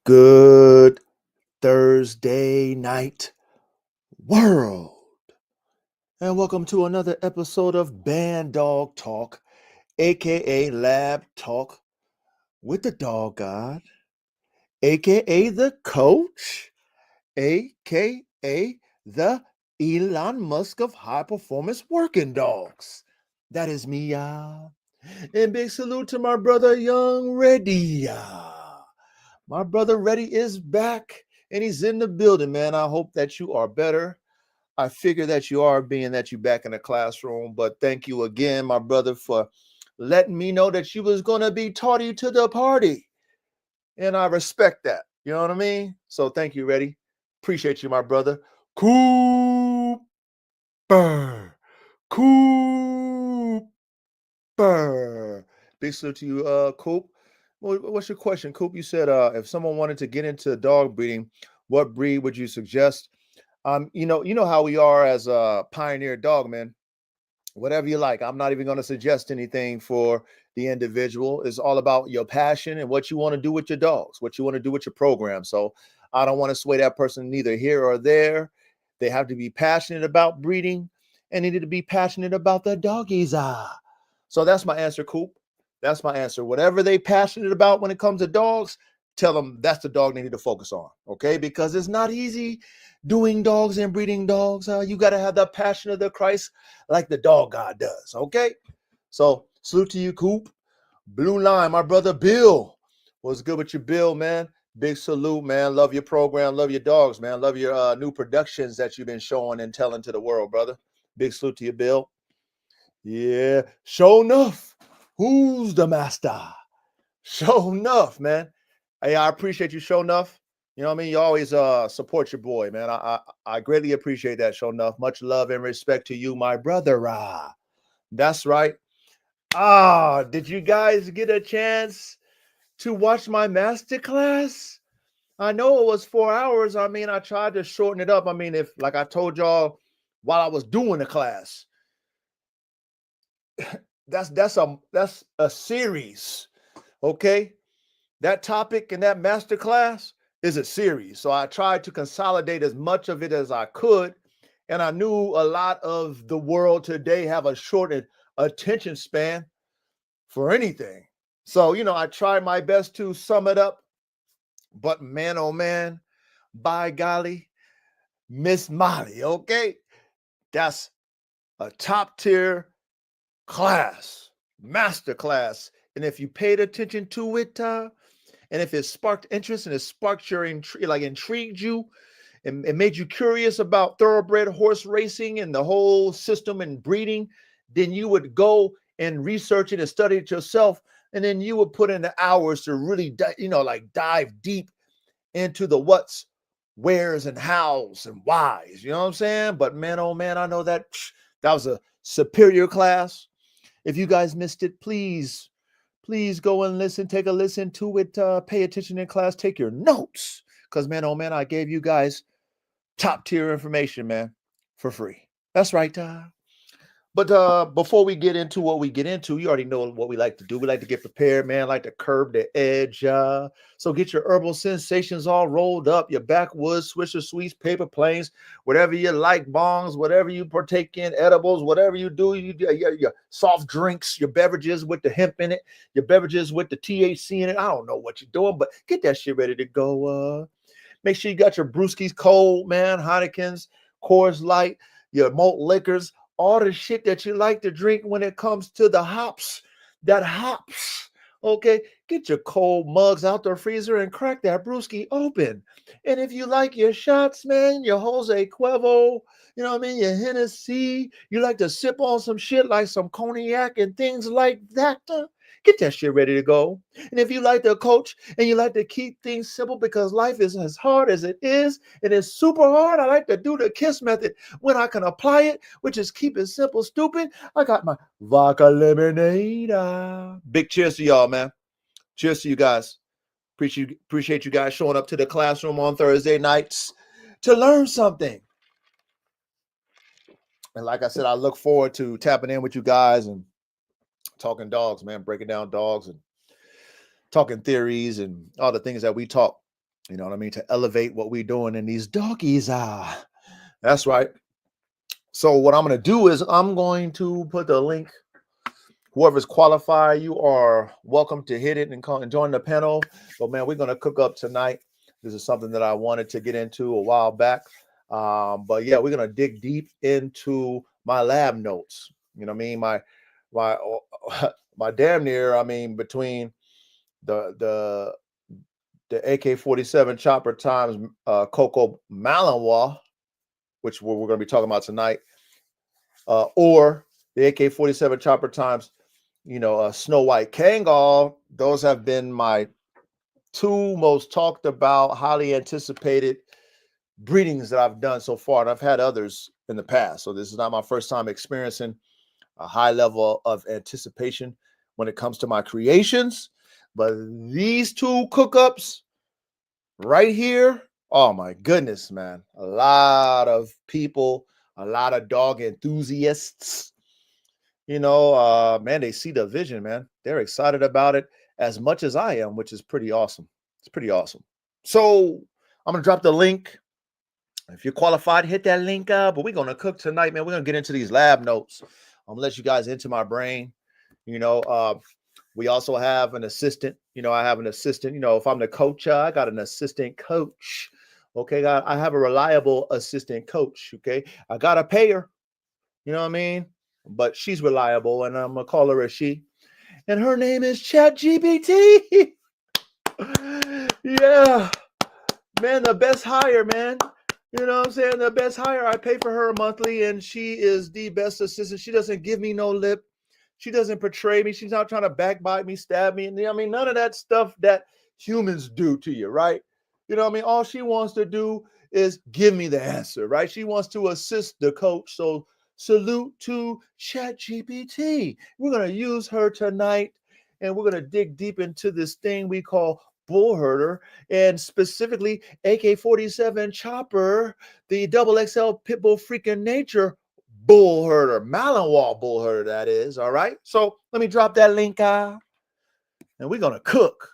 Good Thursday night, world, and welcome to another episode of Band Dog Talk, aka Lab Talk with the Dog God, aka the Coach, aka the Elon Musk of high performance working dogs. That is me, y'all. And big salute to my brother Young Reddy. My brother Reddy is back and he's in the building, man. I hope that you are better. I figure that you are, being that you're back in the classroom. But thank you again, my brother, for letting me know that you was going to be tardy to the party. And I respect that. You know what I mean? So thank you, Reddy. Appreciate you, my brother. Cooper. Cooper. Big salute to you, Coop. What's your question, Coop? You said if someone wanted to get into dog breeding, what breed would you suggest? You know how we are as a pioneer dog man. Whatever you like. I'm not even going to suggest anything for the individual. It's all about your passion and what you want to do with your dogs, what you want to do with your program. So I don't want to sway that person neither here or there. They have to be passionate about breeding and they need to be passionate about the doggies. So that's my answer, Coop. That's my answer. Whatever they passionate about when it comes to dogs, tell them that's the dog they need to focus on. Okay, because it's not easy doing dogs and breeding dogs. You got to have the passion of the Christ like the dog God does. Okay, so salute to you, Coop. Blue Line, my brother Bill. What's good with you, Bill, man? Big salute, man. Love your program. Love your dogs, man. Love your new productions that you've been showing and telling to the world, brother. Big salute to you, Bill. Yeah, show enough. Who's the master? Show enough, man. Hey, I appreciate you, show enough. You know what I mean? You always support your boy, man. I greatly appreciate that, show enough. Much love and respect to you, my brother. That's right. Did you guys get a chance to watch my master class? I know it was 4 hours. I mean, I tried to shorten it up. I mean, if like I told y'all while I was doing the class, that's a series. Okay. That topic in that master class is a series. So I tried to consolidate as much of it as I could. And I knew a lot of the world today have a short attention span for anything. So, I tried my best to sum it up. But man, oh man, by golly, Miss Molly, okay? That's a top tier class, master class. And if you paid attention to it, and if it sparked interest and it sparked your intrigued you and it made you curious about thoroughbred horse racing and the whole system and breeding, then you would go and research it and study it yourself. And then you would put in the hours to really, dive deep into the what's, where's, and how's and why's. You know what I'm saying? But man, oh man, I know that was a superior class. If you guys missed it, please go and listen, take a listen to it, pay attention in class, take your notes. Because, man, oh, man, I gave you guys top tier information, man, for free. That's right. But before we get into what we get into, you already know what we like to do. We like to get prepared, man, like to curb the edge. So get your herbal sensations all rolled up, your backwoods, Swisher Sweets, paper planes, whatever you like, bongs, whatever you partake in, edibles, whatever you do, your soft drinks, your beverages with the hemp in it, your beverages with the THC in it. I don't know what you're doing, but get that shit ready to go. Make sure you got your brewskis cold, man, Heineken's, Coors Light, your malt liquors, all the shit that you like to drink when it comes to the hops, that hops. Okay, get your cold mugs out the freezer and crack that brewski open. And if you like your shots, man, your Jose Cuervo, you know what I mean, your Hennessy, you like to sip on some shit like some cognac and things like that, get that shit ready to go. And if you like to coach and you like to keep things simple because life is as hard as it is, and it's super hard, I like to do the KISS method when I can apply it, which is keep it simple, stupid. I got my vodka lemonade. Big cheers to y'all, man. Cheers to you guys. Appreciate you guys showing up to the classroom on Thursday nights to learn something. And like I said, I look forward to tapping in with you guys and talking dogs, man, breaking down dogs and talking theories and all the things that we talk You know what I mean? To elevate what we're doing in these doggies. Ah, that's right. So what I'm going to do is I'm going to put the link. Whoever's qualified, you are welcome to hit it and come and join the panel. But man, we're going to cook up tonight. This is something that I wanted to get into a while back. But yeah, we're going to dig deep into my lab notes. You know what I mean? My my damn near, I mean, between the AK47 Chopper times CoCo Malinois, which we're going to be talking about tonight, or the AK47 Chopper times, Snow White Kangol. Those have been my two most talked about, highly anticipated breedings that I've done so far, and I've had others in the past. So this is not my first time experiencing a high level of anticipation when it comes to my creations. But these two cook-ups right here, oh my goodness, man. A lot of people, a lot of dog enthusiasts, man, they see the vision, man. They're excited about it as much as I am, which is pretty awesome. It's pretty awesome. So I'm going to drop the link. If you're qualified, hit that link up. But we're going to cook tonight, man. We're going to get into these lab notes. I'm going to let you guys into my brain. We also have an assistant. I have an assistant. If I'm the coach, I got an assistant coach. Okay, I have a reliable assistant coach. Okay, I got to pay her. You know what I mean? But she's reliable, and I'm going to call her a she. And her name is ChatGPT. Yeah. Man, the best hire, man. You know what I'm saying? The best hire. I pay for her monthly, and she is the best assistant. She doesn't give me no lip. She doesn't portray me. She's not trying to backbite me, stab me. And I mean, none of that stuff that humans do to you, right? You know what I mean? All she wants to do is give me the answer, right? She wants to assist the coach. So salute to ChatGPT. We're going to use her tonight, and we're going to dig deep into this thing we call Bullherder, and specifically AK47 Chopper, the XXL Pitbull freaking nature Bullherder, Malinois Bullherder, that is. All right. So let me drop that link out, and we're gonna cook.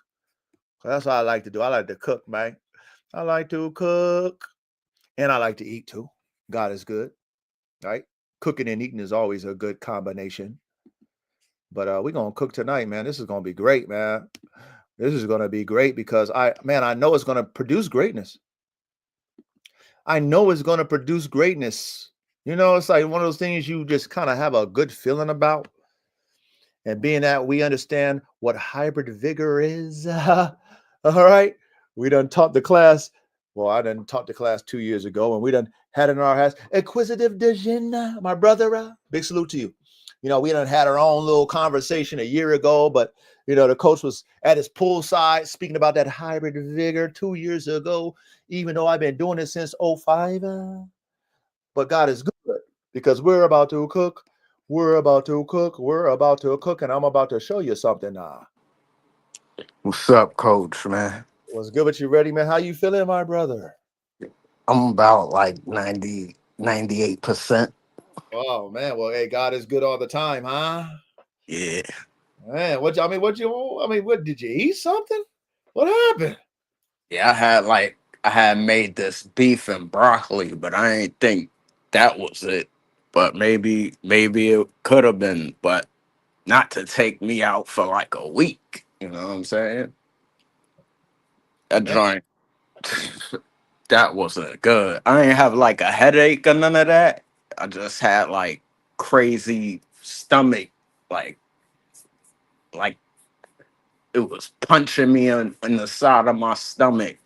That's what I like to do. I like to cook, man. I like to cook, and I like to eat too. God is good, right? Cooking and eating is always a good combination. But we're gonna cook tonight, man. This is gonna be great, man. This is gonna be great because I know it's gonna produce greatness. I know it's gonna produce greatness. It's like one of those things you just kind of have a good feeling about. And being that we understand what hybrid vigor is, all right, we done taught the class. Well, I done taught the class 2 years ago, and we done had in our house acquisitive vision, my brother. Big salute to you. We done had our own little conversation a year ago, but the coach was at his poolside speaking about that hybrid vigor 2 years ago, even though I've been doing it since 05. But God is good because we're about to cook. We're about to cook. We're about to cook, and I'm about to show you something now. What's up, coach, man? What's good with you, ready, man? How you feeling, my brother? I'm about like 98%. Oh man, well, hey, God is good all the time, huh? Yeah. Man, what did you eat something? What happened? Yeah, I had made this beef and broccoli, but I ain't think that was it. But maybe it could have been, but not to take me out for like a week. You know what I'm saying? That Man, joint that wasn't good. I ain't have like a headache or none of that. I just had like crazy stomach, like like it was punching me in the side of my stomach,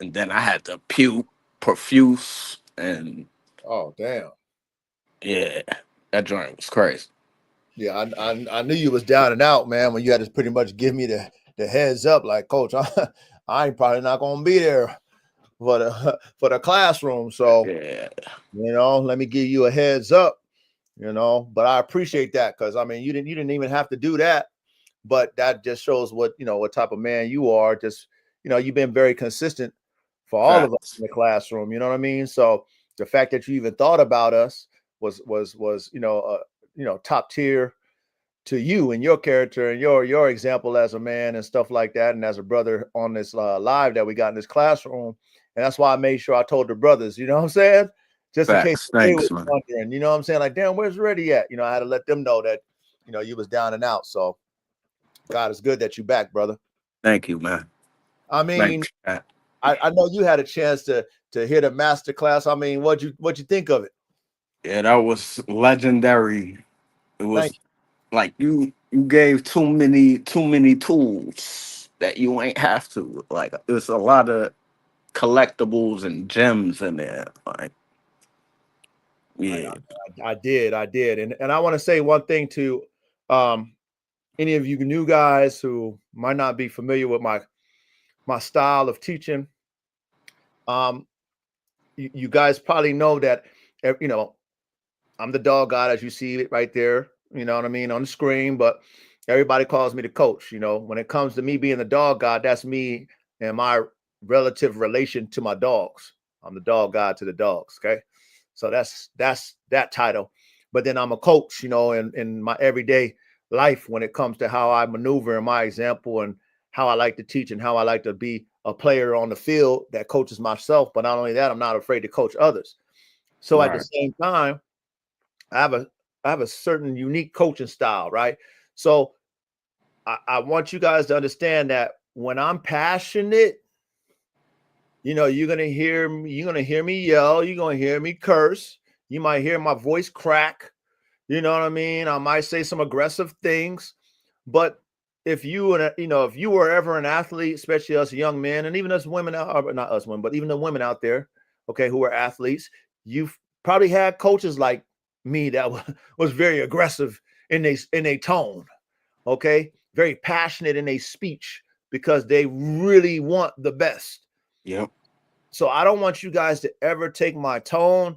and then I had to puke profuse, and oh damn. yeah, that joint was crazy. Yeah, I knew you was down and out, man. When you had to pretty much give me the heads up, like, Coach, I ain't probably not gonna be there for the for the classroom. So Yeah, let me give you a heads up. But I appreciate that because I mean, you didn't even have to do that, but that just shows what type of man you are. Just you've been very consistent for all of us facts. in the classroom. You know what I mean? So the fact that you even thought about us was top you and your character and your example as a man and stuff like that, and as a brother on this live that we got in this classroom. And that's why I made sure I told the brothers, you know what I'm saying? Just in case Facts. they was Thanks, man. wondering, you know what I'm saying? Like, damn, where's Reddy at? You know, I had to let them know that, you know, you was down and out. So God is good that you back, brother. Thank you, man. I mean, Thanks, man. I know you had a chance to hear the master class. I mean, what'd you think of it? Yeah, that was legendary. It Thank was like you gave too many tools that you ain't have to. Like there's a lot of collectibles and gems in there. Like, you. yeah. I did. And I want to say one thing to any of you new guys who might not be familiar with my style of teaching. You guys probably know that, you know, I'm the dog god, as you see it right there, you know what I mean, on the screen, but everybody calls me the coach. You know, when it comes to me being the dog god, that's me and my relative relation to my dogs. I'm the dog god to the dogs. Okay. So that's that title. But then I'm a coach, you know, in my everyday life when it comes to how I maneuver and my example and how I like to teach and how I like to be a player on the field that coaches myself. But not only that, I'm not afraid to coach others. So at the Right. same time, I have a certain unique coaching style, right? So I want you guys to understand that when I'm passionate, you know, you're gonna hear me yell, you're gonna hear me curse, you might hear my voice crack, you know what I mean? I might say some aggressive things, but if you if you were ever an athlete, especially us young men, and even us women out, not us women, but even the women out there, okay, who are athletes, you've probably had coaches like me that was very aggressive in a tone, okay, very passionate in a speech because they really want the best. Yep. So I don't want you guys to ever take my tone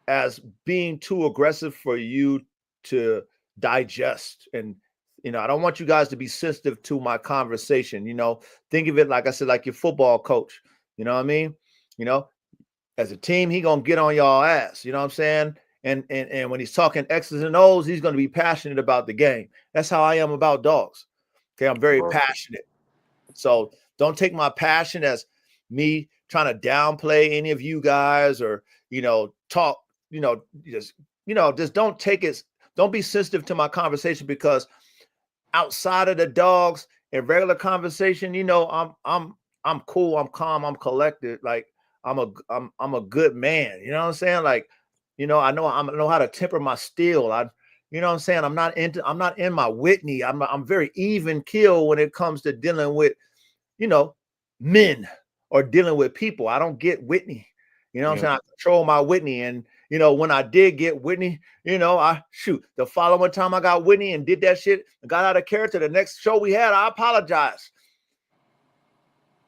as being too aggressive for you to digest. And I don't want you guys to be sensitive to my conversation. Think of it, like I said, like your football coach. You know what I mean? you know as a team, he gonna get on y'all ass, you know what I'm saying? And when he's talking X's and O's, he's gonna be passionate about the game. That's how I am about dogs. Okay, I'm very passionate. So don't take my passion as me trying to downplay any of you guys, or talk, just don't take it. Don't be sensitive to my conversation, because outside of the dogs in regular conversation, I'm cool, I'm calm, I'm collected. Like I'm a good man. You know what I'm saying? Like, I know how to temper my steel. You know what I'm saying? I'm not in my Whitney. I'm very even keel when it comes to dealing with, men or dealing with people. I don't get Whitney. You know what I'm saying? I control my Whitney. And, when I did get Whitney, the following time I got Whitney and did that shit, got out of character, the next show we had, I apologize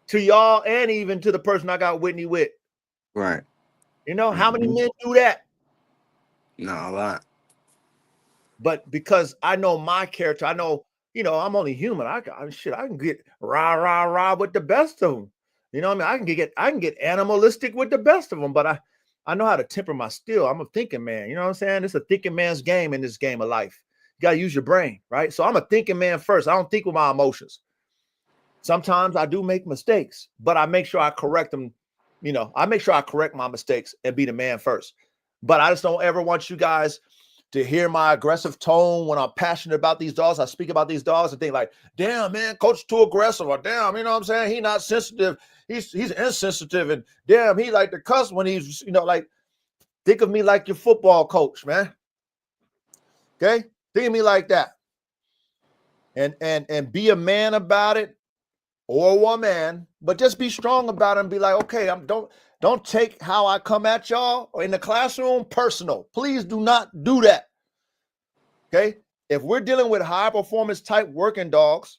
to y'all and even to the person I got Whitney with. Right. How many men do that? Not a lot. But because I know my character, I know, I'm only human. I can get rah, rah, rah with the best of them. You know what I mean? I can get animalistic with the best of them, but I know how to temper my steel. I'm a thinking man. You know what I'm saying? It's a thinking man's game in this game of life. You got to use your brain, right? So I'm a thinking man first. I don't think with my emotions. Sometimes I do make mistakes, but I make sure I correct them. I make sure I correct my mistakes and be the man first. But I just don't ever want you guys to hear my aggressive tone when I'm passionate about these dogs. I speak about these dogs and think like, damn, man, coach too aggressive, or damn, you know what I'm saying? He not sensitive. He's insensitive, and damn, he like to cuss when he's, like, think of me like your football coach, man. Okay? Think of me like that. And be a man about it, or a woman, but just be strong about it and be like, okay, don't take how I come at y'all or in the classroom personal. Please do not do that. Okay? If we're dealing with high performance type working dogs,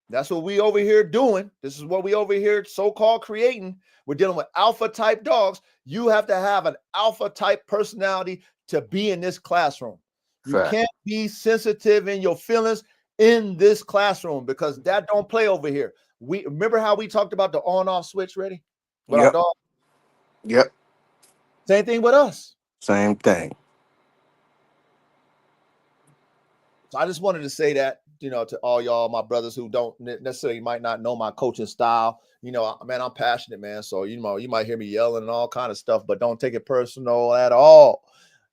that's what we over here doing. This is what we over here so-called creating. We're dealing with alpha type dogs. You have to have an alpha type personality to be in this classroom. You can't be sensitive in your feelings in this classroom, because that don't play over here. We remember how we talked about the on-off switch, ready? With our dog? Yep. Same thing with us. Same thing. So I just wanted to say that, to all y'all, my brothers who don't necessarily might not know my coaching style. Man, I'm passionate, man. So, you might hear me yelling and all kind of stuff, but don't take it personal at all.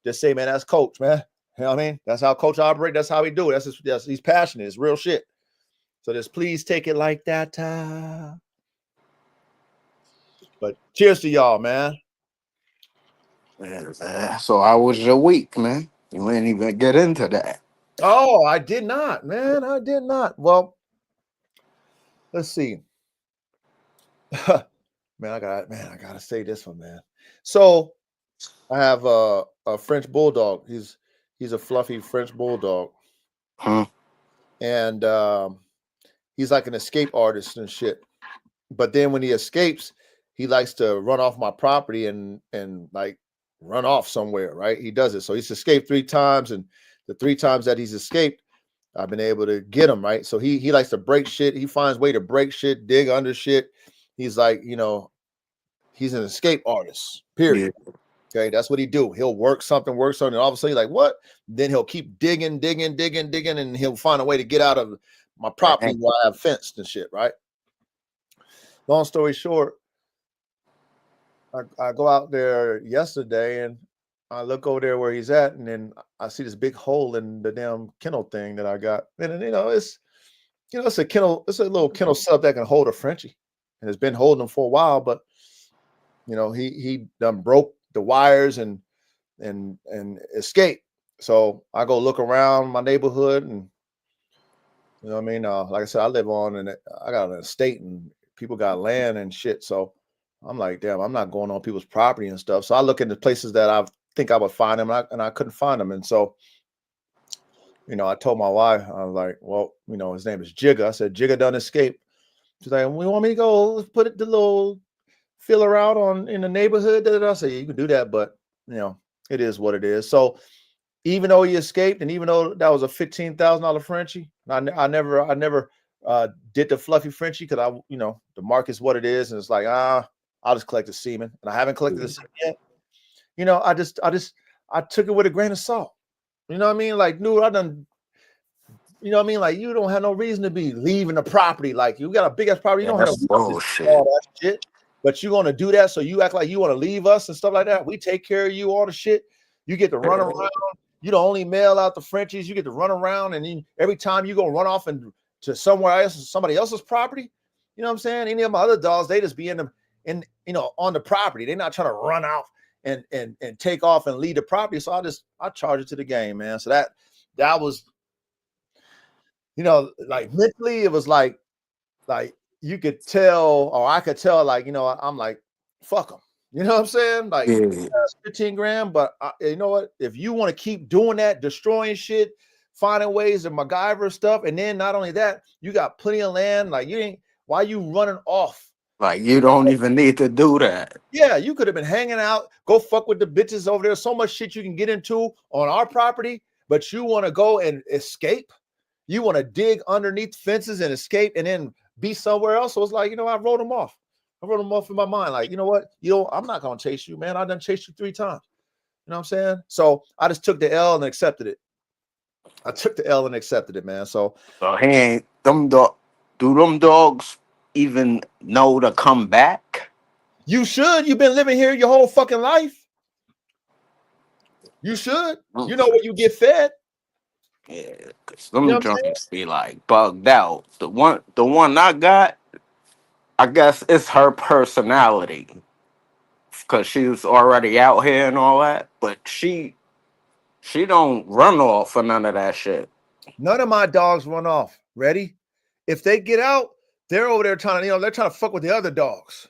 Just say, man, that's coach, man. You know what I mean? That's how coach operate. That's how he do it. He's passionate. It's real shit. So just please take it like that. But cheers to y'all, man. Yeah, so how was your week, man? You ain't even get into that. Oh, I did not, man. I did not. Well, let's see. Man, I gotta say this one, man. So I have a French bulldog. He's a fluffy French bulldog, and he's like an escape artist and shit. But then when he escapes, he likes to run off my property and like run off somewhere, right? He does it. So he's escaped 3 times, and the 3 times that he's escaped, I've been able to get him, right? So he likes to break shit. He finds way to break shit, dig under shit. He's like, he's an escape artist, period. Yeah. Okay, that's what he do. He'll work something, and all of a sudden, like, what? Then he'll keep digging, and he'll find a way to get out of my property while I have fenced and shit, right? Long story short, I go out there yesterday and I look over there where he's at, and then I see this big hole in the damn kennel thing that I got. And it's a kennel, it's a little kennel setup that can hold a Frenchie, and it's been holding him for a while, but he done broke the wires and escape. So I go look around my neighborhood, and what I mean, like I said, I live on, and I got an estate, and people got land and shit. So I'm like, damn, I'm not going on people's property and stuff. So I look into places that I think I would find them, and I couldn't find them. And so, I told my wife, I was like, well, his name is Jigga. I said, Jigga done escape. She's like, we want me to go put the little filler out in the neighborhood. I said, yeah, you can do that, but it is what it is. So even though he escaped, and even though that was a $15,000 Frenchie, I never did the fluffy Frenchie because the market's what it is, and it's like I'll just collect the semen, and I haven't collected the semen yet. I took it with a grain of salt. You know what I mean? Like, dude, I done. You know what I mean? Like, you don't have no reason to be leaving the property. Like, you got a big ass property. You don't have no reason to do all that shit. But you're gonna do that, so you act like you want to leave us and stuff like that. We take care of you, all the shit. You get to run around. You don't only mail out the Frenchies. You get to run around, and every time you go run off to somewhere else, somebody else's property. You know what I'm saying? Any of my other dogs, they just be on the property. They're not trying to run out and take off and leave the property. So I charge it to the game, man. So that was, like mentally, it was like you could tell, or I could tell, like, I'm like, fuck them. You know what I'm saying? Like, 15 grand, but you know what? If you want to keep doing that, destroying shit, finding ways to MacGyver stuff, and then not only that, you got plenty of land. Like, why you running off? Like, you don't even need to do that. Yeah, you could have been hanging out, go fuck with the bitches over there. So much shit you can get into on our property, but you want to go and escape. You want to dig underneath fences and escape, and then be somewhere else. So it's like, I wrote them off. I wrote them off in my mind. Like, you know what? I'm not going to chase you, man. I done chased you 3 times. You know what I'm saying? So I just took the L and accepted it. I took the L and accepted it, man. So he ain't do them dogs even know to come back? You should. You've been living here your whole fucking life. You should. You know what you get fed. Yeah, because them joints be like bugged out. The one I got, I guess it's her personality, because she's already out here and all that, but she don't run off for none of that shit. None of my dogs run off. Ready? If they get out, they're over there trying to, they're trying to fuck with the other dogs.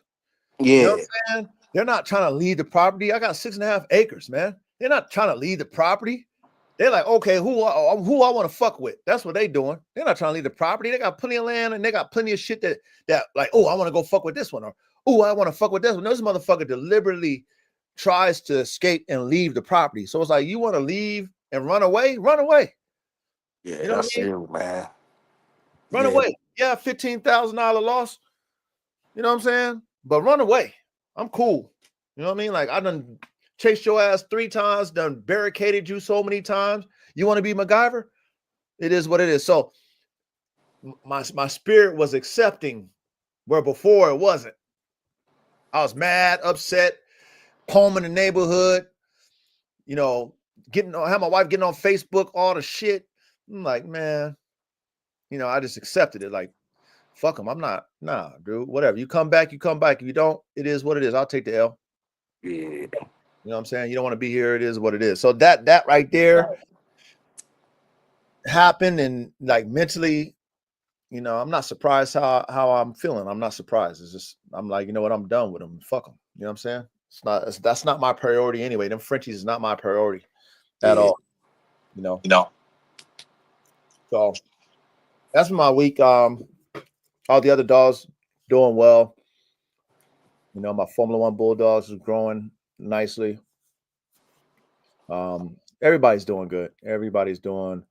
Yeah. You know what I'm saying? They're not trying to leave the property. I got 6.5 acres, man. They're not trying to leave the property. They're like, okay, who I want to fuck with. That's what they doing. They're not trying to leave the property. They got plenty of land, and they got plenty of shit that like, oh, I want to go fuck with this one, or oh, I want to fuck with this one. This motherfucker deliberately tries to escape and leave the property. So it's like, you want to leave and run away? Run away. Yeah, you know that's you, man. Run away. Yeah, $15,000 loss. You know what I'm saying? But run away. I'm cool. You know what I mean? Like, I done chased your ass 3 times, done barricaded you so many times. You want to be MacGyver? It is what it is. So my spirit was accepting where before it wasn't. I was mad, upset, home in the neighborhood, you know, have my wife getting on Facebook, all the shit. I'm like, man, you know, I just accepted it. Like, fuck them. I'm not, nah, dude, whatever. You come back, you come back. If you don't, it is what it is. I'll take the L. Yeah. You know what I'm saying? You don't want to be here. It is what it is. So that right there happened, and like mentally, you know, I'm not surprised how I'm feeling. I'm not surprised. It's just, I'm like, you know what? I'm done with them. Fuck them. You know what I'm saying? That's not my priority anyway. Them Frenchies is not my priority at all. You know. So that's my week. All the other dogs doing well. You know, my Formula One Bulldogs is growing nicely. Everybody's doing good. Everybody's doing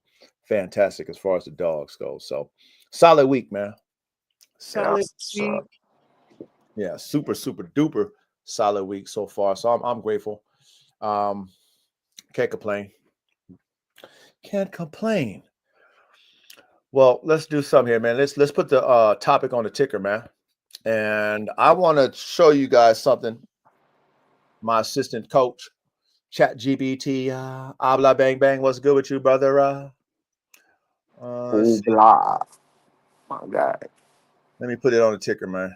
fantastic as far as the dogs go. So solid week, man. Solid week. Yeah, super duper solid week so far. So I'm grateful. Can't complain. Can't complain. Well, let's do something here, man. Let's put the topic on the ticker, man. And I want to show you guys something. My assistant coach, ChatGPT, Abla Bang Bang, what's good with you, brother? Blah. My God. Let me put it on the ticker, man.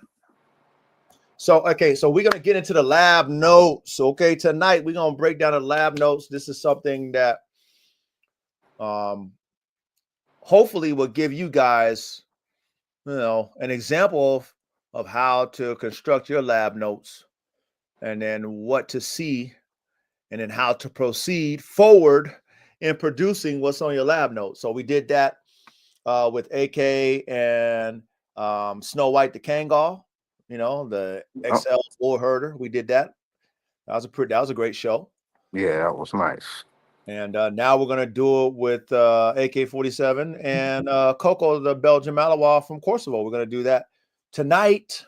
So, okay, so we're going to get into the lab notes. Okay, tonight we're going to break down the lab notes. This is something that hopefully will give you guys, you know, an example of how to construct your lab notes, and then what to see, and then how to proceed forward in producing what's on your lab notes. So we did that with AK and Snow White the Kangol, you know, the XXL Bullherder. We did that. That was a great show. Yeah, that was nice. And now we're going to do it with AK47 and CoCo, the Belgian Malinois from Kosovo. We're going to do that tonight.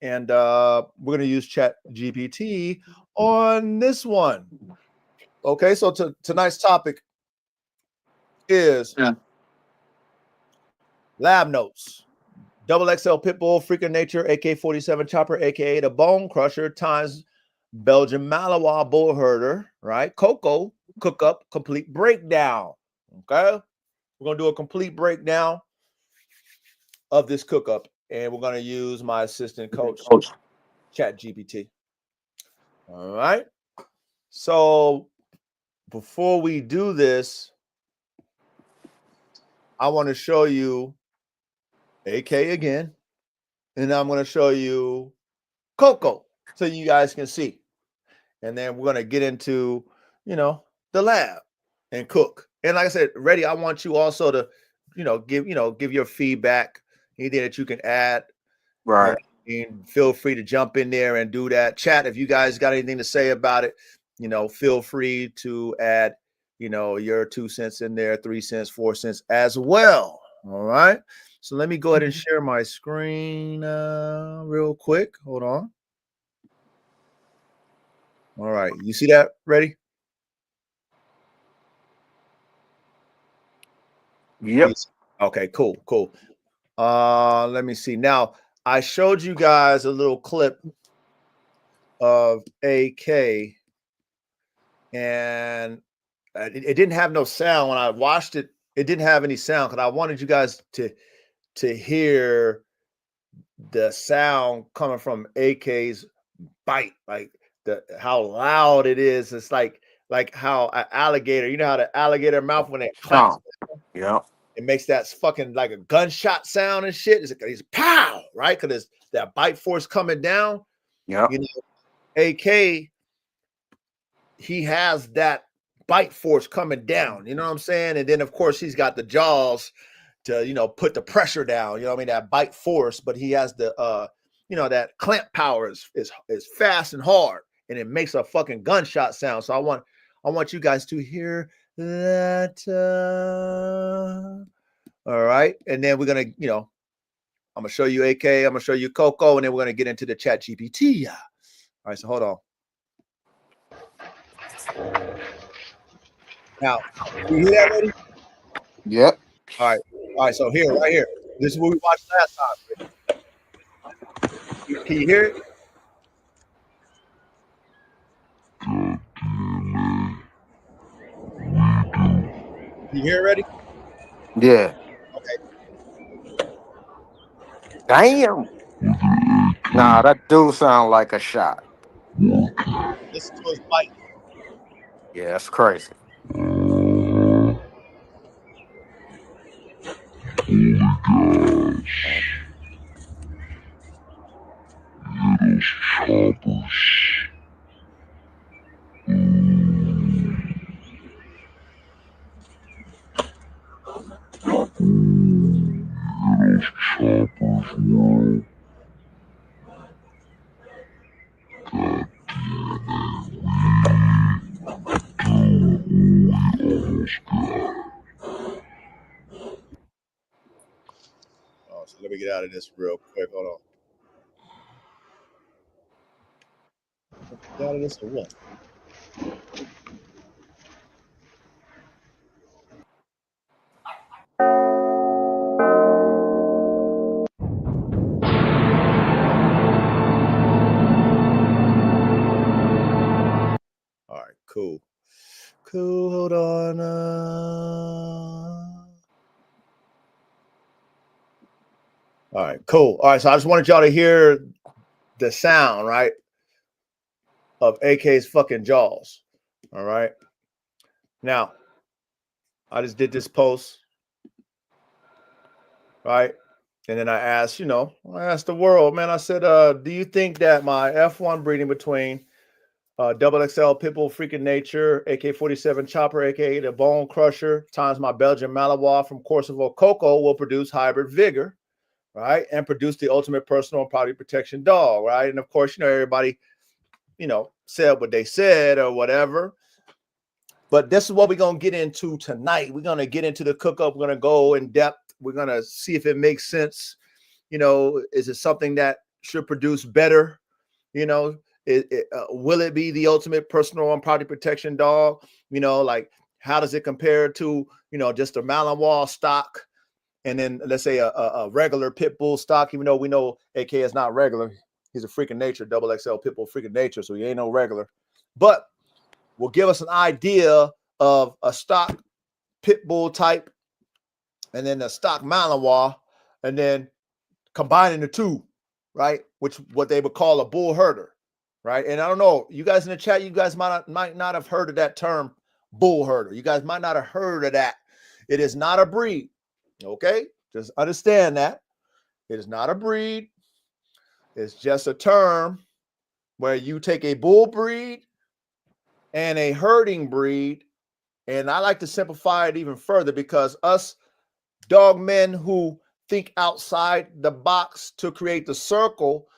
And we're going to use ChatGPT on this one. Okay, so tonight's topic is lab notes. XXL Pitbull, Freak of Nature, AK47 Chopper, aka the Bone Crusher, times Belgian Malinois Bullherder, right? CoCo cook up complete breakdown. Okay, we're gonna do a complete breakdown of this cook up, and we're gonna use my assistant coach, ChatGPT. All right. So before we do this, I want to show you AK again, and I'm going to show you CoCo so you guys can see. And then we're going to get into, you know, the lab and cook. And like I said, Reddy, I want you also to, give your feedback, anything that you can add. Right. And feel free to jump in there and do that. Chat, if you guys got anything to say about it, feel free to add, your 2 cents in there, 3 cents, 4 cents as well. All right. So let me go ahead and share my screen real quick. Hold on. All right. You see that? Ready? Yep. Okay, cool. Let me see. Now, I showed you guys a little clip of AK, and it didn't have no sound. When I watched it, it didn't have any sound because I wanted you guys to hear the sound coming from AK's bite, like how loud it is. It's like how an alligator, you know how the alligator mouth when it clamps, Yep. it makes that fucking like a gunshot sound and shit. It's pow, right? Because that bite force coming down. Yep. AK, he has that bite force coming down. You know what I'm saying? And then of course he's got the jaws to put the pressure down. You know what I mean? That bite force, but he has the that clamp power is fast and hard, and it makes a fucking gunshot sound. So I want you guys to hear that. All right, and then we're gonna, I'm gonna show you AK, I'm gonna show you CoCo, and then we're gonna get into the ChatGPT. All right, so hold on. Now, you hear that, Eddie? Yep. All right. So here, right here, this is what we watched last time. Can you hear it? Can you hear it already? Yeah. Okay. Damn. Nah, that do sound like a shot. Listen to his bite. Yeah, that's crazy. Oh, so let me get out of this real quick. Hold on. Get out of this or what? All right, cool. Cool. Hold on. All right, cool. All right, so I just wanted y'all to hear the sound, right, of AK's fucking jaws. All right. Now, I just did this post, right? And then I asked, I asked the world, man, I said, do you think that my F1 breeding between XXL Pitbull Freaking Nature, AK47 Chopper, aka the Bone Crusher, times my Belgian Malinois from Kosovo CoCo will produce hybrid vigor, right? And produce the ultimate personal and property protection dog, right? And of course, everybody, said what they said or whatever. But this is what we're going to get into tonight. We're going to get into the cook-up. We're going to go in depth. We're going to see if it makes sense. Is it something that should produce better? Will it be the ultimate personal and property protection dog? Like how does it compare to, just a Malinois stock? And then let's say a regular pit bull stock, even though we know AK is not regular. He's a freaking nature, XXL Pitbull freaking nature. So he ain't no regular. But will give us an idea of a stock pit bull type and then a stock Malinois, and then combining the two, right? Which what they would call a Bullherder, right? And I don't know, you guys in the chat, you guys might not have heard of that term, Bullherder. You guys might not have heard of that. It is not a breed, okay? Just understand that. It is not a breed. It's just a term where you take a bull breed and a herding breed. And I like to simplify it even further because us dog men who think outside the box to create the circle,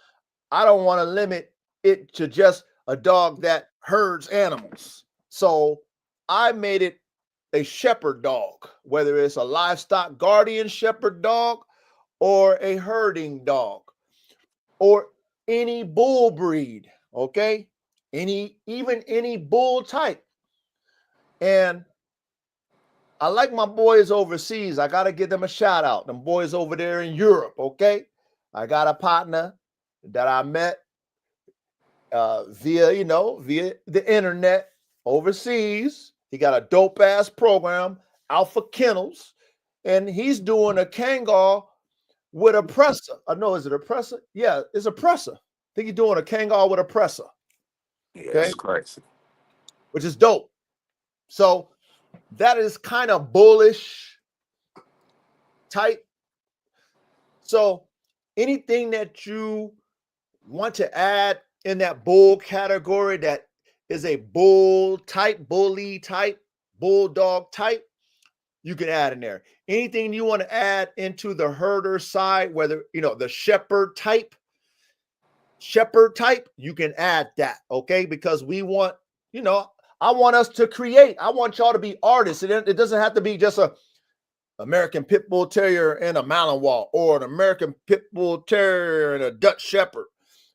I don't want to limit it to just a dog that herds animals. So I made it a shepherd dog, whether it's a livestock guardian shepherd dog or a herding dog or any bull breed, okay? Even any bull type. And I like my boys overseas. I got to give them a shout out. Them boys over there in Europe, okay? I got a partner that I met via the internet overseas. He got a dope ass program, Alpha Kennels, and he's doing a Kangar with a presser. I know, is it a presser? Yeah, it's a presser. I think he's doing a Kangar with a presser. Yeah, Okay, it's crazy. which is dope. So that is kind of bullish type. So anything that you want to add in that bull category that is a bull type, bully type, bulldog type, you can add in there. Anything you want to add into the herder side, whether the shepherd type, you can add that, okay? Because we want, I want us to create. I want y'all to be artists. It doesn't have to be just a American Pit Bull Terrier and a Malinois, or an American Pit Bull Terrier and a Dutch Shepherd.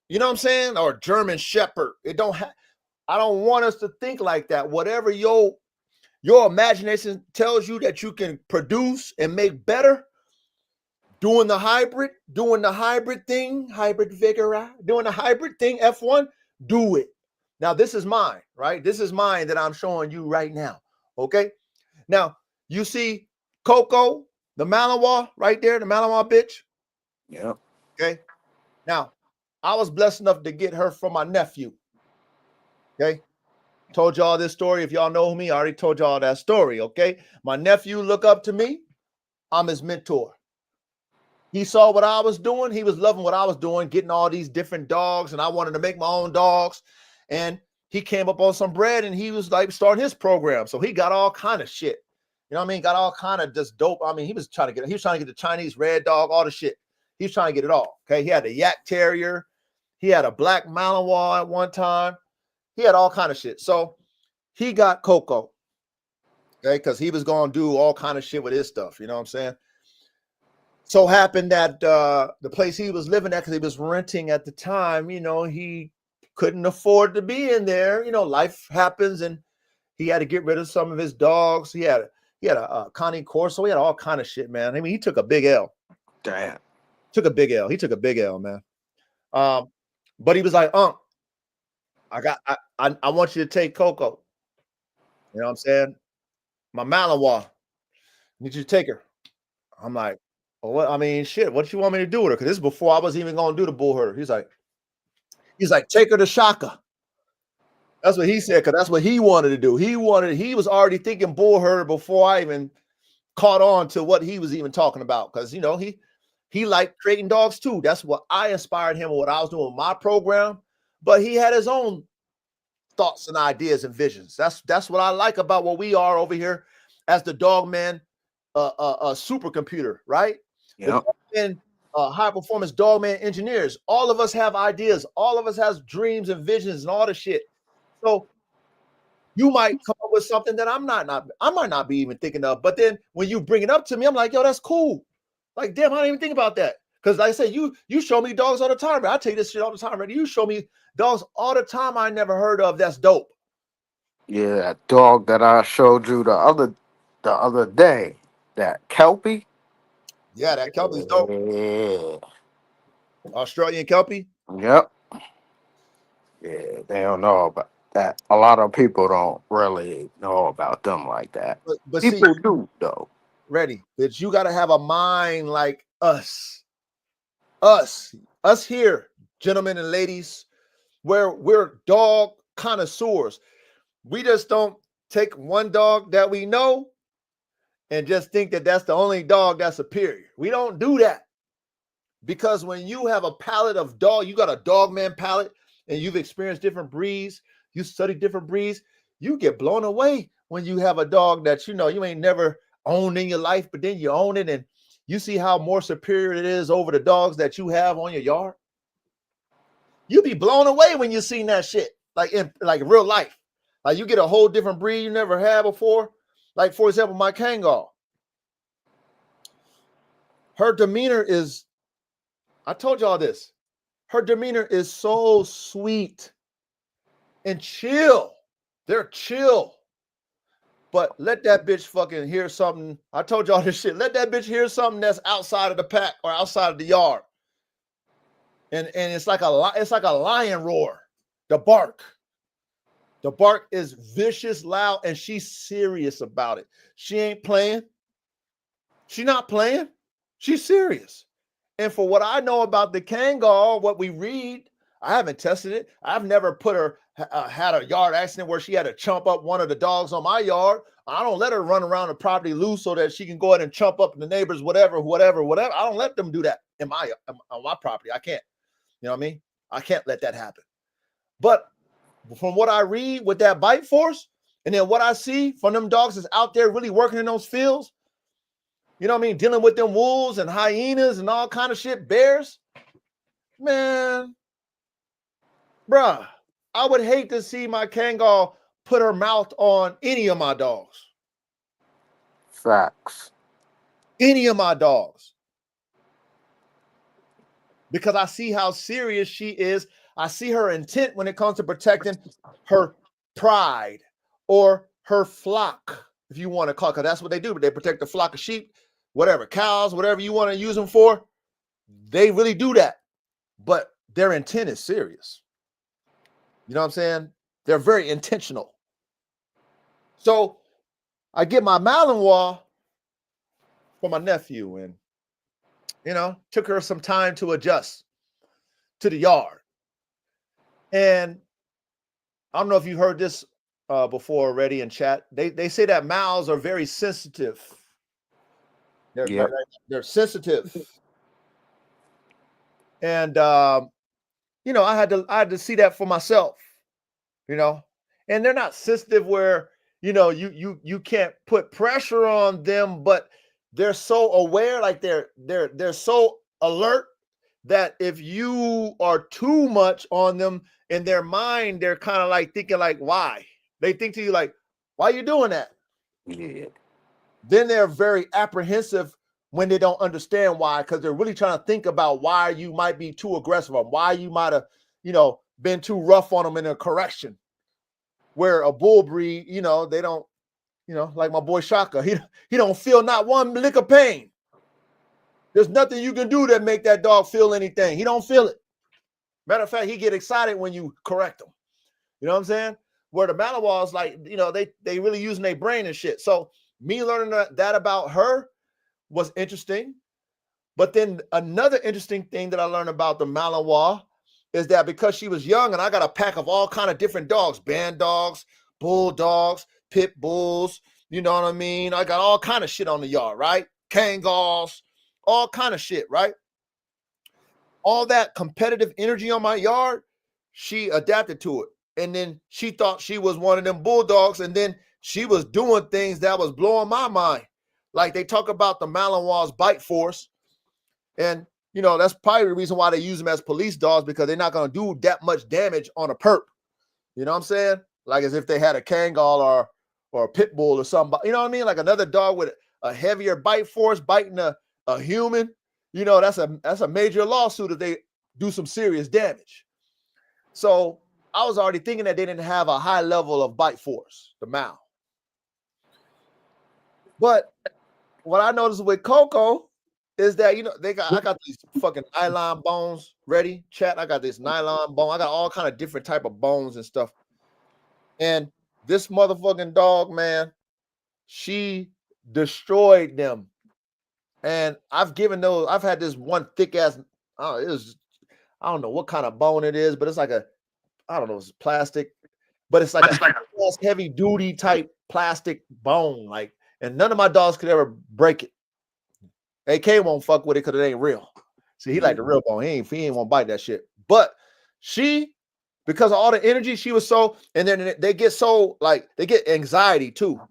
You know what I'm saying? Or German Shepherd. I don't want us to think like that. Whatever your Your imagination tells you that you can produce and make better doing the hybrid thing, hybrid vigor, doing the hybrid thing, F1, do it. Now, this is mine, right? This is mine that I'm showing you right now. Okay. Now, you see CoCo, the Malinois right there, the Malinois bitch. Yep. Okay. Now, I was blessed enough to get her from my nephew. Okay. Told y'all this story. If y'all know me, I already told y'all that story. Okay. My nephew look up to me. I'm his mentor. He saw what I was doing. He was loving what I was doing, getting all these different dogs, and I wanted to make my own dogs. And he came up on some bread, and he was like starting his program. So he got all kind of shit. You know what I mean? Got all kind of just dope. I mean, he was trying to get the Chinese red dog, all the shit. He was trying to get it all. Okay. He had a yak terrier. He had a black Malinois at one time. He had all kind of shit. So he got CoCo. Okay, because he was going to do all kind of shit with his stuff. You know what I'm saying? So happened that the place he was living at, because he was renting at the time, you know, he couldn't afford to be in there. You know, life happens, and he had to get rid of some of his dogs. He had a Connie Corso. He had all kind of shit, man. I mean, he took a big L. Damn. Took a big L. He took a big L, man. But he was like, I want you to take CoCo. You know what I'm saying? My Malinois. Need you to take her. I'm like, well, what? I mean, shit. What you want me to do with her? Because this is before I was even going to do the Bullherder. He's like, take her to Shaka. That's what he said. Because that's what he wanted to do. He was already thinking Bullherder before I even caught on to what he was even talking about. Because you know he liked creating dogs too. That's what I inspired him with what I was doing with my program. But he had his own thoughts and ideas and visions. That's what I like about what we are over here as the Dogman supercomputer, right? Yep. The high performance Dogman engineers. All of us have ideas. All of us has dreams and visions and all the shit. So you might come up with something that I might not be even thinking of. But then when you bring it up to me, I'm like, yo, that's cool. Like, damn, I didn't even think about that. Because like I said, you show me dogs all the time, bro. I tell you this shit all the time, right? You show me dogs all the time I never heard of. That's dope. Yeah, that dog that I showed you the other day, that Kelpie. Yeah, that Kelpie's dope. Yeah. Australian Kelpie. Yep. Yeah, they don't know about that. A lot of people don't really know about them like that. But see, People do though. ready. But you got to have a mind like us. Us here, gentlemen and ladies, where we're dog connoisseurs. We just don't take one dog that we know and just think that that's the only dog that's superior. We don't do that. Because when you have a palette of dog, you got a Dogman palette, and you've experienced different breeds, you study different breeds, you get blown away when you have a dog that you know you ain't never owned in your life, but then you own it and you see how more superior it is over the dogs that you have on your yard. You be blown away when you seen that shit, like in real life. Like you get a whole different breed you never had before. Like for example, my Kangal. Her demeanor is, I told y'all this. Her demeanor is so sweet and chill. They're chill. But let that bitch fucking hear something. I told y'all this shit. Let that bitch hear something that's outside of the pack or outside of the yard. And it's like a lion roar. The bark. The bark is vicious, loud, and she's serious about it. She ain't playing. She's not playing. She's serious. And for what I know about the Kangal, what we read, I haven't tested it. I've never put her, had a yard accident where she had to chump up one of the dogs on my yard. I don't let her run around the property loose so that she can go ahead and chump up the neighbors, whatever. I don't let them do that on my property. I can't. You know what I mean? I can't let that happen. But from what I read with that bite force, and then what I see from them dogs that's out there really working in those fields, you know what I mean? Dealing with them wolves and hyenas and all kind of shit, bears. Man, bruh, I would hate to see my Kangal put her mouth on any of my dogs. Facts. Any of my dogs. Because I see how serious she is. I see her intent when it comes to protecting her pride or her flock. if you want to call, because that's what they do. But they protect the flock of sheep, whatever, cows, whatever you want to use them for. They really do that. But their intent is serious. You know what I'm saying? They're very intentional. So I get my Malinois for my nephew, and took her some time to adjust to the yard. And I don't know if you heard this before already in chat. They say that Mals are very sensitive. They're sensitive. And I had to see that for myself, and they're not sensitive where you can't put pressure on them, but they're so aware, like they're so alert that if you are too much on them in their mind, they're kind of like thinking like, why? They think to you like, why are you doing that? Yeah. Then they're very apprehensive when they don't understand why, because they're really trying to think about why you might be too aggressive or why you might have, been too rough on them in a correction. Where a bull breed, they don't, like my boy Shaka, he don't feel not one lick of pain. There's nothing you can do that make that dog feel anything. He don't feel it. Matter of fact, he get excited when you correct him. You know what I'm saying? Where the Malinois, like, they really using their brain and shit. So me learning that about her was interesting. But then another interesting thing that I learned about the Malinois is that because she was young and I got a pack of all kind of different dogs, band dogs, bulldogs, pit bulls, you know what I mean? I got all kind of shit on the yard, right? Kangals, all kind of shit, right? All that competitive energy on my yard, she adapted to it. And then she thought she was one of them bulldogs. And then she was doing things that was blowing my mind. Like they talk about the Malinois bite force. And, that's probably the reason why they use them as police dogs, because they're not going to do that much damage on a perp. You know what I'm saying? Like as if they had a Kangal or a pit bull or something. You know what I mean? Like another dog with a heavier bite force biting a human. That's a major lawsuit if they do some serious damage. So I was already thinking that they didn't have a high level of bite force, the Mal. But what I noticed with CoCo is that, I got these fucking nylon bones ready. Chat, I got this nylon bone. I got all kind of different type of bones and stuff. And this motherfucking dog, man, she destroyed them. And I've had this one thick ass, I don't know what kind of bone it is, but it's like it's plastic, but it's like a heavy duty type plastic bone. Like, and none of my dogs could ever break it. AK won't fuck with it because it ain't real. See, he like the real bone. He ain't want to bite that shit. But she, because of all the energy, she was so, and then they get so, like, they get anxiety too.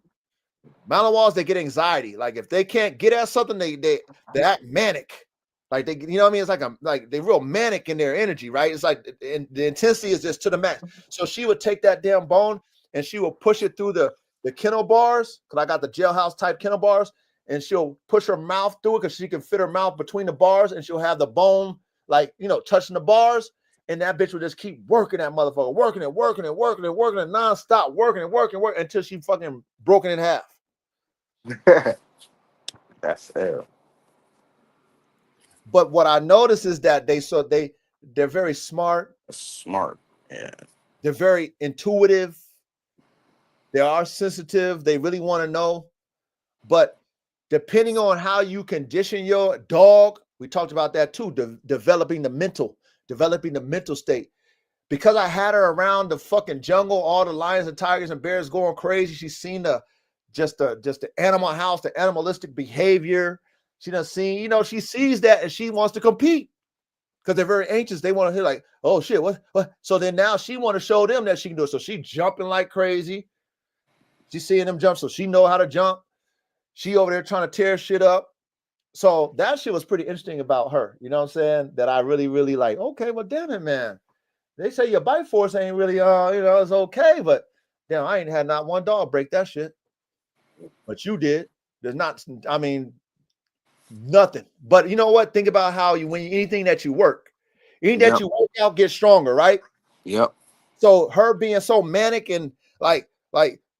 Malinois, they get anxiety. Like if they can't get at something, they act manic. Like they, you know what I mean? It's like they're real manic in their energy, right? It's like the intensity is just to the max. So she would take that damn bone and she will push it through the kennel bars, because I got the jailhouse type kennel bars, and she'll push her mouth through it because she can fit her mouth between the bars, and she'll have the bone like touching the bars, and that bitch will just keep working that motherfucker, working it nonstop, working until she fucking broken in half. That's it. But what I notice is that they're very smart. Smart. Yeah. They're very intuitive. They are sensitive. They really want to know. But depending on how you condition your dog, we talked about that too, developing the mental state. Because I had her around the fucking jungle, all the lions and tigers and bears going crazy. She's seen the animal house, the animalistic behavior. She done seen, she sees that and she wants to compete because they're very anxious. They want to hear like, oh shit, what? So then now she want to show them that she can do it. So she jumping like crazy. She's seeing them jump, so she know how to jump. She over there trying to tear shit up. So that shit was pretty interesting about her. You know what I'm saying? That I really, really like, okay, well, damn it, man. They say your bite force ain't really, it's okay, but damn, I ain't had not one dog break that shit. But you did. There's not, nothing. But you know what? Think about how anything that you work out gets stronger, right? Yep. So her being so manic and like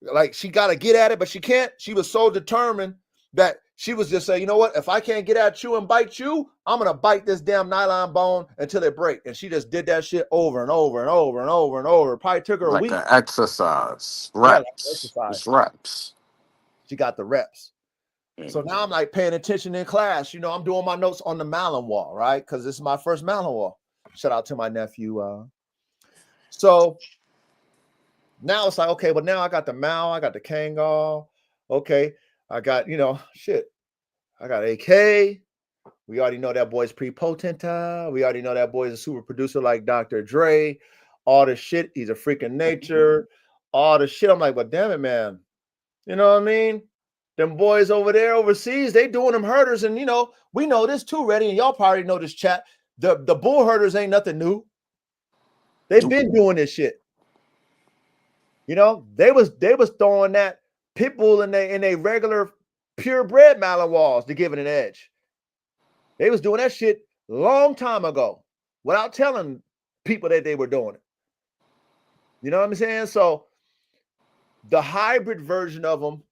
Like she got to get at it, but she can't. She was so determined that she was just saying, you know what? If I can't get at you and bite you, I'm going to bite this damn nylon bone until it breaks. And she just did that shit over and over and over and over and over. It probably took her a Like week. an exercise. Yeah, like Reps. exercise. It's reps. She got the reps. So now I'm like paying attention in class. You know, I'm doing my notes on the Malinois, right? Because this is my first Malinois. Shout out to my nephew. So now it's like, okay, but now I got the Mal, I got the Kangol. Okay, I got, you know, shit. I got AK. We already know that boy's prepotent. We already know that boy's a super producer like Dr. Dre. All the shit. He's a freaking nature. All the shit. I'm like, but damn it, man. You know what I mean? Them boys over there overseas, they doing them herders. And, you know, we know this too, Reddy. And y'all probably know this chat. The Bullherders ain't nothing new. They've been doing this shit. You know, they was throwing that Pitbull in they regular purebred Malinois to give it an edge. They was doing that shit long time ago without telling people that they were doing it. You know what I'm saying? So the hybrid version of them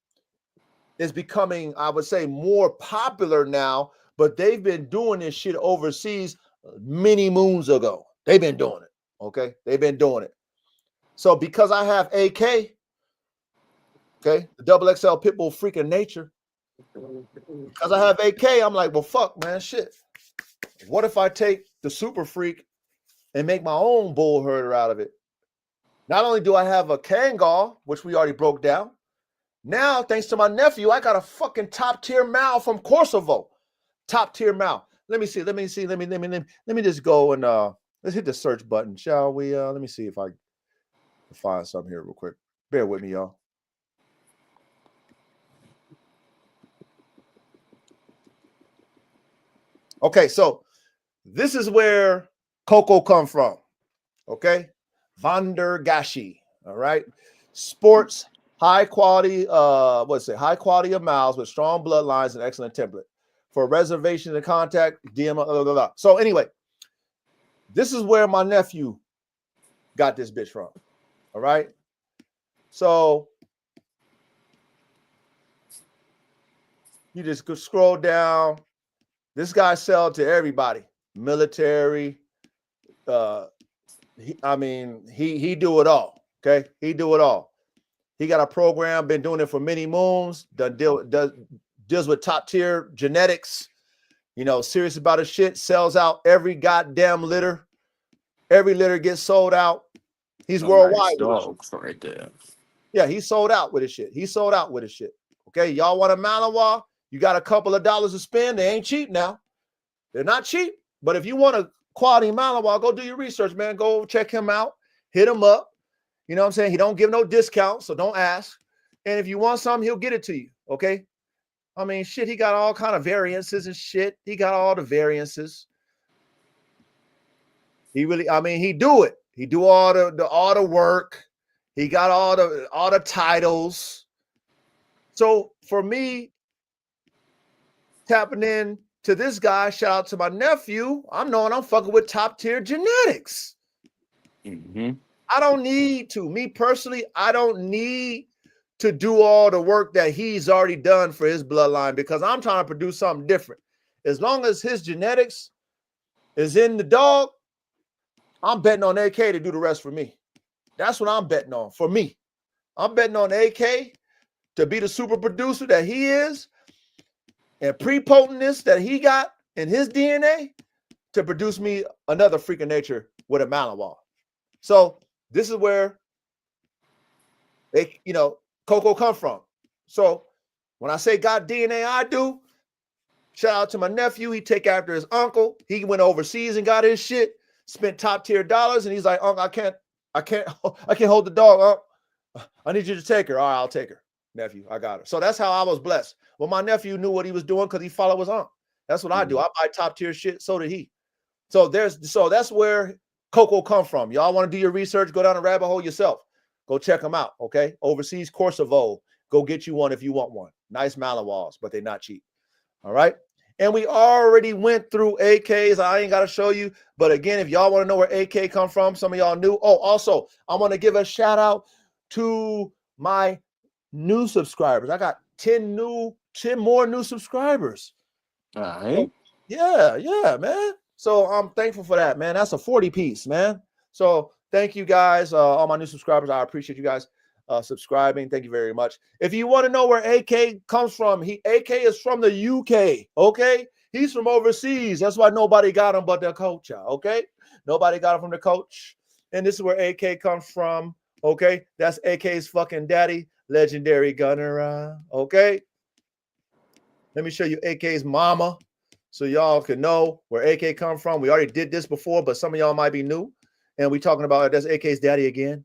is becoming, I would say, more popular now, but they've been doing this shit overseas many moons ago. They've been doing it. Okay. They've been doing it. So because I have AK, okay, the XXL Pitbull freaking nature, because I have AK, I'm like, well, fuck, man, shit. What if I take the Super Freak and make my own Bullherder out of it? Not only do I have a Kangol, which we already broke down, now, thanks to my nephew, I got a fucking top tier Mal from Kosovo. Top tier Mal. Let me see. Let me just go and let's hit the search button, shall we? Let me see if I can find something here real quick. Bear with me, y'all. Okay, so this is where CoCo come from. Okay, Van der Gashi. All right, sports. High quality, high quality of miles with strong bloodlines and excellent template. For reservation and contact, DM, blah, blah, blah. So anyway, this is where my nephew got this bitch from. All right. So you just go scroll down. This guy sell to everybody. Military. He do it all. Okay. He do it all. He got a program, been doing it for many moons, deals with top tier genetics, you know, serious about his shit, sells out every goddamn litter. Every litter gets sold out. He's worldwide. Dogs right there. Yeah, he sold out with his shit. He sold out with his shit. Okay, y'all want a Malinois? You got a couple of dollars to spend. They ain't cheap now. They're not cheap. But if you want a quality Malinois, go do your research, man. Go check him out. Hit him up. You know what I'm saying? He don't give no discount, so don't ask. And if you want something, he'll get it to you, okay? I mean, shit, he got all kind of variances and shit. He got all the variances. He really, I mean, he do it. He do all the work. He got all the titles. So for me, tapping in to this guy, shout out to my nephew, I'm knowing I'm fucking with top tier genetics. Mm-hmm. I don't need to. Me personally, I don't need to do all the work that he's already done for his bloodline because I'm trying to produce something different. As long as his genetics is in the dog, I'm betting on AK to do the rest for me. That's what I'm betting on for me. I'm betting on AK to be the super producer that he is and prepotentness that he got in his DNA to produce me another freak of nature with a Malinois. So this is where they, you know, CoCo come from. So when I say got DNA, I do. Shout out to my nephew. He take after his uncle. He went overseas and got his shit, spent top tier dollars, and he's like, Uncle, I can't hold the dog, Uncle. I need you to take her. All right, I'll take her. Nephew, I got her. So that's how I was blessed. Well, my nephew knew what he was doing because he followed his uncle. That's what I do. I buy top tier shit. So did he. So that's where CoCo come from. Y'all want to do your research, go down the rabbit hole yourself. Go check them out, okay? Overseas Kosovo. Go get you one if you want one. Nice Malinois, but they're not cheap. All right? And we already went through AKs. I ain't got to show you. But again, if y'all want to know where AK come from, some of y'all knew. Oh, also, I want to give a shout out to my new subscribers. I got 10 more new subscribers. All right. Yeah, man. So I'm thankful for that, man. That's a 40 piece, man. So thank you guys, all my new subscribers. I appreciate you guys subscribing. Thank you very much. If you want to know where AK comes from, AK is from the UK. Okay, he's from overseas. That's why nobody got him but the coach. Okay, nobody got him from the coach. And this is where AK comes from. Okay, that's AK's fucking daddy, legendary gunner. Okay, let me show you AK's mama, so y'all can know where AK come from. We already did this before, but some of y'all might be new. And we talking about that's AK's daddy again.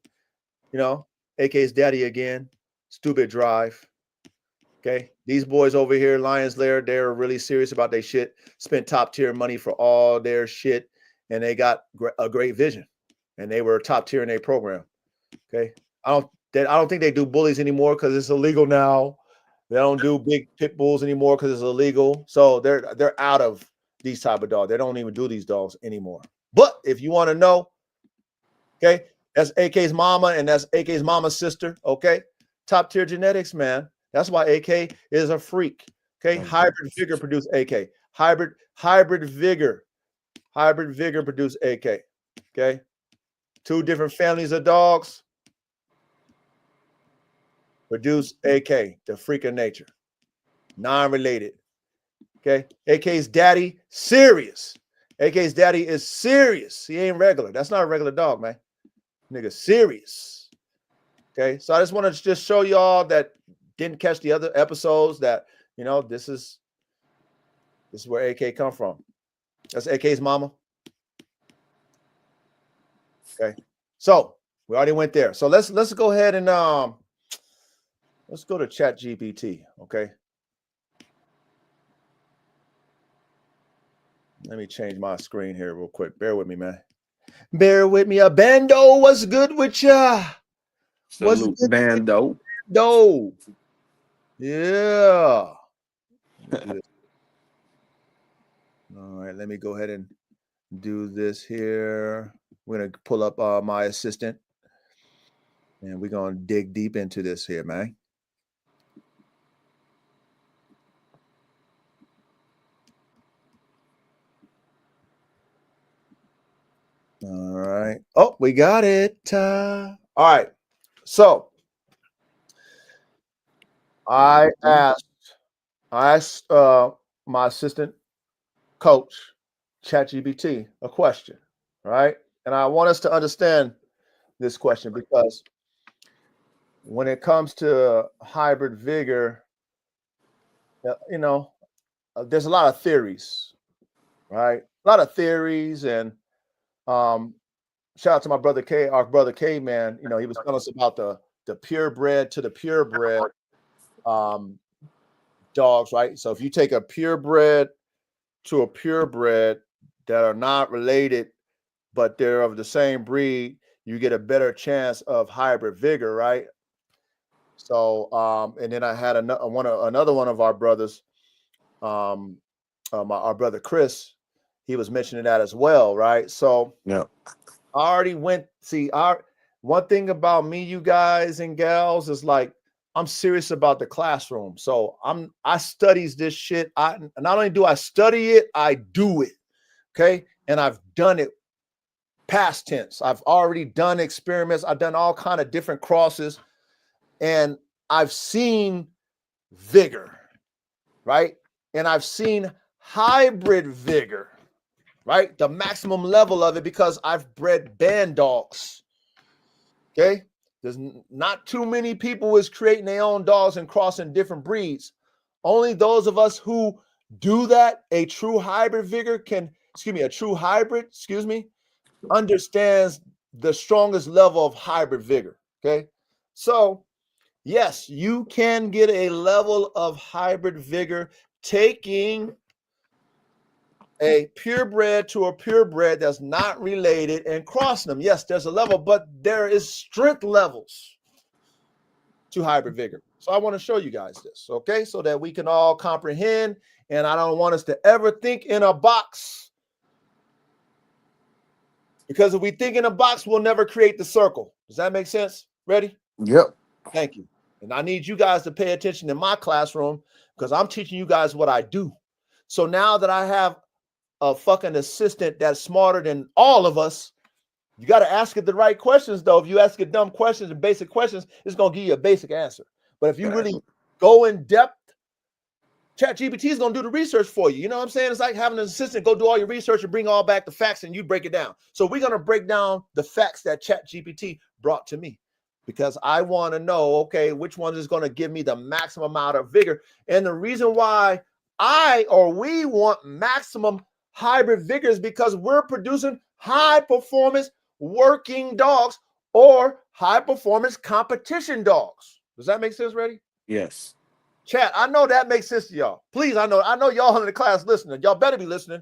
You know, AK's daddy again. Stupid Drive. Okay. These boys over here, Lions Lair, they're really serious about their shit. Spent top tier money for all their shit. And they got a great vision. And they were top tier in their program. Okay. I don't think they do bullies anymore because it's illegal now. They don't do big pit bulls anymore because it's illegal. So they're out of these type of dogs. They don't even do these dogs anymore. But if you want to know, okay, that's AK's mama and that's AK's mama's sister. Okay, top tier genetics, man. That's why AK is a freak. Okay, hybrid vigor produce AK. Hybrid vigor produce AK. Okay, two different families of dogs produce AK, the freak of nature, non-related. Okay, AK's daddy, serious. AK's daddy is serious. He ain't regular. That's not a regular dog, man. Nigga, serious. Okay, so I just want to just show y'all that didn't catch the other episodes that, you know, this is where AK come from. That's AK's mama. Okay, so we already went there. So let's go ahead and let's go to ChatGPT. Okay, let me change my screen here real quick. Bear with me, man. Bear with me. A Bando, what's good with ya? Salute, Bando. No. Yeah. All right, let me go ahead and do this here. We're going to pull up my assistant, and we're going to dig deep into this here, man. All right. Oh, we got it. All right. So I asked my assistant coach, ChatGPT, a question, right? And I want us to understand this question because when it comes to hybrid vigor, you know, there's a lot of theories, right? A lot of theories, and shout out to my brother K, our brother K, man. You know, he was telling us about the purebred to the purebred dogs, right? So if you take a purebred to a purebred that are not related, but they're of the same breed, you get a better chance of hybrid vigor, right? So, and then I had another one of our brothers, our brother Chris, he was mentioning that as well, right? So, yeah, I already went. See, one thing about me, you guys and gals, is like I'm serious about the classroom. So I studies this shit. Not only do I study it, I do it. Okay, and I've done it past tense. I've already done experiments. I've done all kind of different crosses, and I've seen vigor, right? And I've seen hybrid vigor, right? The maximum level of it, because I've bred band dogs. Okay. There's not too many people is creating their own dogs and crossing different breeds. Only those of us who do that, a true hybrid understands the strongest level of hybrid vigor. Okay. So yes, you can get a level of hybrid vigor taking a purebred to a purebred that's not related and crossing them. Yes, there's a level, but there is strength levels to hybrid vigor. So I want to show you guys this, okay, so that we can all comprehend. And I don't want us to ever think in a box, because if we think in a box, we'll never create the circle. Does that make sense? Ready? Yep. Thank you. And I need you guys to pay attention in my classroom because I'm teaching you guys what I do. So now that I have a fucking assistant that's smarter than all of us, you got to ask it the right questions, though. If you ask it dumb questions and basic questions, it's going to give you a basic answer. But if you really go in depth, ChatGPT is going to do the research for you. You know what I'm saying? It's like having an assistant go do all your research and bring all back the facts and you break it down. So we're going to break down the facts that ChatGPT brought to me because I want to know, okay, which one is going to give me the maximum amount of vigor. And the reason why we want maximum hybrid vigor is because we're producing high performance working dogs or high performance competition dogs. Does that make sense, Reddy? Yes. Chat, I know that makes sense to y'all. Please, I know y'all in the class listening. Y'all better be listening.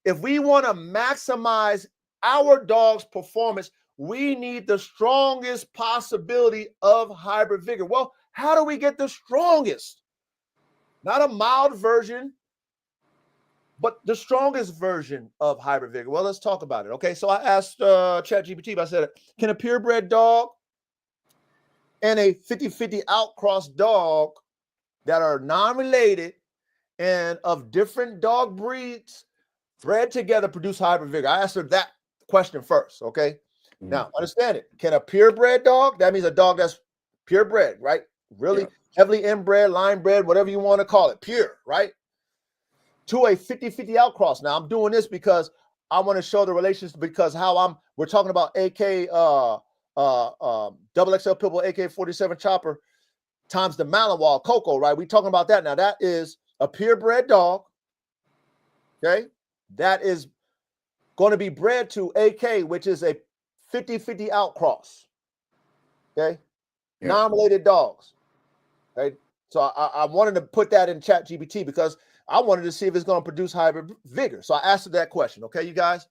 If we want to maximize our dog's performance, we need the strongest possibility of hybrid vigor. Well, how do we get the strongest? Not a mild version, but the strongest version of hybrid vigor. Well, let's talk about it. Okay, so I asked ChatGPT, I said, can a purebred dog and a 50-50 outcross dog that are non-related and of different dog breeds bred together produce hybrid vigor? I asked her that question first, okay? Now, understand it. Can a purebred dog, that means a dog that's purebred, right? Really heavily inbred, line bred, whatever you want to call it, pure, right? To a 50-50 outcross. Now, I'm doing this because I want to show the relations because we're talking about XXL Pitbull, AK47 Chopper, times the Malinois CoCo, right? We're talking about that now. That is a purebred dog, okay? That is going to be bred to AK, which is a 50-50 outcross, okay? Non-related dogs, okay? So I wanted to put that in ChatGPT because I wanted to see if it's going to produce hybrid vigor. So I asked her that question, okay, you guys?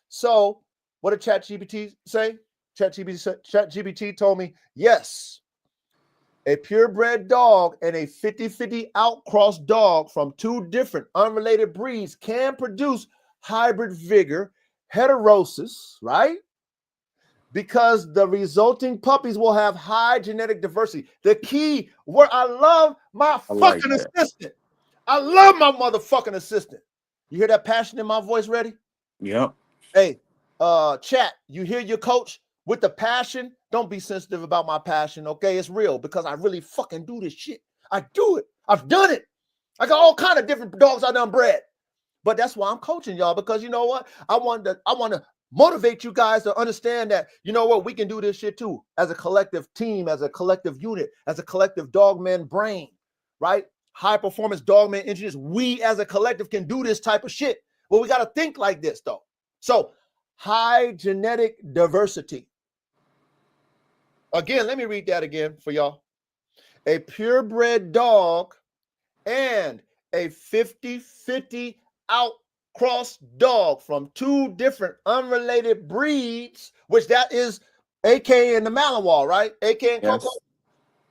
So what did ChatGPT say? ChatGPT told me, yes, a purebred dog and a 50-50 outcross dog from two different unrelated breeds can produce hybrid vigor, heterosis, right? Because the resulting puppies will have high genetic diversity. The key where I love my fucking assistant. I love my motherfucking assistant. You hear that passion in my voice, Reddy? Yep. Hey, chat, you hear your coach with the passion? Don't be sensitive about my passion, okay? It's real because I really fucking do this shit. I do it. I've done it. I got all kind of different dogs I done bred. But that's why I'm coaching y'all because you know what? I want to motivate you guys to understand that, you know what? We can do this shit too as a collective team, as a collective unit, as a collective dogman brain, right? High performance dogman engineers. We as a collective can do this type of shit. Well, we got to think like this though. So high genetic diversity. Again, let me read that again for y'all. A purebred dog and a 50-50 outcross dog from two different unrelated breeds, which that is AK and the Malinois, right? AK and CoCo.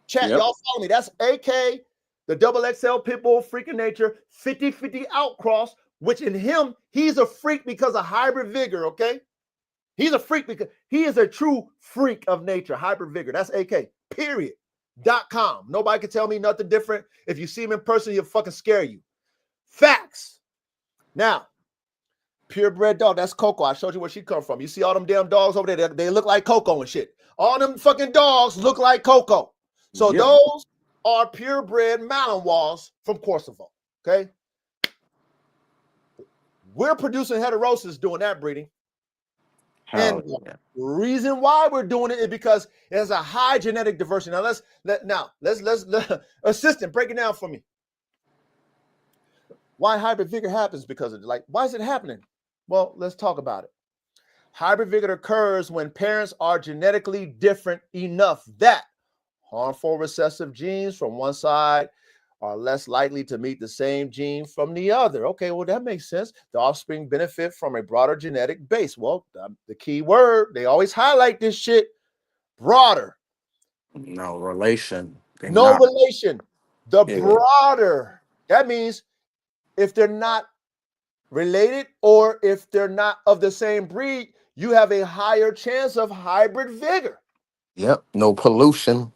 Chat, y'all follow me. That's AK, the XXL Pitbull, freak of nature, 50-50 outcross, which in him, he's a freak because of hybrid vigor, okay? He's a freak because he is a true freak of nature, hybrid vigor. That's AK, period. .com. Nobody can tell me nothing different. If you see him in person, he'll fucking scare you. Facts. Now, purebred dog, that's CoCo. I showed you where she come from. You see all them damn dogs over there, they look like CoCo and shit. All them fucking dogs look like CoCo. So those are purebred Malinois from Kosovo, okay? We're producing heterosis doing that breeding. And the reason why we're doing it is because there's a high genetic diversity. Now let's assistant, break it down for me. Why hybrid vigor happens because of like, why is it happening? Well, let's talk about it. Hybrid vigor occurs when parents are genetically different enough that harmful recessive genes from one side are less likely to meet the same gene from the other. Okay, well, that makes sense. The offspring benefit from a broader genetic base. Well, the key word, they always highlight this shit, broader. No relation. No relation. The broader. That means if they're not related or if they're not of the same breed, you have a higher chance of hybrid vigor. Yep, no pollution.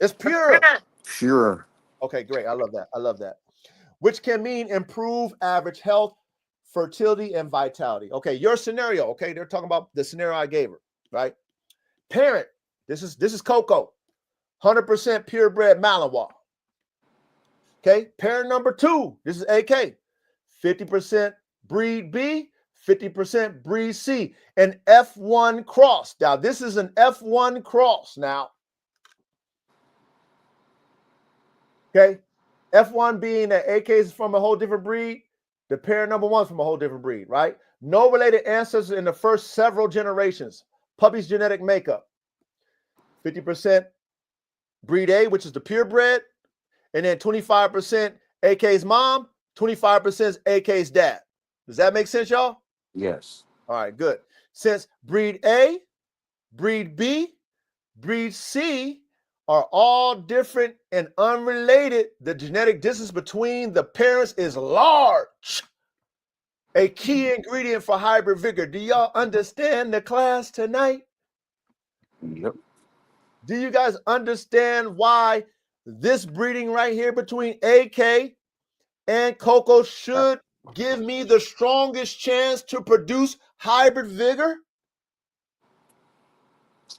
It's pure. Pure. Okay, great. I love that. I love that. Which can mean improve average health, fertility, and vitality. Okay, your scenario. Okay, they're talking about the scenario I gave her, right? Parent. This is CoCo, 100% purebred Malinois. Okay, parent number 2. This is AK, 50% breed B, 50% breed C, an F1 cross. Now, this is an F1 cross now. Okay, F1 being that AK is from a whole different breed, the parent number 1 is from a whole different breed, right? No related ancestors in the first several generations. Puppy's genetic makeup, 50% breed A, which is the purebred, and then 25% AK's mom, 25% is AK's dad. Does that make sense, y'all? Yes. All right, good. Since breed A, breed B, breed C are all different and unrelated, the genetic distance between the parents is large. A key ingredient for hybrid vigor. Do y'all understand the class tonight? Yep. Do you guys understand why this breeding right here between AK and CoCo should give me the strongest chance to produce hybrid vigor?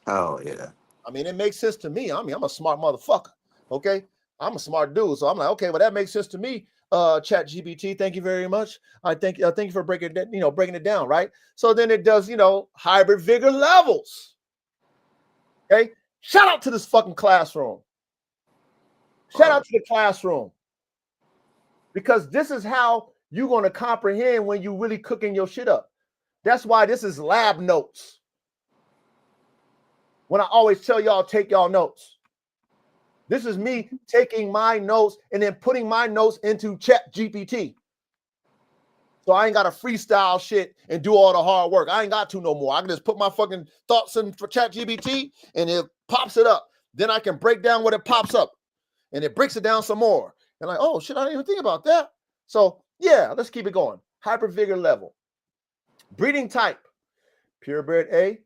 Oh yeah. I mean, it makes sense to me. I mean, I'm a smart motherfucker. Okay, I'm a smart dude, so I'm like, okay, well, that makes sense to me. Chat GPT, thank you very much. I thank you for breaking it, breaking it down, right? So then it does, hybrid vigor levels. Okay, shout out to this fucking classroom. Shout out to the classroom, because this is how you're going to comprehend when you really cooking your shit up. That's why this is lab notes. When I always tell y'all, take y'all notes. This is me taking my notes and then putting my notes into Chat GPT. So I ain't got to freestyle shit and do all the hard work. I ain't got to no more. I can just put my fucking thoughts in for Chat GPT and it pops it up. Then I can break down what it pops up and it breaks it down some more. And like, oh shit, I didn't even think about that. So yeah, let's keep it going. Hyper vigor level. Breeding type, purebred A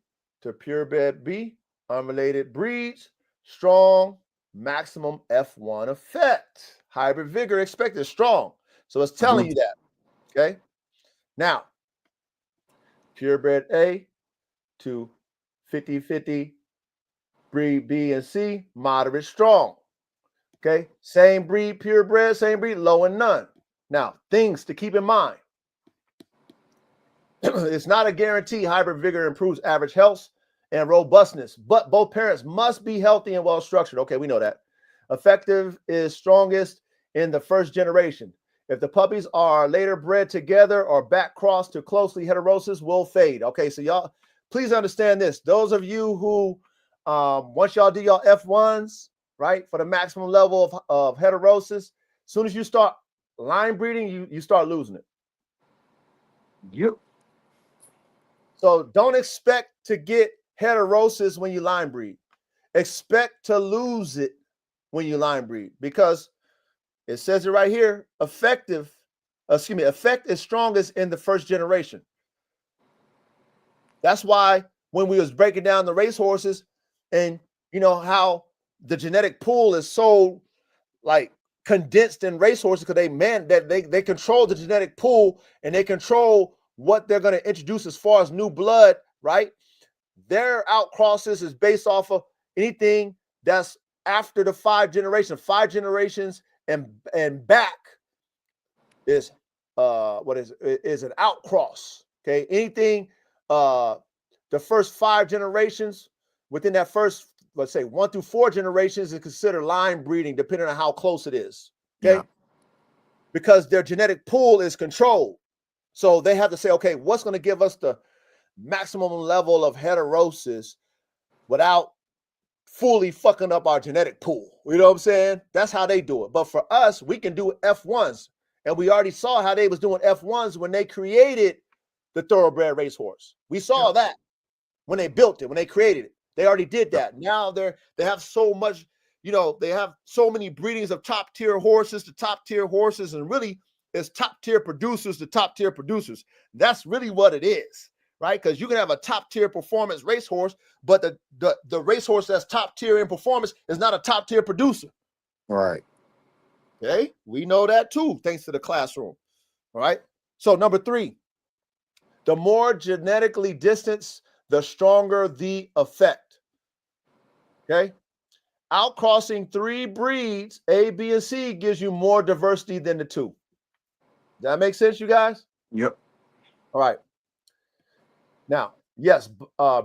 to purebred B, unrelated breeds, strong, maximum F1 effect. Hybrid vigor expected strong. So it's telling you that. Okay. Now, purebred A to 50-50 breed B and C, moderate strong. Okay. Same breed, purebred, same breed, low and none. Now, things to keep in mind. It's not a guarantee hybrid vigor improves average health and robustness, but both parents must be healthy and well structured. Okay, we know that. Effective is strongest in the first generation. If the puppies are later bred together or back crossed to closely, heterosis will fade. Okay, so y'all, please understand this. Those of you who, once y'all do y'all F1s, right, for the maximum level of heterosis, as soon as you start line breeding, you start losing it. Yep. So don't expect to get heterosis when you line breed. Expect to lose it when you line breed, because it says it right here. Effect is strongest in the first generation. That's why when we was breaking down the racehorses, and you know how the genetic pool is so like condensed in racehorses, because they control the genetic pool and they control what they're going to introduce as far as new blood, right? Their outcrosses is based off of anything that's after the 5 generations. 5 generations and back is is an outcross. Okay, anything the first 5 generations, within that first, let's say 1 through 4 generations, is considered line breeding, depending on how close it is. Okay, yeah. Because their genetic pool is controlled. So they have to say, okay, what's going to give us the maximum level of heterosis without fully fucking up our genetic pool? You know what I'm saying? That's how they do it. But for us, we can do F1s. And we already saw how they was doing F1s when they created the thoroughbred racehorse. We saw that when they built it, when they created it. They already did that. Now they have so much, they have so many breedings of top tier horses to top tier horses, and really it's top tier producers to top tier producers. That's really what it is, right? Because you can have a top tier performance racehorse, but the racehorse that's top tier in performance is not a top tier producer. Right. Okay, we know that too, thanks to the classroom. All right. So number 3, the more genetically distanced, the stronger the effect. Okay. Outcrossing 3 breeds, A, B, and C, gives you more diversity than the 2. Does that make sense, you guys? Yep. All right. Now, yes,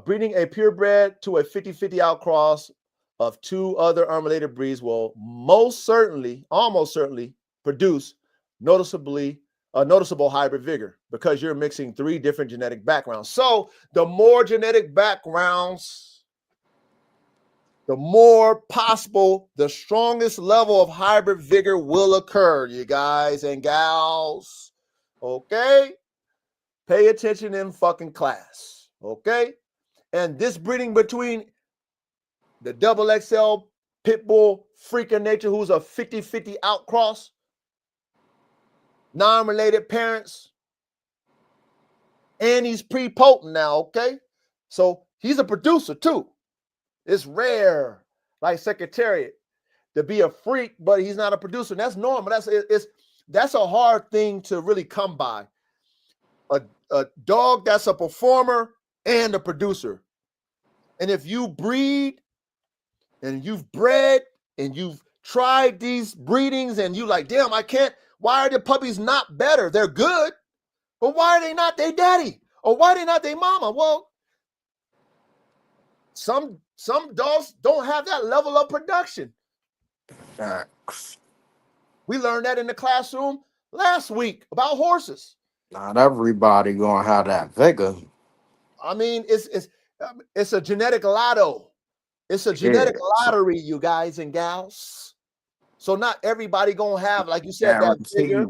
breeding a purebred to a 50-50 outcross of 2 other unrelated breeds will almost certainly produce noticeable hybrid vigor, because you're mixing 3 different genetic backgrounds. So the more genetic backgrounds, the more possible, the strongest level of hybrid vigor will occur, you guys and gals. Okay? Pay attention in fucking class. Okay? And this breeding between the XXL Pitbull freak of nature, who's a 50-50 outcross, non-related parents, and he's pre-potent now, okay? So he's a producer too. It's rare, like Secretariat, to be a freak, but he's not a producer. And that's normal. That's a hard thing to really come by. A dog that's a performer and a producer. And if you breed and you've bred and you've tried these breedings and you like, damn, I can't, why are the puppies not better? They're good, but why are they not their daddy? Or why are they not their mama? Well, some dogs don't have that level of production. Facts. We learned that in the classroom last week about horses. Not everybody gonna have that vigor. I mean, it's a genetic lotto. It's a genetic lottery, you guys and gals. So not everybody gonna have, like you said, that vigor.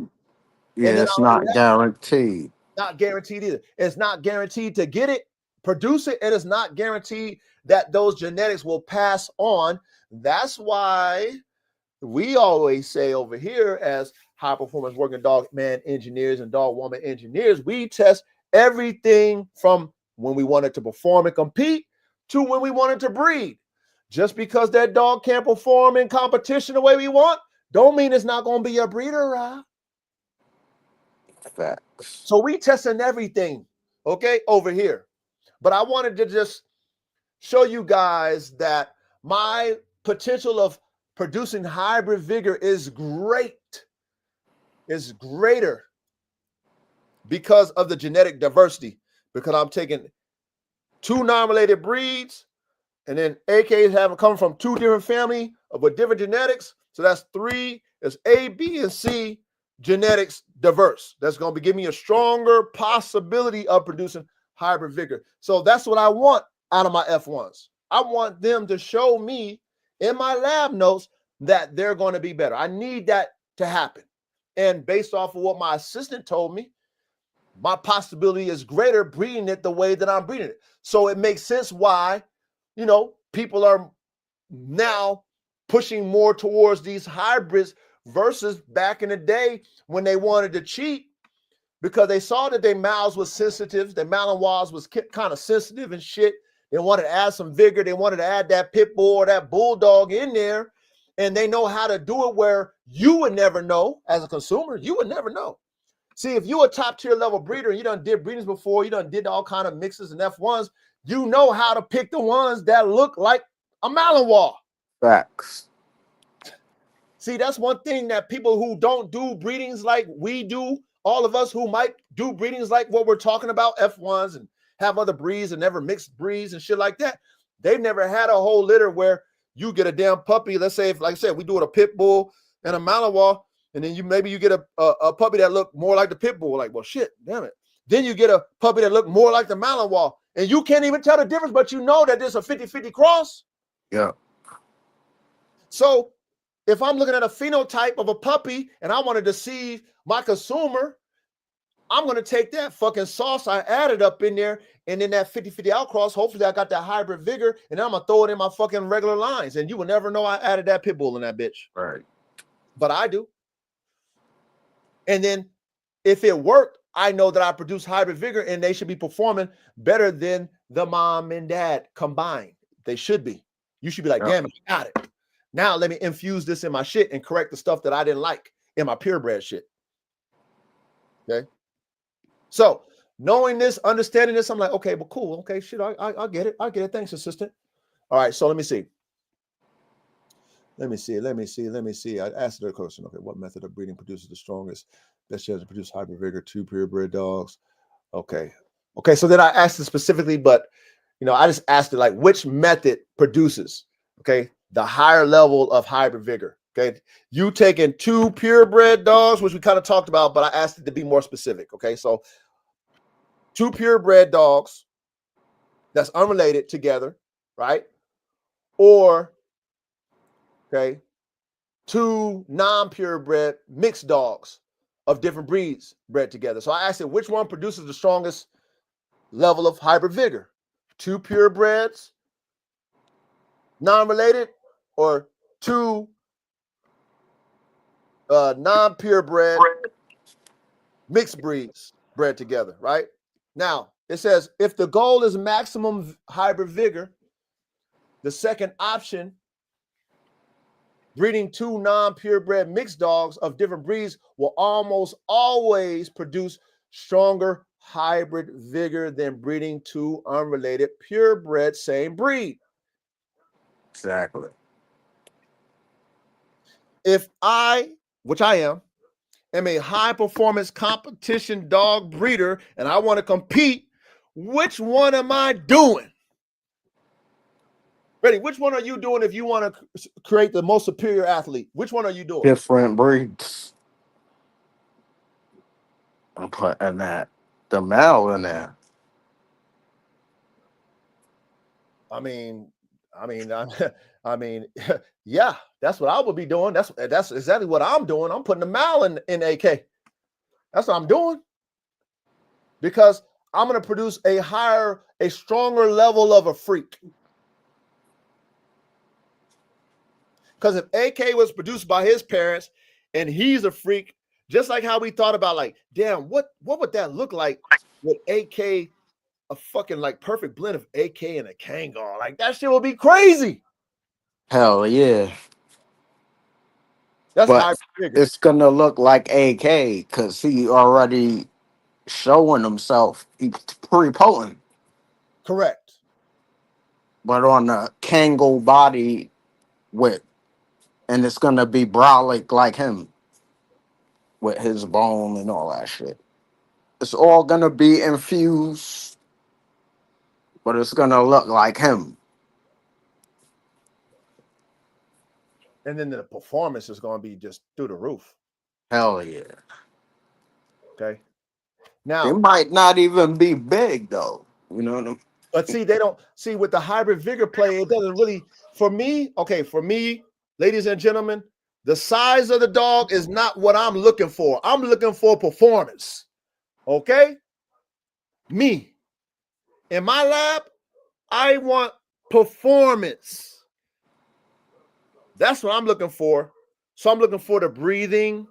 Yeah, it's not guaranteed. Not guaranteed either. It's not guaranteed to get it, produce it, and it's not guaranteed that those genetics will pass on. That's why we always say over here, as high performance working dog man engineers and dog woman engineers, we test everything from when we want it to perform and compete to when we want it to breed. Just because that dog can't perform in competition the way we want, don't mean it's not going to be a breeder, right? Facts. So we testing everything, okay, over here. But I wanted to just show you guys that my potential of producing hybrid vigor is great. Is greater because of the genetic diversity, because I'm taking 2 non-related breeds, and then AKs have come from 2 different families with different genetics. So that's 3. It's A, B, and C genetics diverse. That's going to be giving me a stronger possibility of producing hybrid vigor. So that's what I want out of my F1s. I want them to show me in my lab notes that they're going to be better. I need that to happen. And based off of what my assistant told me, my possibility is greater breeding it the way that I'm breeding it. So it makes sense why, people are now pushing more towards these hybrids versus back in the day when they wanted to cheat, because they saw that their mouths was sensitive, their Malinois was kind of sensitive and shit. They wanted to add some vigor. They wanted to add that pit bull or that bulldog in there. And they know how to do it where you would never know as a consumer. You would never know. See, if you're a top tier level breeder and you done did breedings before, you done did all kind of mixes and F1s, you know how to pick the ones that look like a Malinois. Facts. See, that's one thing that people who don't do breedings like we do, all of us who might do breedings like what we're talking about, F1s, and have other breeds and never mixed breeds and shit like that, they've never had a whole litter where you get a damn puppy. Let's say, if, like I said, we do it a pit bull and a Malinois, and then you get a puppy that look more like the pit bull. Like, well, shit, damn it. Then you get a puppy that look more like the Malinois, and you can't even tell the difference, but you know that there's a 50-50 cross. Yeah. So if I'm looking at a phenotype of a puppy and I want to deceive my consumer, I'm going to take that fucking sauce I added up in there, and then that 50-50 outcross, hopefully I got that hybrid vigor, and then I'm going to throw it in my fucking regular lines, and you will never know I added that pit bull in that bitch. Right. But I do. And then if it worked, I know that I produce hybrid vigor and they should be performing better than the mom and dad combined. They should be. You should be like, Yep. damn it, I got it. Now let me infuse this in my shit and correct the stuff that I didn't like in my purebred shit. Okay. So knowing this, understanding this, I'm like, okay, well, cool. Okay, shit, I get it. I get it. Thanks, assistant. All right, so let me see. Let me see. I asked the question. Okay, what method of breeding produces the strongest? Best chance to produce hybrid vigor, 2 purebred dogs. Okay. Okay, so then I asked it specifically, but I just asked it like which method produces, okay, the higher level of hybrid vigor. Okay. You taking 2 purebred dogs, which we kind of talked about, but I asked it to be more specific. Okay. So 2 purebred dogs that's unrelated together, right? Or, okay, 2 non-purebred mixed dogs of different breeds bred together. So I asked it which one produces the strongest level of hybrid vigor, 2 purebreds, non-related, or 2 non-purebred mixed breeds bred together, right? Now, it says if the goal is maximum hybrid vigor, the second option, breeding 2 non-purebred mixed dogs of different breeds, will almost always produce stronger hybrid vigor than breeding 2 unrelated purebred same breed. Exactly. If I, which I am a high performance competition dog breeder and I want to compete, which one am I doing? Ready? Which one are you doing if you want to create the most superior athlete? Which one are you doing? Different breeds. I'm putting the male in there. I mean, I mean, yeah, that's what I would be doing. That's exactly what I'm doing. I'm putting the male in AK. That's what I'm doing because I'm going to produce a stronger level of a freak. Because if AK was produced by his parents and he's a freak, just like how we thought about, like, damn, what would that look like with AK, a fucking like perfect blend of AK and a Kangol? Like that shit would be crazy. Hell yeah. That's high But figure. it's gonna look like AK because he already showing himself. He's pretty potent. Correct. But on the Kangol body with, and it's gonna be brolic like him with his bone and all that shit. It's all gonna be infused, but it's gonna look like him. And then the performance is going to be just through the roof. Hell yeah. Okay. It Now, might not even be big though. You know what I mean? but see, they don't see with the hybrid vigor play, it doesn't really, for me, ladies and gentlemen, the size of the dog is not what I'm looking for. I'm looking for performance. Okay. Me in my lab, I want performance. That's what I'm looking for. So I'm looking for the breathing.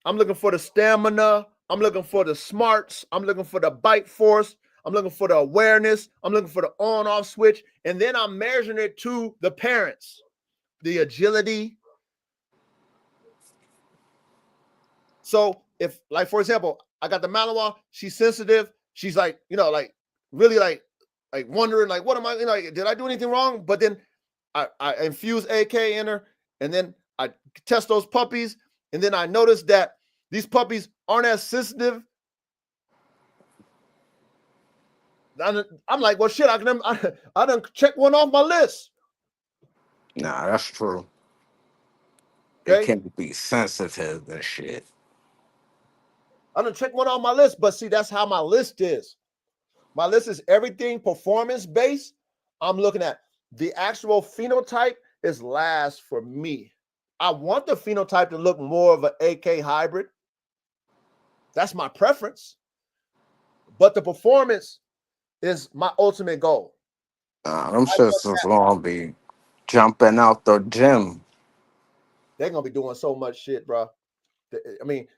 I'm looking for the stamina. I'm looking for the smarts. I'm looking for the bite force. I'm looking for the awareness. I'm looking for the on-off switch. And then I'm measuring it to the parents, the agility. So if, like, for example, I got the Malinois, she's sensitive. She's like, like really like wondering, like, what am I, did I do anything wrong? But then I infuse AK in her, and then I test those puppies, and then I notice that these puppies aren't as sensitive. I'm like, well, shit, I done check one off my list. Nah, that's true. It Okay, can be sensitive and shit. I done check one off my list, but see, that's how my list is. My list is everything performance based. I'm looking at the actual phenotype is last for me. I want the phenotype to look more of an AK hybrid. That's my preference. But the performance is my ultimate goal. Them shits is gonna be jumping out the gym. They're gonna be doing so much shit, bro. I mean,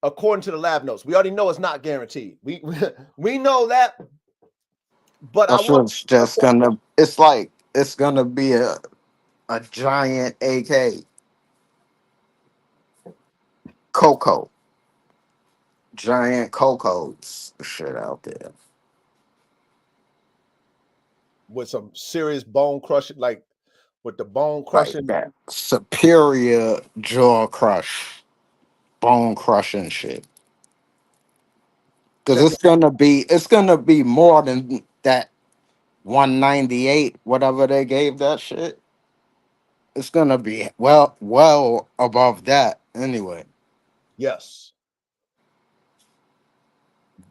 according to the lab notes. We already know it's not guaranteed. We know that, but I That's want what's just gonna. It's like it's gonna be a giant AK CoCo, giant CoCos shit out there. with some serious bone crushing, like with the bone Like crushing. that superior jaw crush, bone crushing shit. Because Check it. it's gonna be more than that 198, whatever they gave that shit. It's gonna be well above that anyway. Yes.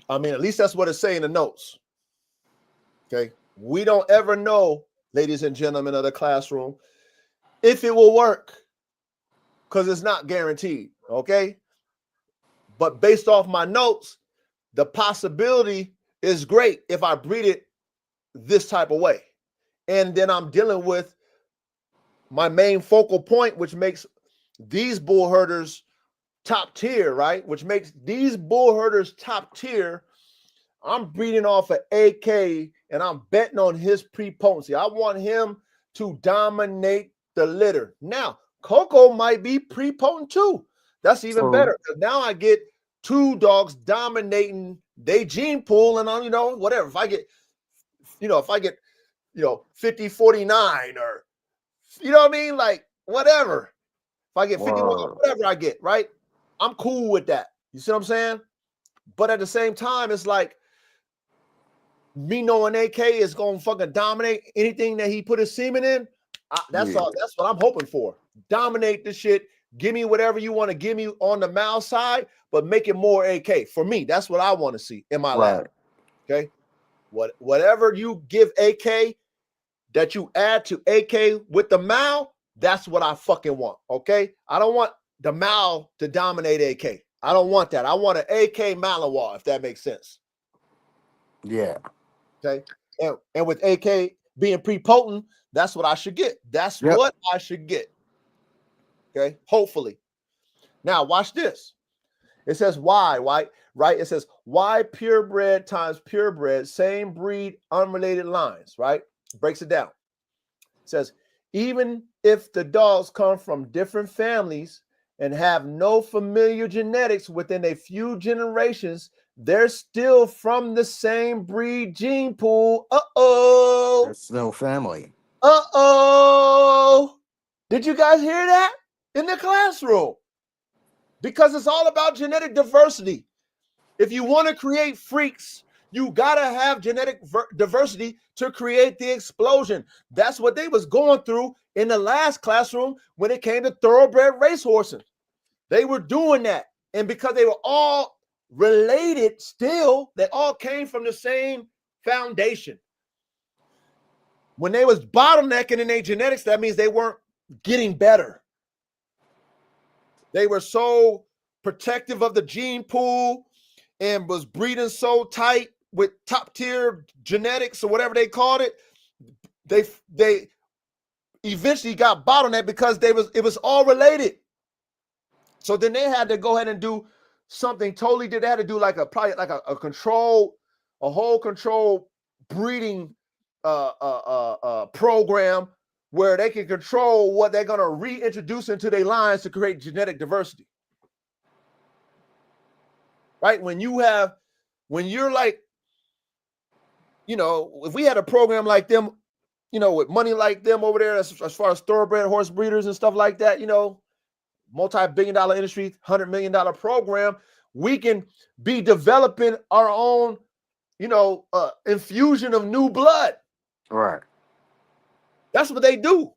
I mean, at least that's what it's saying in the notes. Okay. We don't ever know, ladies and gentlemen of the classroom, if it will work, because it's not guaranteed. Okay. But based off my notes, the possibility is great if I breed it this type of way. And then I'm dealing with my main focal point, which makes these bull herders top tier, right? Which makes these bull herders top tier. I'm breeding off of AK and I'm betting on his prepotency. I want him to dominate the litter. Now, CoCo might be prepotent too. That's even better, because now I get two dogs dominating they gene pool, and on, whatever. If I get, if I get, 50, 49, or what I mean? Like, whatever. If I get 51, whatever I get, right? I'm cool with that. You see what I'm saying? But at the same time, it's like me knowing AK is gonna fucking dominate anything that he put his semen in. That's all. That's what I'm hoping for. Dominate the shit. Give me whatever you want to give me on the mouse side, but make it more AK. For me, that's what I want to see in my lab. Okay. Whatever you give AK that you add to AK with the Mal, that's what I fucking want. Okay. I don't want the Mal to dominate AK. I don't want that. I want an AK Malinois, if that makes sense. Yeah. Okay. And with AK being prepotent, that's what I should get. That's what I should get. Okay. Hopefully. Now watch this. It says why, right? It says why purebred times purebred, same breed, unrelated lines, right? Breaks it down. It says even if the dogs come from different families and have no familiar genetics within a few generations, they're still from the same breed gene pool. Uh-oh. It's still family. Uh-oh. Did you guys hear that in the classroom? Because it's all about genetic diversity. If you want to create freaks, you got to have genetic diversity to create the explosion. That's what they was going through in the last classroom when it came to thoroughbred racehorses. They were doing that. And because they were all related still, they all came from the same foundation. When they was bottlenecking in their genetics, that means they weren't getting better. They were so protective of the gene pool and was breeding so tight with top tier genetics or whatever they called it. They eventually got bottlenecked because it was all related. So then they had to go ahead and do something totally different. They had to do like a whole control breeding program where they can control what they're going to reintroduce into their lines to create genetic diversity. Right? When you're like, if we had a program like them, with money like them over there, as far as thoroughbred horse breeders and stuff like that, multi-billion-dollar industry, $100 million program, we can be developing our own, infusion of new blood. Right. That's what they do.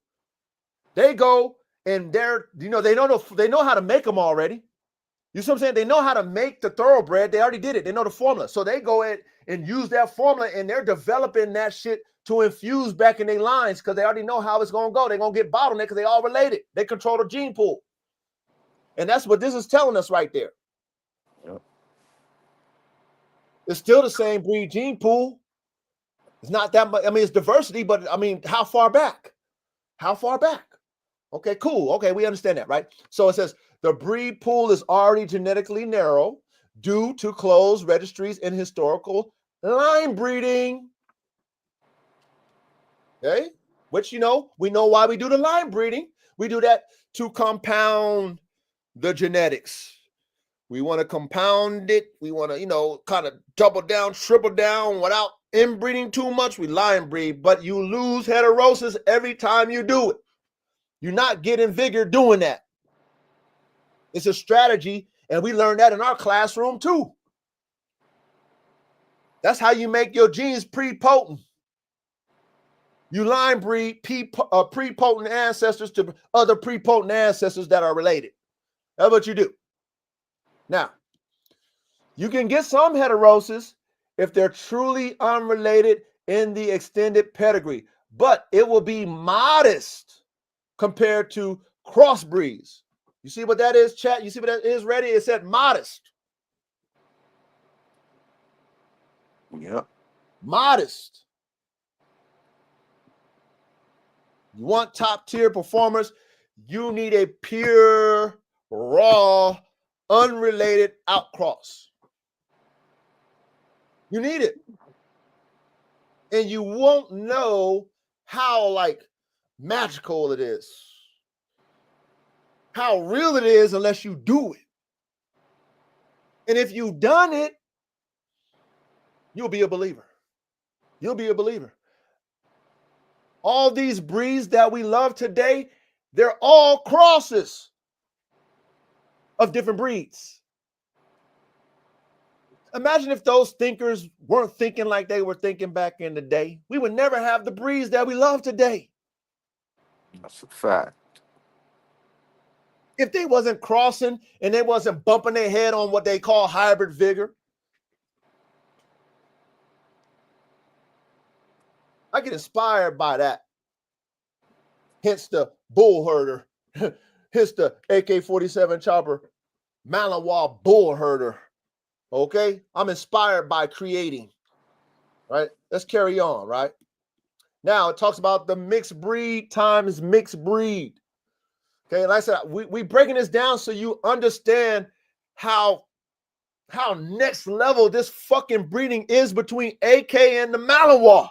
They go and they know how to make them already. You see what I'm saying? They know how to make the thoroughbred. They already did it. They know the formula. So they go ahead and use that formula, and they're developing that shit to infuse back in their lines because they already know how it's going to go. They're going to get bottlenecked because they all related. They control the gene pool. And that's what this is telling us right there. Yep. It's still the same breed gene pool. It's not that much. I mean, it's diversity, but I mean, how far back? How far back? Okay, cool. Okay, we understand that, right? So it says The breed pool is already genetically narrow due to closed registries in historical line breeding. Okay, which, you know, we know why we do the line breeding. We do that to compound the genetics. We want to compound it. We want to, you know, kind of double down, triple down without inbreeding too much. We line breed, but you lose heterosis every time you do it. You're not getting vigor doing that. It's a strategy, and we learned that in our classroom too. That's how you make your genes pre-potent. You line breed pre-potent ancestors to other pre-potent ancestors that are related. That's what you do. Now, you can get some heterosis if they're truly unrelated in the extended pedigree, but it will be modest compared to crossbreeds. You see what that is, chat? You see what that is, ready? It said modest. Yep. Modest. You want top tier performers, you need a pure, raw, unrelated outcross. You need it. And you won't know how like magical it is, how real it is, unless you do it. And if you've done it, you'll be a believer. You'll be a believer. All these breeds that we love today, they're all crosses of different breeds. Imagine if those thinkers weren't thinking like they were thinking back in the day. We would never have the breeds that we love today. That's a fact. If they wasn't crossing and they wasn't bumping their head on what they call hybrid vigor. I get inspired by that. Hence the Bullherder. Hence the AK47 Chopper Malinois Bullherder. Okay? I'm inspired by creating. Right? Let's carry on, right? Now it talks about the mixed breed times mixed breed. Okay, like I said, we breaking this down so you understand how next level this fucking breeding is between AK and the Malinois.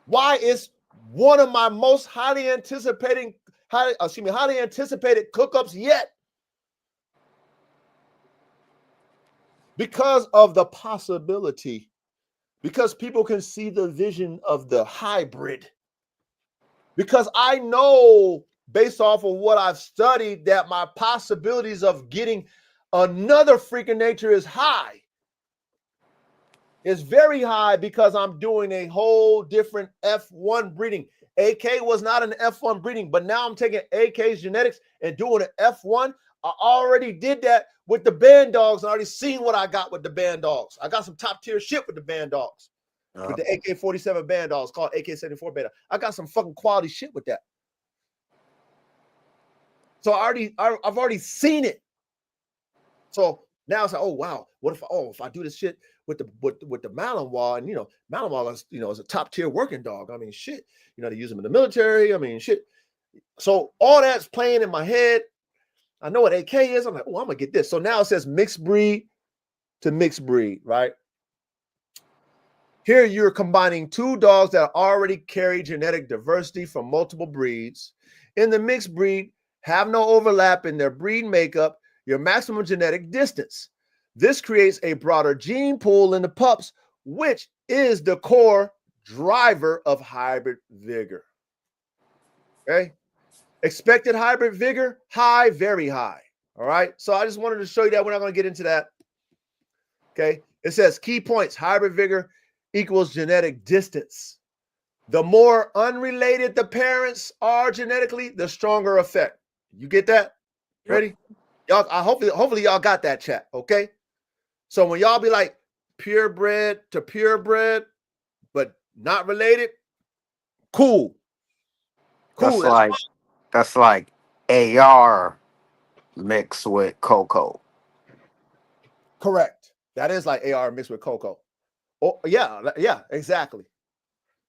Why it's one of my most highly anticipated cookups yet. Because of the possibility, because people can see the vision of the hybrid. Because I know, based off of what I've studied, that my possibilities of getting another freak of nature is high. It's very high because I'm doing a whole different F1 breeding. AK was not an F1 breeding, but now I'm taking AK's genetics and doing an F1. I already did that with the band dogs. I already seen what I got with the band dogs. I got some top tier shit with the band dogs. With the AK47 band dogs called AK74 beta. I got some fucking quality shit with that. So I've already seen it. So now it's like, oh wow, what if I do this shit with the Malinois, and Malinois is, is a top tier working dog. I mean, shit, they use them in the military. I mean, shit. So all that's playing in my head. I know what AK is. I'm like, oh, I'm gonna get this. So now it says mixed breed to mixed breed, right? Here you're combining two dogs that already carry genetic diversity from multiple breeds. In the mixed breed, have no overlap in their breed makeup, your maximum genetic distance. This creates a broader gene pool in the pups, which is the core driver of hybrid vigor. Okay? Expected hybrid vigor, high, very high. All right? So I just wanted to show you that. We're not going to get into that. Okay? It says key points, hybrid vigor equals genetic distance. The more unrelated the parents are genetically, the stronger effect. You get that? Yep. Ready? Y'all, hopefully y'all got that, chat, okay? So when y'all be like purebred to purebred, but not related, cool. That's like AR mixed with CoCo. Correct. That is like AR mixed with CoCo. Oh yeah, exactly.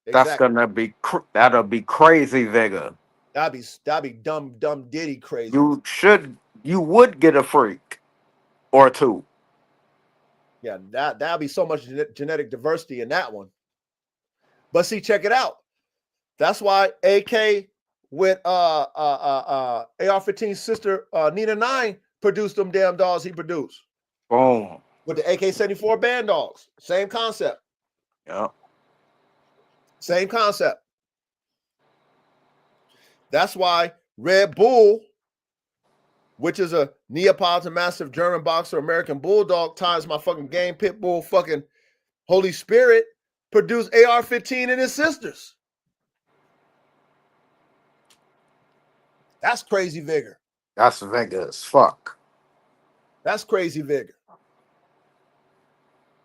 That's gonna be that'll be crazy vigor. That'd be dumb diddy crazy. You would get a freak or two. Yeah, that'd be so much genetic diversity in that one. But see, check it out. That's why AK with AR-15's sister Nina 9 produced them damn dogs he produced. Boom. With the AK-74 band dogs. Same concept. Yeah. Same concept. That's why Red Bull, which is a Neapolitan Mastiff German Boxer American Bulldog times my fucking game Pitbull fucking Holy Spirit, produced AR-15 and his sisters. That's crazy vigor. That's vigor as fuck. That's crazy vigor.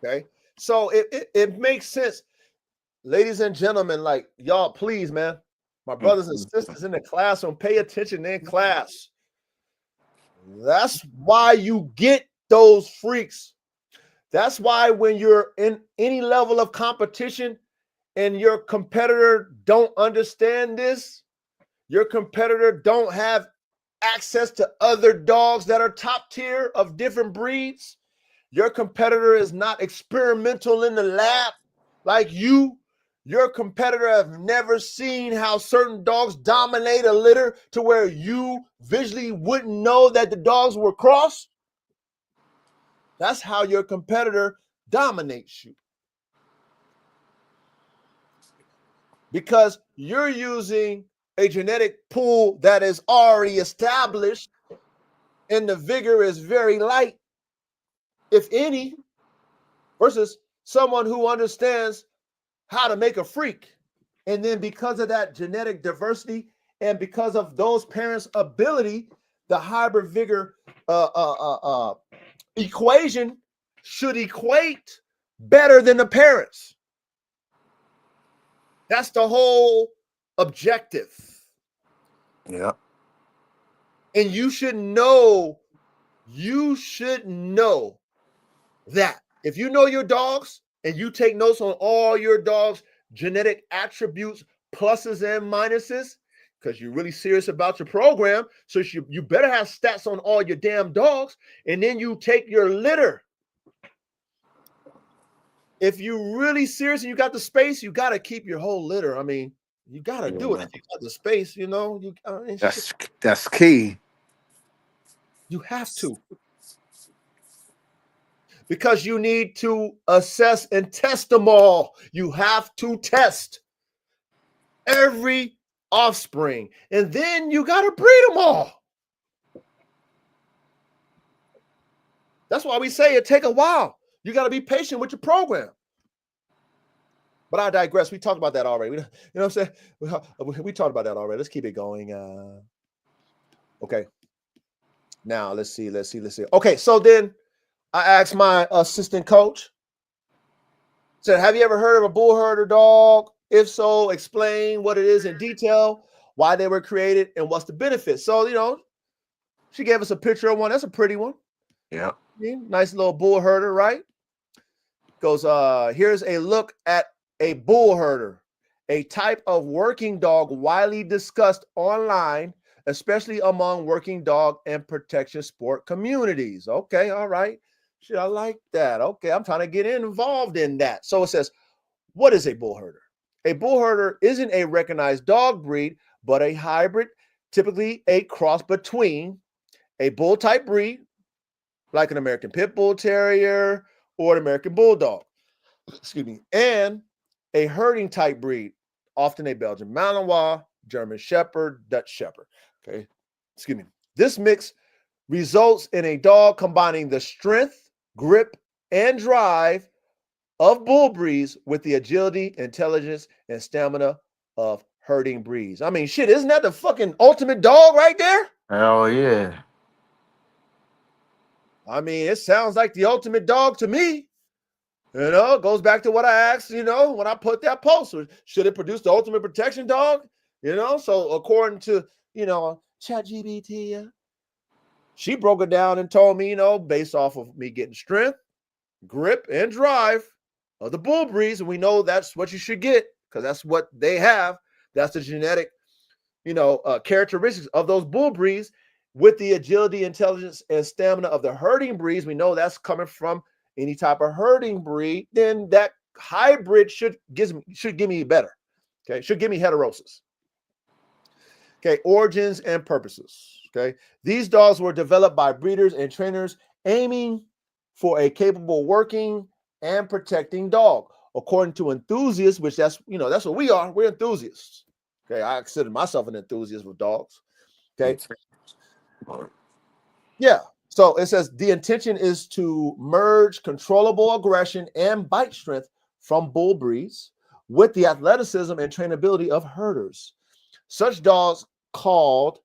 Okay. So it makes sense. Ladies and gentlemen, like y'all, please, man. My brothers and sisters in the classroom, pay attention in class. That's why you get those freaks. That's why when you're in any level of competition and your competitor don't understand this, your competitor don't have access to other dogs that are top tier of different breeds, your competitor is not experimental in the lab like you, your competitor have never seen how certain dogs dominate a litter to where you visually wouldn't know that the dogs were crossed. That's how your competitor dominates you. Because you're using a genetic pool that is already established and the vigor is very light, if any, versus someone who understands how to make a freak. And then because of that genetic diversity and because of those parents' ability, the hybrid vigor equation should equate better than the parents. That's the whole objective. Yeah. And you should know that if you know your dogs and you take notes on all your dogs' genetic attributes, pluses and minuses, because you're really serious about your program, so you better have stats on all your damn dogs, and then you take your litter. If you're really serious and you got the space, you got to keep your whole litter. I mean, you got to do it. If you got the space, you know. That's key. You have to. Because you need to assess and test them all. You have to test every offspring. And then you got to breed them all. That's why we say it take a while. You got to be patient with your program. But I digress. We talked about that already. You know what I'm saying? We talked about that already. Let's keep it going. Okay. Now, let's see. Okay, so then I asked my assistant coach, said, have you ever heard of a bullherder dog? If so, explain what it is in detail, why they were created, and what's the benefit. So, you know, she gave us a picture of one. That's a pretty one. Yeah. Nice little bullherder, right? Goes, here's a look at a bullherder, a type of working dog widely discussed online, especially among working dog and protection sport communities. Okay, all right. Shit, I like that. Okay, I'm trying to get involved in that. So it says, what is a bullherder? A bullherder isn't a recognized dog breed, but a hybrid, typically a cross between a bull type breed, like an American Pit Bull Terrier or an American Bulldog, and a herding type breed, often a Belgian Malinois, German Shepherd, Dutch Shepherd. Okay, This mix results in a dog combining the strength, grip, and drive of bull breeds with the agility, intelligence, and stamina of herding breeds. I mean, shit, isn't that the fucking ultimate dog right there? Hell yeah. I mean, it sounds like the ultimate dog to me. You know, it goes back to what I asked, you know, when I put that post. Should it produce the ultimate protection dog? You know, so according to, you know, ChatGPT, she broke it down and told me, you know, based off of me getting strength, grip, and drive of the bull breeds, and we know that's what you should get because that's what they have. That's the genetic, characteristics of those bull breeds with the agility, intelligence, and stamina of the herding breeds. We know that's coming from any type of herding breed. Then that hybrid should give me better. Okay, should give me heterosis. Okay, origins and purposes. Okay, these dogs were developed by breeders and trainers aiming for a capable working and protecting dog. According to enthusiasts, which that's what we are. We're enthusiasts. Okay, I consider myself an enthusiast with dogs. Okay, yeah. So it says the intention is to merge controllable aggression and bite strength from bull breeds with the athleticism and trainability of herders. Such dogs, called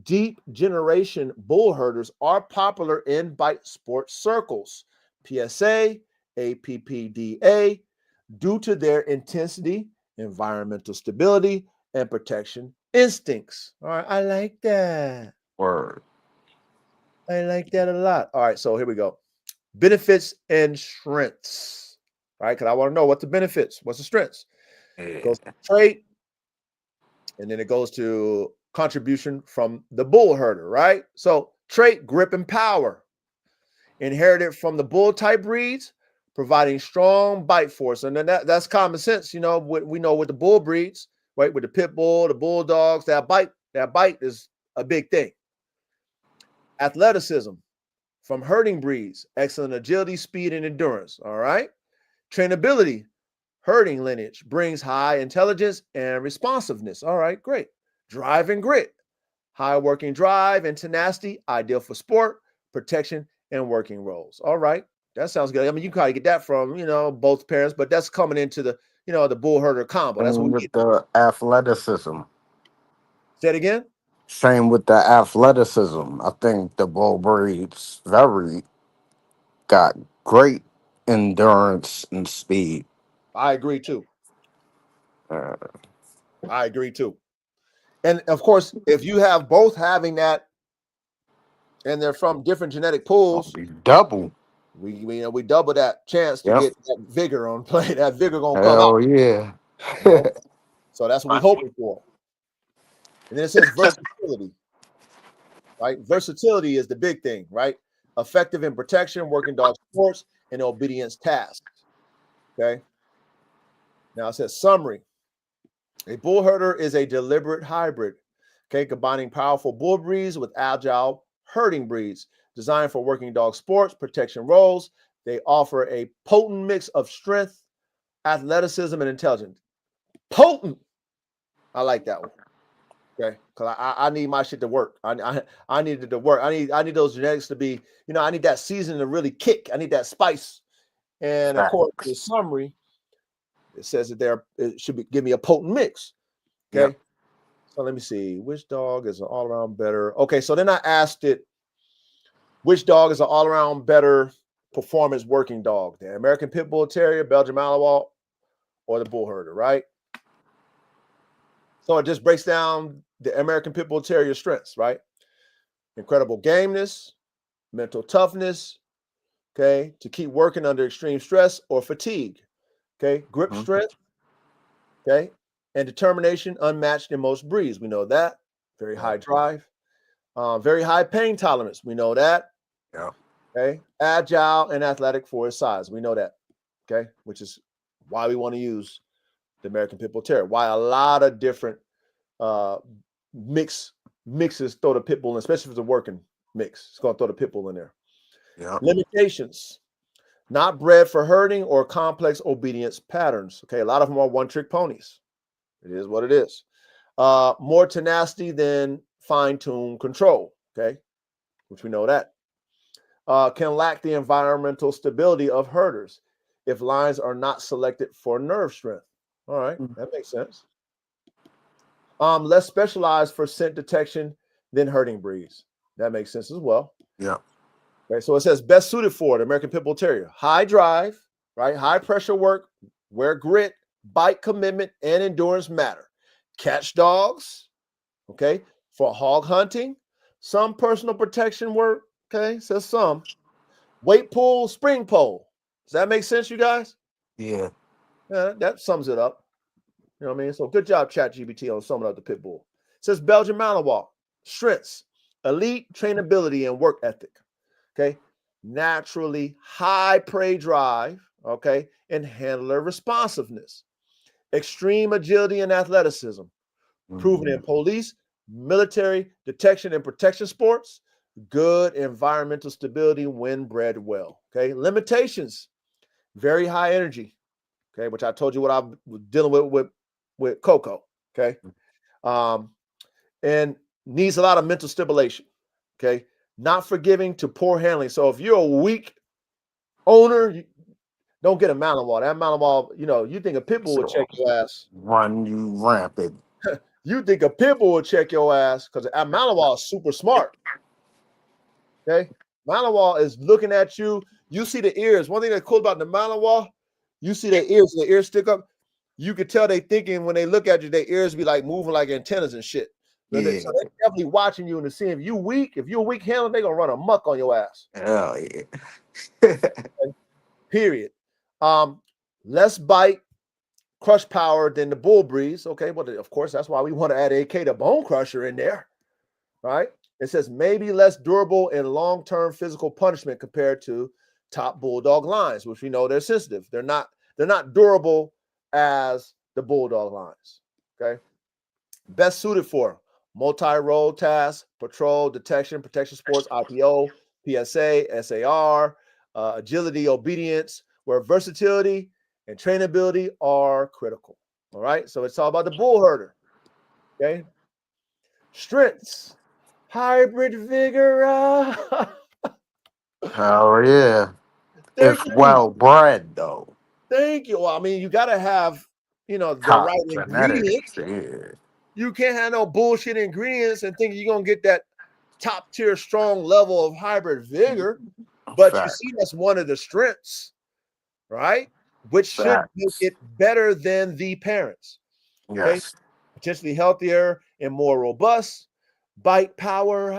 deep generation bull herders, are popular in bite sports circles, PSA, APPDA, due to their intensity, environmental stability, and protection instincts. All right, I like that. Word. I like that a lot. All right, so here we go. Benefits and strengths. All right, because I want to know what the benefits, what's the strengths. It goes to trait, and then it goes to contribution from the bull herder, right? So trait, grip, and power. Inherited from the bull type breeds, providing strong bite force. And then that's common sense, we know with the bull breeds, right? With the pit bull, the bulldogs, that bite is a big thing. Athleticism from herding breeds, excellent agility, speed, and endurance. All right. Trainability, herding lineage brings high intelligence and responsiveness. All right, great. Drive and grit, high working drive and tenacity, ideal for sport, protection, and working roles. All right, that sounds good. I mean, you can probably get that from both parents, but that's coming into the the bull herder combo. That's what we With the athleticism. Say it again. Same with the athleticism. I think the bull breeds got great endurance and speed. I agree too. Uh, I agree too. And of course, if you have both having that, and they're from different genetic pools, double. we double that chance to Yep. get that vigor on play. That vigor gonna come out. Hell yeah. So that's what we're hoping for. And then it says versatility, right? Versatility is the big thing, right? Effective in protection, working dog sports, and obedience tasks. Okay. Now it says summary. A bull herder is a deliberate hybrid, okay, combining powerful bull breeds with agile herding breeds, designed for working dog sports, protection roles. They offer a potent mix of strength, athleticism, and intelligence. Potent. I like that one. Okay, because I need my shit to work. I need it to work. I need those genetics to be, I need that season to really kick. I need that spice. And of course, the summary, it says that it should give me a potent mix. Okay. Yep. So let me see. Which dog is an all-around better? Okay, so then I asked it, which dog is an all-around better performance working dog? The American Pit Bull Terrier, Belgian Malinois, or the Bullherder, right? So it just breaks down the American Pit Bull Terrier strengths, right? Incredible gameness, mental toughness, okay, to keep working under extreme stress or fatigue, okay, grip strength, okay, and determination unmatched in most breeds. We know that. Very high drive, very high pain tolerance. We know that. Yeah. Okay, agile and athletic for his size. We know that. Okay, which is why we want to use the American Pit Bull Terrier. Why a lot of different mixes throw the pit bull in, especially if it's a working mix. It's going to throw the pit bull in there. Yeah. Limitations: not bred for herding or complex obedience patterns. Okay, a lot of them are one-trick ponies. It is what it is. More tenacity than fine-tuned control. Okay, which we know that. Can lack the environmental stability of herders if lines are not selected for nerve strength. All right, that makes sense. Less specialized for scent detection than herding breeds. That makes sense as well. Yeah. Okay, so it says best suited for the American Pit Bull Terrier. High drive, right? High pressure work, where grit, bite commitment, and endurance matter. Catch dogs, okay, for hog hunting, some personal protection work, okay, says some. Weight pull, spring pull. Does that make sense, you guys? Yeah. Yeah, that sums it up. You know what I mean? So good job, ChatGPT, on summing up the pit bull. says Belgian Malinois, strengths, elite trainability and work ethic. Okay. Naturally high prey drive. Okay. And handler responsiveness. Extreme agility and athleticism. Proven in police, military, detection and protection sports. Good environmental stability when bred well. Okay. Limitations. Very high energy. Okay. Which I told you what I was dealing with CoCo. Okay. And needs a lot of mental stimulation. Okay. Not forgiving to poor handling. So if you're a weak owner, don't get a Malinois. That Malinois, you think a Pitbull would check your ass. Run you rampant. You think a Pitbull would check your ass because a Malinois is super smart. Okay. Malinois is looking at you. You see the ears. One thing that's cool about the Malinois, you see their ears, the ears stick up. You could tell they thinking when they look at you, their ears be like moving like antennas and shit. So they're definitely watching you and seeing if you're a weak handler, they're gonna run amok on your ass. Hell yeah. Okay? Period. Less bite, crush power than the bull breeds. Okay, but of course, that's why we want to add AK the bone crusher in there. Right? It says maybe less durable in long-term physical punishment compared to top bulldog lines, which we know they're sensitive. They're not durable as the bulldog lines. Okay. Best suited for multi-role tasks, patrol, detection, protection sports, IPO, PSA, SAR, agility, obedience, where versatility and trainability are critical. All right. So it's all about the Bullherder. Okay. Strengths, hybrid vigor. Hell yeah. If well bred though. Thank you. Well, I mean, you got to have, the Top right ingredients. Yeah. You can't have no bullshit ingredients and think you're going to get that top tier strong level of hybrid vigor. But you see, that's one of the strengths, right? Which should make it better than the parents. Yes. Okay? Potentially healthier and more robust. Bite power,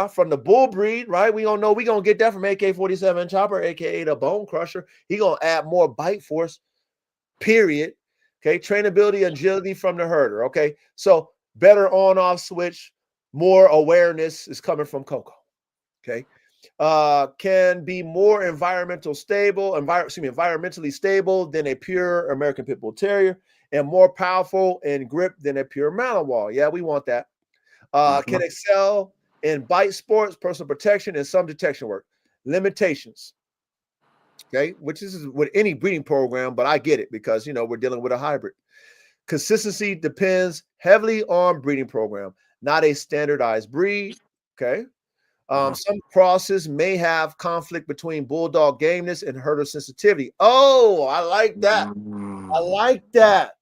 from the bull breed, right? We don't know. We're going to get that from AK47 Chopper, aka the Bone Crusher. He's going to add more bite force, period. Okay, trainability, agility from the herder. Okay, so better on-off switch, more awareness is coming from CoCo. Okay, can be more environmentally stable than a pure American Pit Bull Terrier, and more powerful in grip than a pure Malinois. Yeah, we want that. Can excel in bite sports, personal protection, and some detection work. Limitations. Okay, which is with any breeding program, but I get it because we're dealing with a hybrid. Consistency depends heavily on breeding program, not a standardized breed. Okay. Some crosses may have conflict between bulldog gameness and herder sensitivity. Oh, I like that. I like that.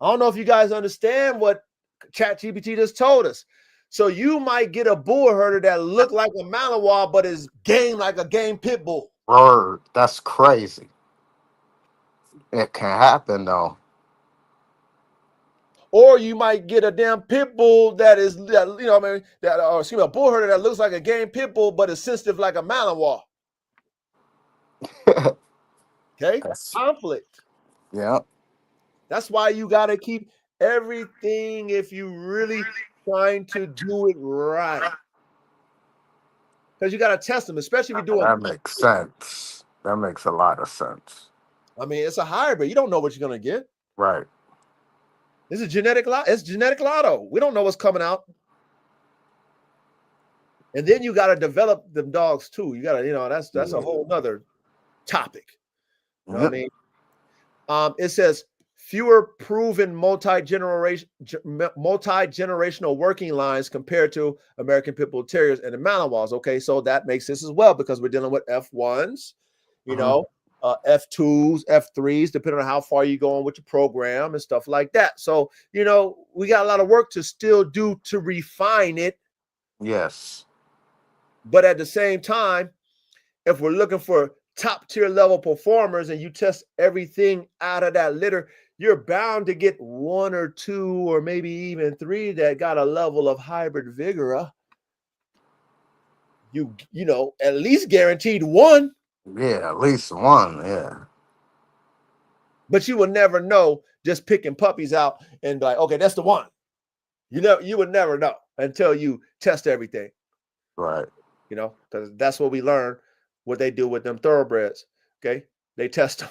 I don't know if you guys understand what ChatGPT just told us. So you might get a bull herder that look like a Malinois, but is game like a game pit bull. Word, that's crazy. It can happen though. Or you might get a damn pit bull a bull herder that looks like a game pit bull, but is sensitive like a Malinois. Okay, conflict. Yeah. That's why you got to keep everything if you really trying to do it right. Because you got to test them, especially if you're doing. That makes sense. That makes a lot of sense. I mean, it's a hybrid. You don't know what you're going to get. Right. It's a genetic lot. It's genetic lotto. We don't know what's coming out. And then you got to develop them dogs too. You got to, that's a whole nother topic. You know what I mean? It says fewer proven multi-generational working lines compared to American Pit Bull Terriers and the Malinois. Okay, so that makes sense as well because we're dealing with F1s, F2s, F3s, depending on how far you're going with your program and stuff like that. So, we got a lot of work to still do to refine it. Yes. But at the same time, if we're looking for top tier level performers and you test everything out of that litter, you're bound to get one or two or maybe even three that got a level of hybrid vigor. You at least guaranteed one. Yeah, at least one. Yeah. But you will never know just picking puppies out and be like, okay, that's the one. You would never know until you test everything. Right. Because that's what we learn. What they do with them thoroughbreds. Okay, they test them.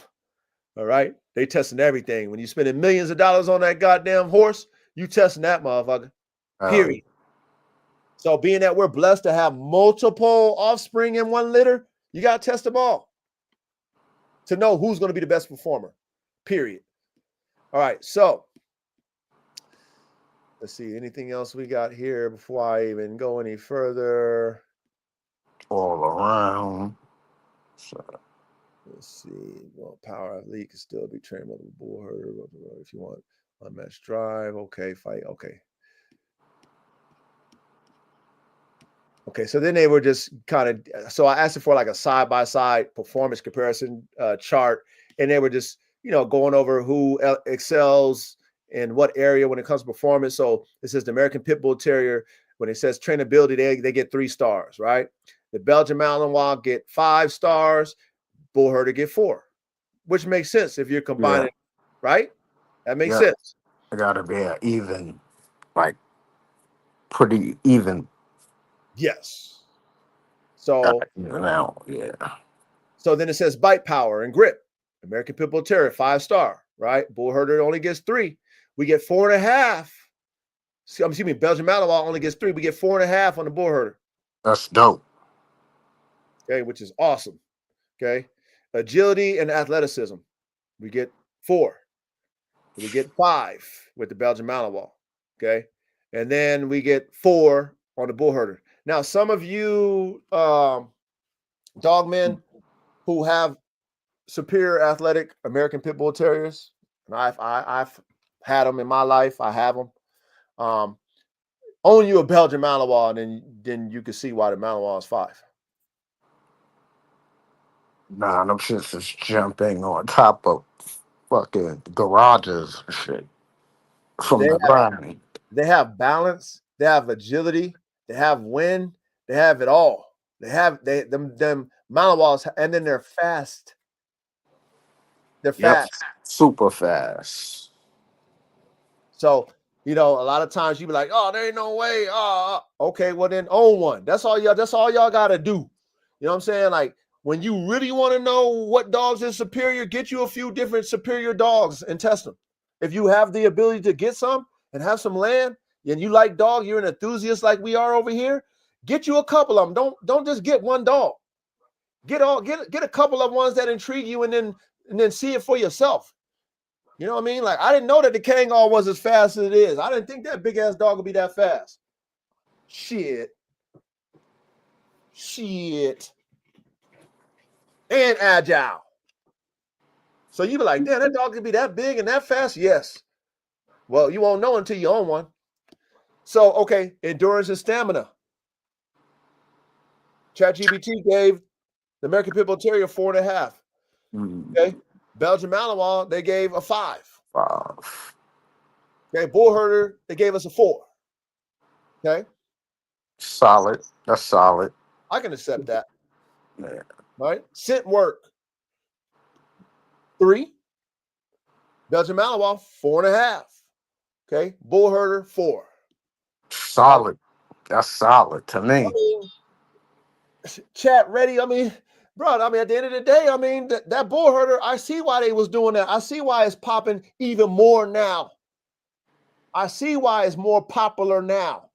All right, they testing everything. When you spending millions of dollars on that goddamn horse, you testing that motherfucker. Period. So being that we're blessed to have multiple offspring in one litter, you got to test them all to know who's going to be the best performer. Period. All right, so let's see. Anything else we got here before I even go any further? All around. So. Let's see. Well, power athlete can still be trained with a bullherder if you want unmatched drive. Okay, fight. Okay. Okay, so then they were just kind of, so I asked for like a side-by-side performance comparison chart, and they were just, going over who excels in what area when it comes to performance. So it says the American Pitbull Terrier, when it says trainability, they get 3 stars, right? The Belgian Malinois get 5 stars, Bullherder get 4, which makes sense if you're combining, right? That makes sense. It got to be an even, like, pretty even. Yes. So now, So then it says bite power and grip. American Pitbull Terrier, 5-star, right? Bullherder only gets 3. We get 4.5. Excuse me, Belgian Malinois only gets 3. We get 4.5 on the Bullherder. That's dope. Okay, which is awesome. Okay. Agility and athleticism. We get 4. We get 5 with the Belgian Malinois. Okay. And then we get 4 on the Bullherder. Now, some of you dogmen who have superior athletic American Pit Bull Terriers, and I've had them in my life. I have them. Own you a Belgian Malinois, and then you can see why the Malinois is 5. Nah, them shits is jumping on top of fucking garages and shit from the ground. They have balance. They have agility. They have wind. They have it all. Them Malinois, and then they're fast. They're fast. Super fast. So, a lot of times you be like, oh, there ain't no way. Okay, well then own one. That's all y'all gotta do. You know what I'm saying? Like, when you really want to know what dogs is superior, get you a few different superior dogs and test them. If you have the ability to get some and have some land, and you like dog, you're an enthusiast like we are over here, get you a couple of them. Don't just get one dog. Get a couple of ones that intrigue you, and then see it for yourself. You know what I mean? Like, I didn't know that the Kangal was as fast as it is. I didn't think that big ass dog would be that fast. Shit. And agile. So you be like, damn, that dog could be that big and that fast? Yes. Well, you won't know until you own one. So, okay, endurance and stamina. ChatGPT gave the American Pitbull Terrier 4.5. Okay. Belgian Malinois, they gave a 5. 5. Okay. Bullherder, they gave us a 4. Okay. Solid. That's solid. I can accept that. Yeah. Right. Scent work. 3. Belgian Malinois, 4.5. Okay. Bullherder, 4. Solid. That's solid to me. I mean, chat ready. I mean, bro, at the end of the day, that Bullherder, I see why they was doing that. I see why it's popping even more now. I see why it's more popular now.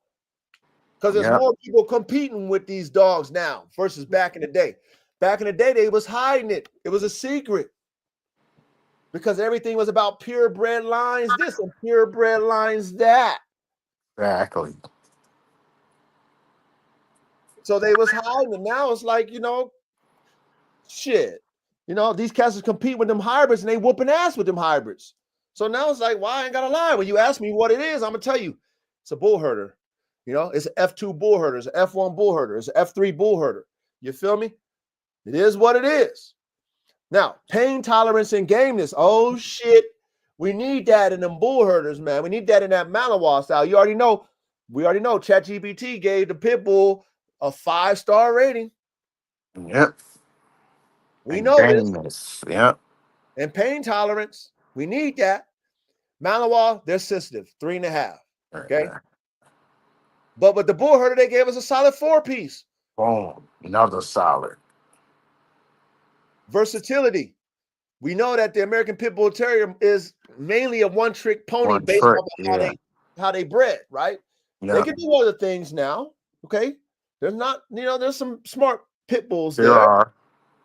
Because there's more people competing with these dogs now versus back in the day. Back in the day, they was hiding it. It was a secret. Because everything was about purebred lines this and purebred lines that. Exactly. So they was hiding it. Now it's like, shit. These cats compete with them hybrids and they whooping ass with them hybrids. So now it's like, why I ain't got to lie? When you ask me what it is, I'm going to tell you. It's a Bullherder. It's an F2 Bullherder. It's an F1 Bullherder. It's an F3 Bullherder. You feel me? It is what it is. Now, pain tolerance and gameness. Oh, shit. We need that in them Bullherders, man. We need that in that Malinois style. We already know ChatGPT gave the Pitbull a 5-star rating. Yep. We know this. Yep. And pain tolerance. We need that. Malinois, they're sensitive. 3.5. Okay. But with the Bullherder, they gave us a solid 4-piece. Boom. Another solid. Versatility. We know that the American Pitbull Terrier is mainly a one-trick pony One based trick. on Yeah. how they bred, right? They Yeah. can do other things now. Okay. There's not, there's some smart pit bulls There there. are.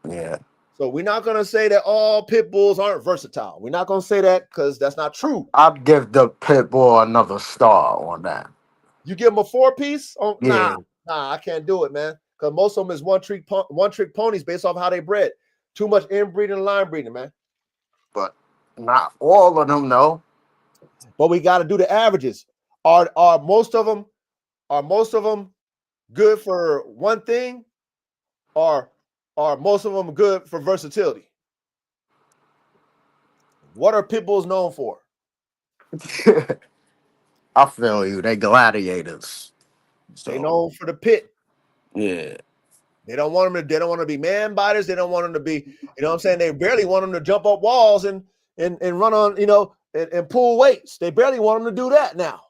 Yeah. So we're not going to say that all pit bulls aren't versatile. We're not going to say that because that's not true. I'd give the Pitbull another star on that. You give them a 4-piece? Oh, Yeah. nah, I can't do it, man. Because most of them is one-trick ponies based off how they bred. Too much inbreeding and line breeding, man. But not all of them, though. But we got to do the averages. Are most of them good for one thing, or are most of them good for versatility? What are pit bulls known for? I feel you. They gladiators. They So, known for the pit. yeah. They don't want them to. They don't want to be man biters. They don't want them to be. You know what I'm saying? They barely want them to jump up walls and run on. And pull weights. They barely want them to do that now.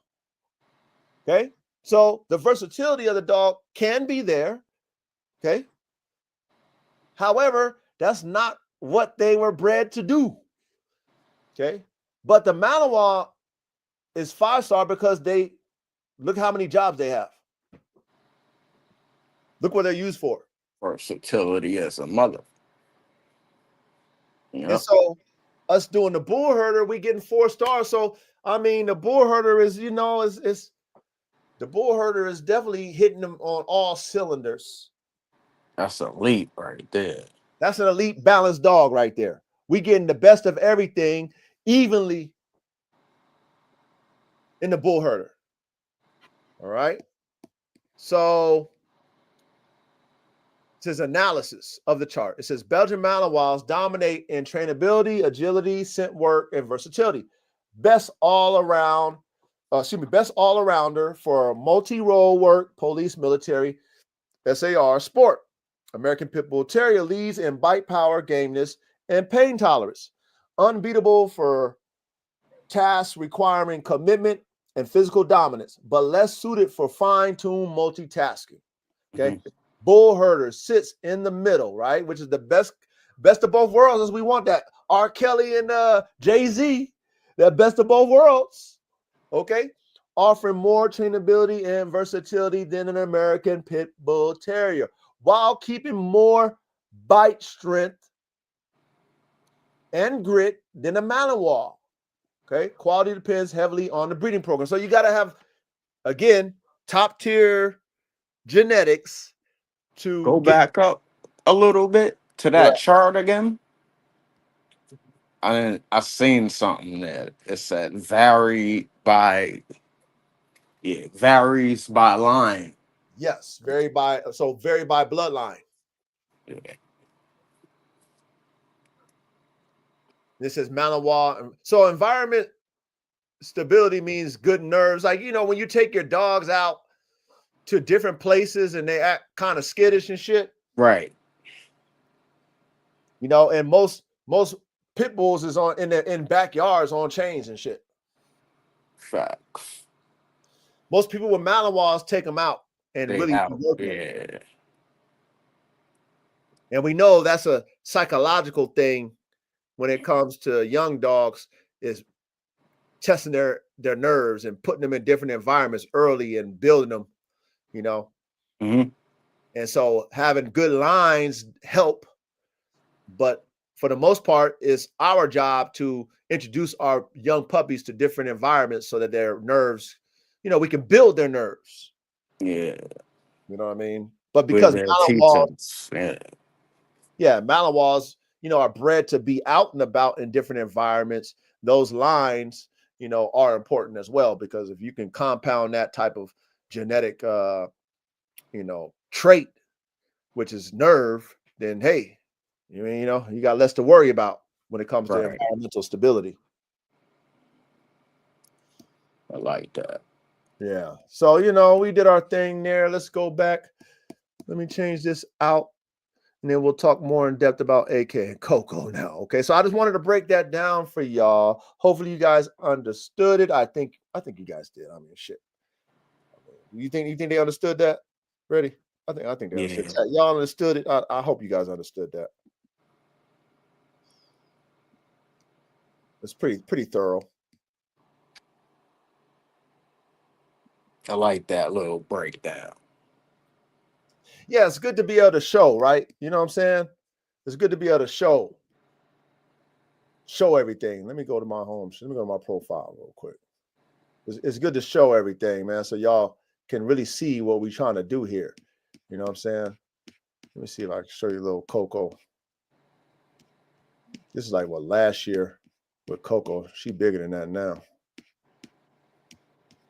Okay, so the versatility of the dog can be there. Okay, however, that's not what they were bred to do. Okay, but the Malinois is 5-star because they look how many jobs they have. Look what they're used for. Versatility as a mother. Yeah. And so us doing the Bullherder, we getting 4 stars. So I mean, the Bullherder is, is the Bullherder is definitely hitting them on all cylinders. That's elite right there. That's an elite balanced dog right there. We getting the best of everything evenly in the Bullherder. All right. So it says analysis of the chart. It says Belgian Malinois dominate in trainability, agility, scent work, and versatility. Best all-rounder for multi-role work, police, military, SAR, sport. American Pit Bull Terrier leads in bite power, gameness, and pain tolerance. Unbeatable for tasks requiring commitment and physical dominance, but less suited for fine-tuned multitasking. Okay. Mhm. Bullherder sits in the middle, right? Which is the best of both worlds, as we want that. R. Kelly and Jay-Z, that best of both worlds. Okay. Offering more trainability and versatility than an American Pit Bull Terrier, while keeping more bite strength and grit than a Malinois. Okay. Quality depends heavily on the breeding program. So you got to have, again, top tier genetics to Go get back up a little bit to that right. chart again. I seen something there. It said varies by line. Yes, vary by bloodline. Yeah. This is Malinois. So environment stability means good nerves. Like, when you take your dogs out to different places and they act kind of skittish and shit, Right. and most pit bulls is in backyards on chains and shit. Facts. Most people with Malinois take them out and They really out. work them. Yeah. And we know that's a psychological thing when it comes to young dogs, is testing their nerves and putting them in different environments early and building them, Mm-hmm. And so having good lines help, but for the most part, it's our job to introduce our young puppies to different environments so that their nerves, we can build their nerves. Yeah. You know what I mean? But With because their Malinois, teachings. Yeah. Malinois, are bred to be out and about in different environments. Those lines, are important as well, because if you can compound that type of genetic, trait, which is nerve, then hey, you got less to worry about when it comes to Right. environmental stability. I like that. Yeah. So, we did our thing there. Let's go back. Let me change this out, and then we'll talk more in depth about AK and CoCo now. Okay. So I just wanted to break that down for y'all. Hopefully you guys understood it. I think you guys did. I mean, shit. You think they understood that? Ready? I think they understood. Y'all understood it. I hope you guys understood that. It's pretty thorough. I like that little breakdown. Yeah, it's good to be able to show, right? You know what I'm saying? It's good to be able to show everything. Let me go to my home. Let me go to my profile real quick. It's good to show everything, man, so y'all can really see what we're trying to do here. You know what I'm saying? Let me see if I can show you a little CoCo. This is like what last year with CoCo. She bigger than that now.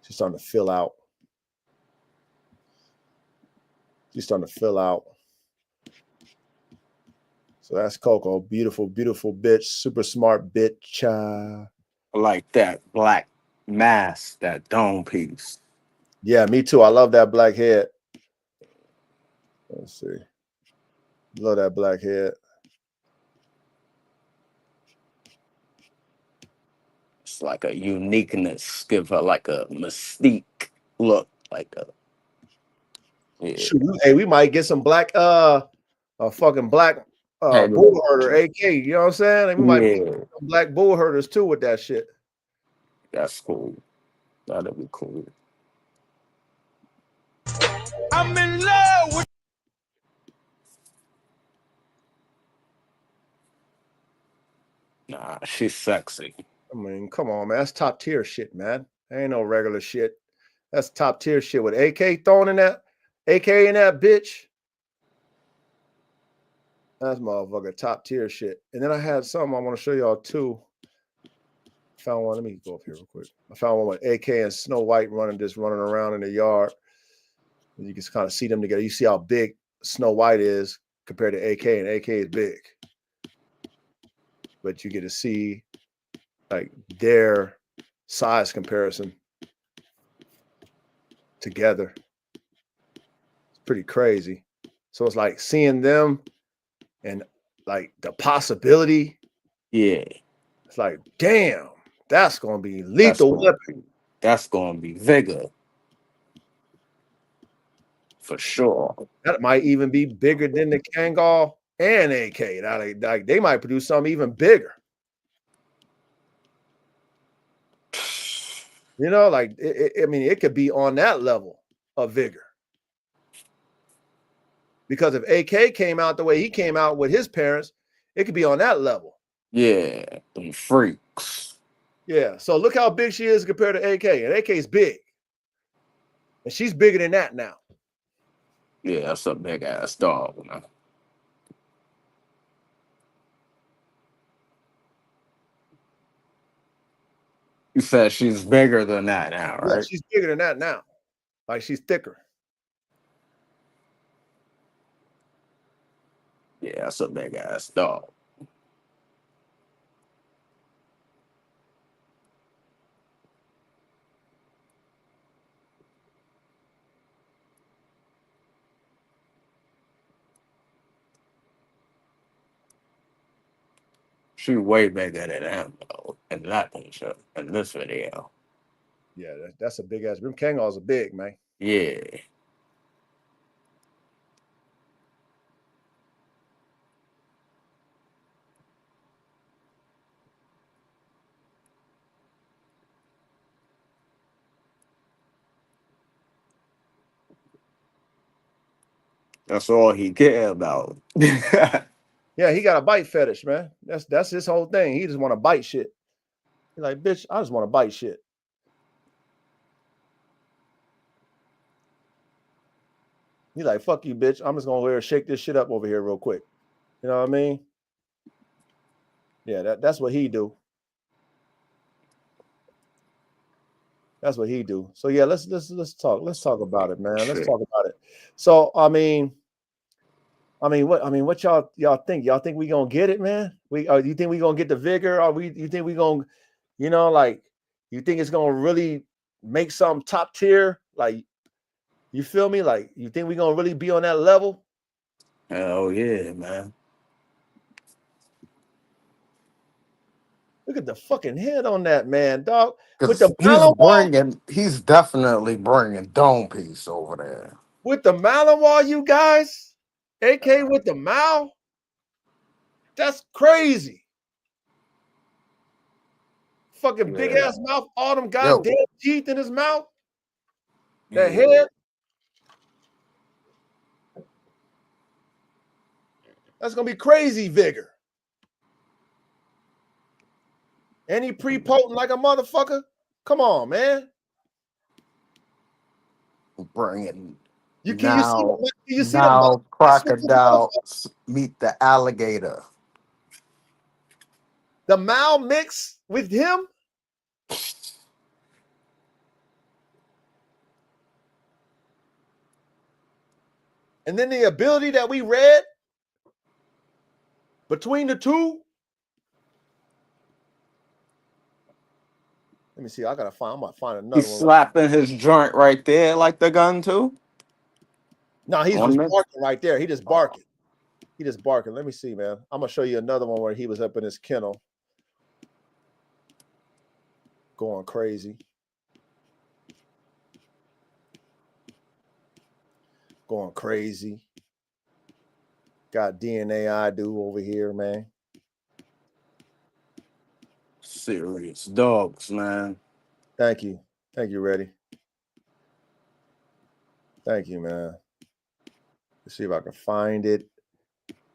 She's starting to fill out. She's starting to fill out. So that's CoCo. Beautiful, beautiful bitch. Super smart bitch. I like that black mask, that dome piece. Yeah, me too. I love that black head. Let's see. Love that black head. It's like a uniqueness. Give her like a mystique look. Like a Shoot, hey, we might get some black a fucking black Bullherder AK. You know what I'm saying? And we might get some black Bullherders too with that shit. That's cool. That'll be cool. I'm in love with. Nah, she's sexy. I mean, come on, man. That's top tier shit, man. Ain't no regular shit. That's top tier shit with AK thrown in that, AK in that bitch. That's motherfucker top tier shit. And then I had something I want to show y'all too. Found one. Let me go up here real quick. I found one with AK and Snow White running around in the yard. And you can kind of see them together. You see how big Snow White is compared to AK, and AK is big. But you get to see like their size comparison together. It's pretty crazy. So it's like seeing them and like the possibility. Yeah. It's like, damn, that's gonna be lethal weapon. That's gonna be vigor. For sure. That might even be bigger than the Kangol and AK. Like they might produce something even bigger. You know, like I mean, it could be on that level of vigor. Because if AK came out the way he came out with his parents, it could be on that level. Yeah, them freaks. Yeah. So look how big she is compared to AK, and AK is big, and she's bigger than that now. Yeah, that's a big ass dog, man. You said she's bigger than that now, right? Yeah, she's bigger than that now. Like she's thicker. Yeah, that's a big ass dog. She's way bigger than him though in that picture, in this video. Yeah, that's a big ass. Them Kangols are big, man. Yeah. That's all he care about. Yeah, he got a bite fetish, man. That's his whole thing. He just want to bite shit. He's like, bitch, I just want to bite shit. He's like, fuck you, bitch. I'm just gonna shake this shit up over here real quick. You know what I mean? Yeah, that's what he do. That's what he do. So yeah, let's talk. Let's talk about it, man. Let's talk about it. So what y'all think? Y'all think we gonna get it, man? You think we gonna get the vigor? Or you think we gonna, you know, like you think it's gonna really make something top tier? Like, you feel me? Like, you think we gonna really be on that level? Hell yeah, man. Look at the fucking head on that man, dog. With Because the Malinois, he's definitely bringing dome piece over there. with the Malinois, you guys. AK with the Mal. That's crazy. Fucking big ass mouth, all them goddamn teeth in his mouth. That head. That's gonna be crazy vigor. And he pre-potent like a motherfucker. Come on, man. Bringing You now see the crocodiles meet the alligator. The Mal mix with him. And then the ability that we read between the two. Let me see. I might find another He's one. slapping his joint right there like the gun too. No, he's just barking right there. He just barking. He just barking. Let me see, man. I'm gonna show you another one where he was up in his kennel, going crazy, going crazy. Got DNA I do over here, man. Serious dogs, man. Thank you, Reddy. Thank you, man. Let's see if I can find it.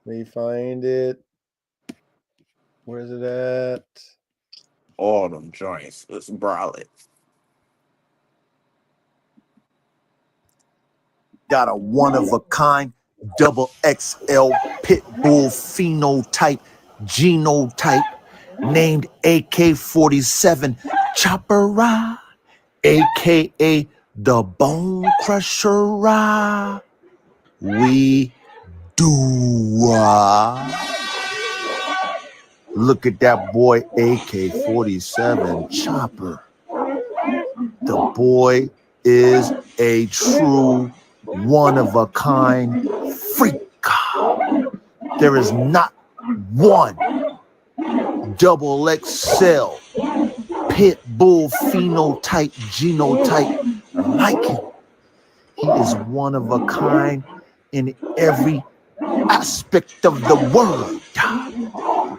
Let me find it. Where's it at? All them joints. Let's brawl it. Got a one-of-a-kind double XL Pitbull phenotype genotype named AK47 Chopper, aka the Bone Crusher. We do. Look at that boy, AK47 Chopper. The boy is a true one-of-a-kind freak. There is not one double XL Pitbull phenotype genotype like him. He is one of a kind in every aspect of the word.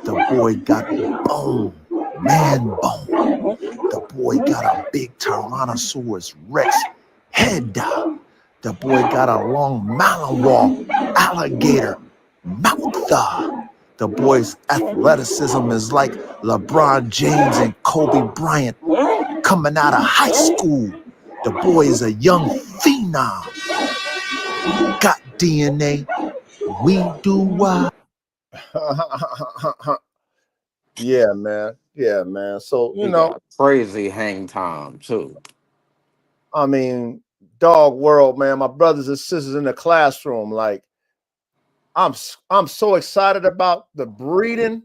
The boy got bone, man bone. The boy got a big Tyrannosaurus Rex head. The boy got a long Malinois alligator mouth. The boy's athleticism is like LeBron James and Kobe Bryant coming out of high school. The boy is a young phenom. Got DNA. We do. Yeah, man. Yeah, man. So, you know, crazy hang time too. I mean, dog world, man. My brothers and sisters in the classroom, like, I'm so excited about the breeding,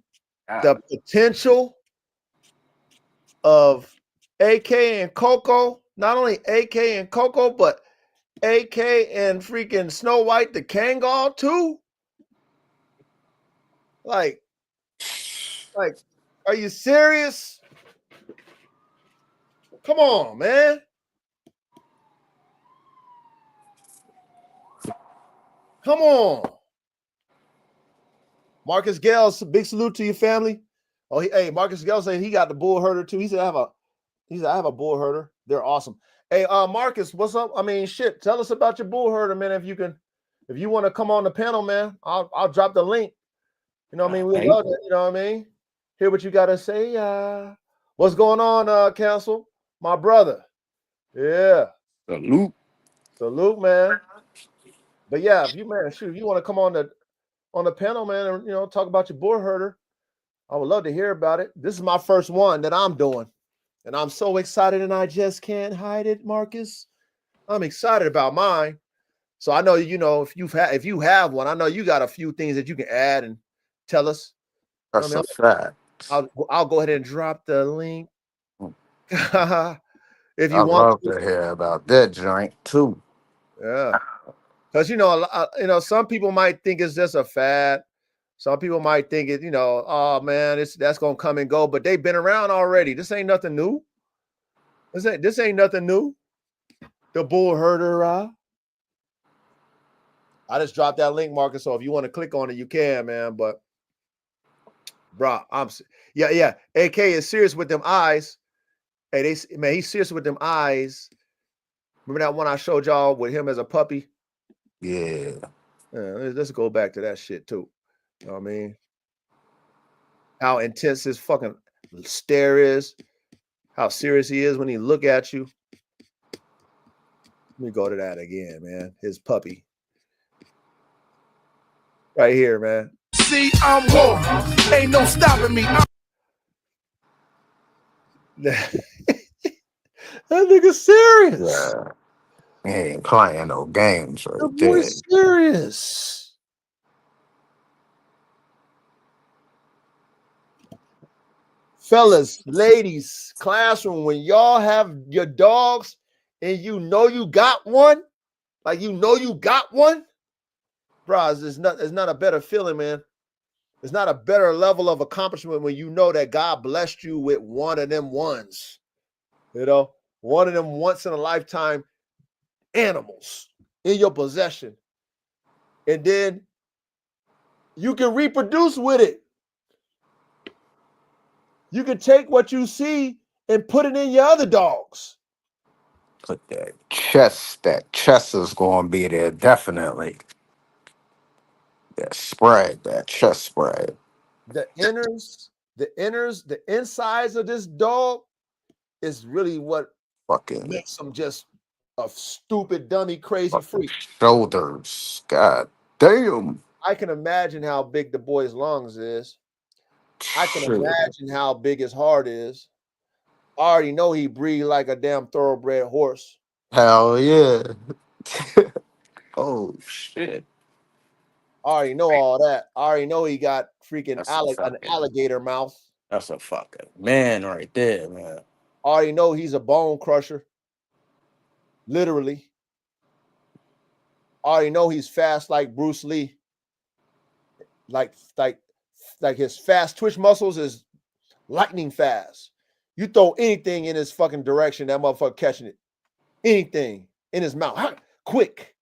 the potential of AK and CoCo. Not only AK and CoCo, but AK and freaking Snow White the Kangol too. Like, are you serious? Come on, man. Come on. Marcus Gales, big salute to your family. Oh, hey, Marcus Gales said he got the Bullherder too. He said I have a Bullherder. They're awesome. Hey, Marcus, what's up? I mean, shit. Tell us about your Bullherder, man. If you want to come on the panel, man, I'll drop the link. You know what I mean? We love it. You know what I mean? Hear what you gotta say. What's going on, Council? My brother. Yeah. Salute, man. But yeah, if you want to come on the panel, man, and talk about your Bullherder, I would love to hear about it. This is my first one that I'm doing, and I'm so excited, and I just can't hide it, Marcus. I'm excited about mine. So I know if you have one, I know you got a few things that you can add and tell us. That's a fact. I'll go ahead and drop the link. If you I want love to hear about that joint too. Yeah, because some people might think it's just a fad. Some people might think it, oh man, that's gonna come and go, but they've been around already. This ain't nothing new. This ain't nothing new. The Bullherder. I just dropped that link, Marcus. So if you want to click on it, you can, man. But bro, yeah. AK is serious with them eyes. Hey, man, he's serious with them eyes. Remember that one I showed y'all with him as a puppy? Yeah. Let's go back to that shit too. You know what I mean? How intense his fucking stare is. How serious he is when he look at you. Let me go to that again, man. His puppy. Right here, man. See, I'm woke. Ain't no stopping me. That nigga serious. Yeah. He ain't playing no games The right there. boy's serious. Fellas, ladies, classroom, when y'all have your dogs and you know you got one, like you got one, bros, it's not a better feeling, man. It's not a better level of accomplishment when you know that God blessed you with one of them ones. One of them once in a lifetime animals in your possession. And then you can reproduce with it. You can take what you see and put it in your other dogs. Put that chest is going to be there definitely. That chest spread. The insides of this dog is really what Fucking, makes them just a stupid, dummy, crazy fucking freak. shoulders. God damn. I can imagine how big the boy's lungs is. I can Shit. imagine how big his heart is. I already know he breathed like a damn thoroughbred horse. Hell yeah. Oh shit. I already know all that. I already know he got freaking an fucking alligator mouth. that's a fucking man right there, man. I already know he's a bone crusher. Literally. I already know he's fast like Bruce Lee. Like his fast twitch muscles is lightning fast. You throw anything in his fucking direction, that motherfucker catching it. Anything in his mouth. Quick.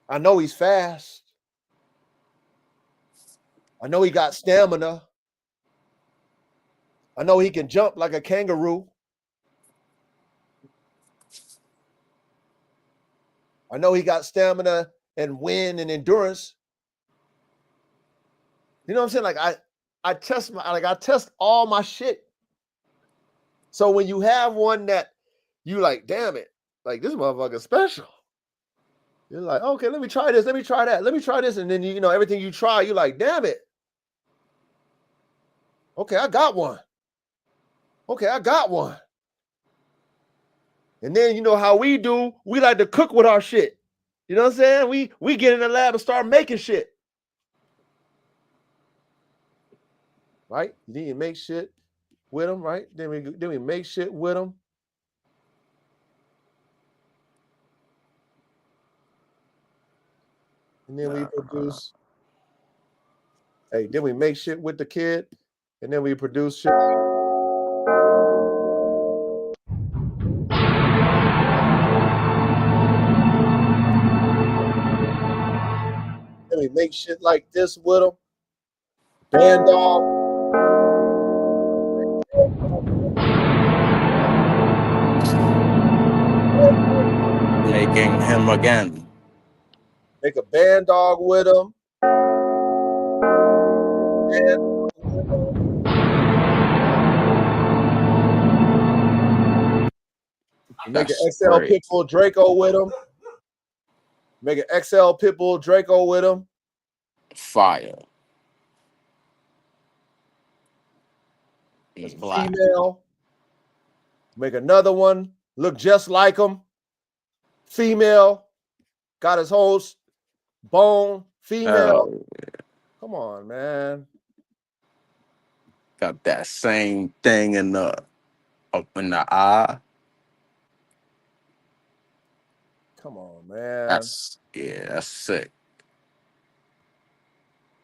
I know he's fast. I know he got stamina. I know he can jump like a kangaroo. I know he got stamina and wind and endurance. You know what I'm saying? Like I test all my shit. So when you have one that you like, damn it, like this motherfucker's special. You're like, okay, let me try this, let me try that, let me try this. And then you know everything you try, you're like, damn it. Okay, I got one. And then you know how we do, we like to cook with our shit. You know what I'm saying? We get in the lab and start making shit. Right? Then you make shit with them, right? Then we make shit with them. And then we produce. Hey, then we make shit with the kid, and then we produce shit. Then we make shit like this with them. Band dog. Making him again. Make a band dog with them. Make an XL Pitbull Draco with them. Make an XL Pitbull Draco with them. Fire. He's black. Female. Make another one. Look just like him. Female. Got his whole bone. Female. Come on, man. Got that same thing in the up in the eye. Come on, man. That's sick.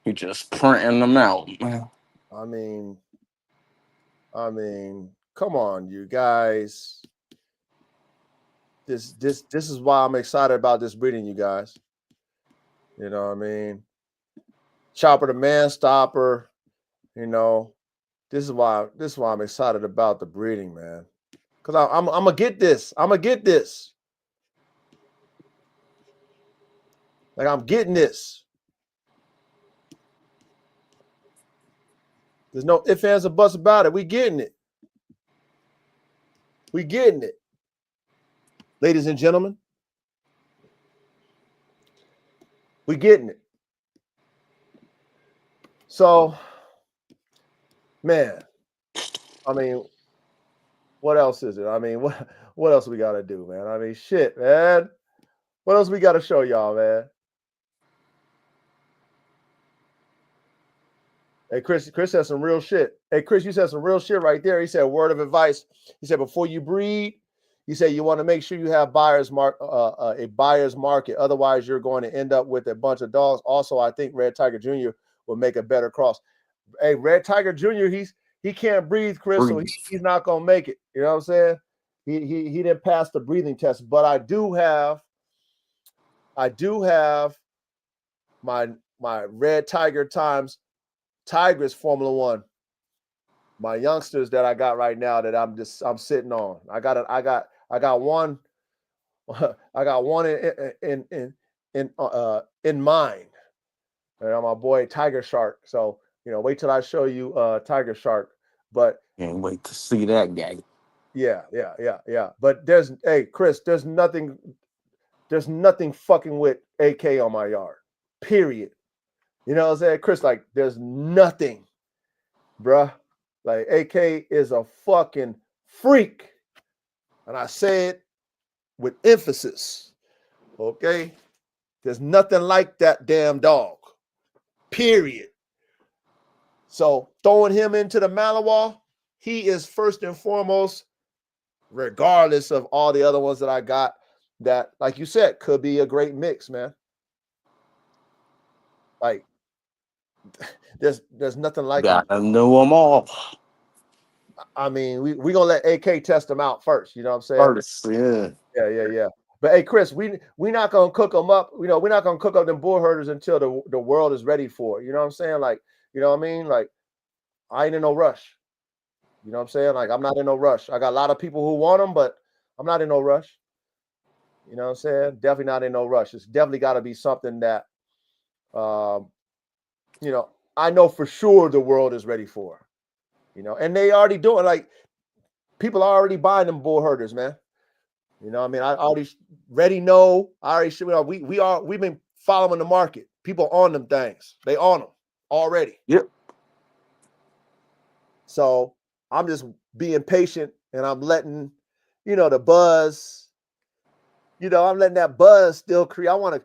He just printing them out, man. I mean, come on, you guys. This is why I'm excited about this breeding, you guys. You know what I mean? Chopper the man stopper. You know, this is why I'm excited about the breeding, man. Cause I'm gonna get this. I'm gonna get this. Like I'm getting this. There's no ifs, ands, or buts about it. We getting it. We getting it. Ladies and gentlemen, we getting it. So, man, I mean, what else is it? I mean, what else we gotta do, man? I mean, shit, man. What else we gotta show y'all, man? Hey, Chris said some real shit. Hey, Chris, you said some real shit right there. He said, word of advice. He said, before you breed, he said you want to make sure you have a buyer's market. Otherwise, you're going to end up with a bunch of dogs. Also, I think Red Tiger Jr. will make a better cross. Hey, Red Tiger Jr., he can't breathe, Chris, so he's not gonna make it. You know what I'm saying? He didn't pass the breathing test, but I do have my Red Tiger times Tigers Formula One. My youngsters that I got right now that I'm sitting on. I got one. I got one in mind. And my boy Tiger Shark. So wait till I show you Tiger Shark. But Can't wait to see that guy. Yeah. But Chris, there's nothing fucking with AK on my yard. Period. You know what I'm saying, Chris? Like, there's nothing, bruh. Like, AK is a fucking freak. And I say it with emphasis. Okay? There's nothing like that damn dog. Period. So throwing him into the Malinois, he is first and foremost, regardless of all the other ones that I got, that, like you said, could be a great mix, man. Like, there's nothing like Gotta know them all. I mean, we gonna let AK test them out first. You know what I'm saying? First, yeah. Yeah. But hey, Chris, we not gonna cook them up. We're not gonna cook up them Bullherders until the world is ready for it. You know what I'm saying? Like, you know what I mean? Like, I ain't in no rush. You know what I'm saying? Like, I'm not in no rush. I got a lot of people who want them, but I'm not in no rush. You know what I'm saying? Definitely not in no rush. It's definitely got to be something that, I know for sure the world is ready for. And they already doing, like, people are already buying them Bullherders, man. You know, I mean, I already know. I already we've been following the market. People on them things. They on them already. Yep. So I'm just being patient and I'm letting, the buzz, I'm letting that buzz still create. I want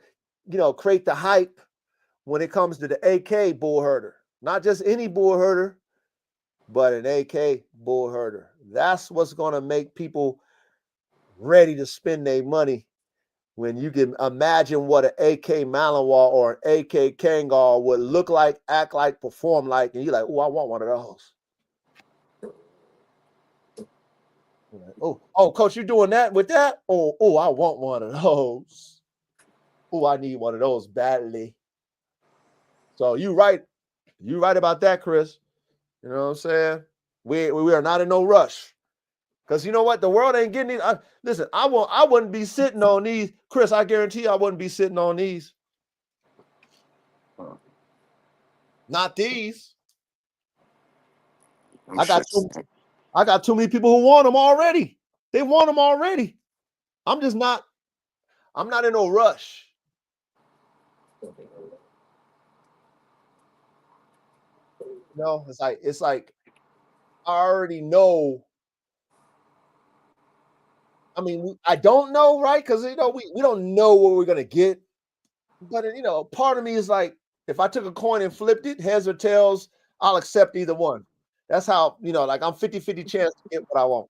to, create the hype when it comes to the AK Bullherder. Not just any Bullherder, but an AK Bullherder. That's what's going to make people ready to spend their money when you can imagine what an AK Malinois or an AK Kangal would look like, act like, perform like, and you're like, oh, I want one of those. Like, oh, Coach, you doing that with that? Oh, I want one of those. Oh, I need one of those badly. So you right about that, Chris. You know what I'm saying? We are not in no rush. Because you know what? The world ain't getting these. Listen, I wouldn't be sitting on these. Chris, I guarantee I wouldn't be sitting on these. Not these. I got too many people who want them already. They want them already. I'm not in no rush. It's like I already know. I mean, I don't know, right? Because we don't know what we're gonna get. But part of me is like, if I took a coin and flipped it, heads or tails, I'll accept either one. That's how, like I'm 50-50 chance to get what I want.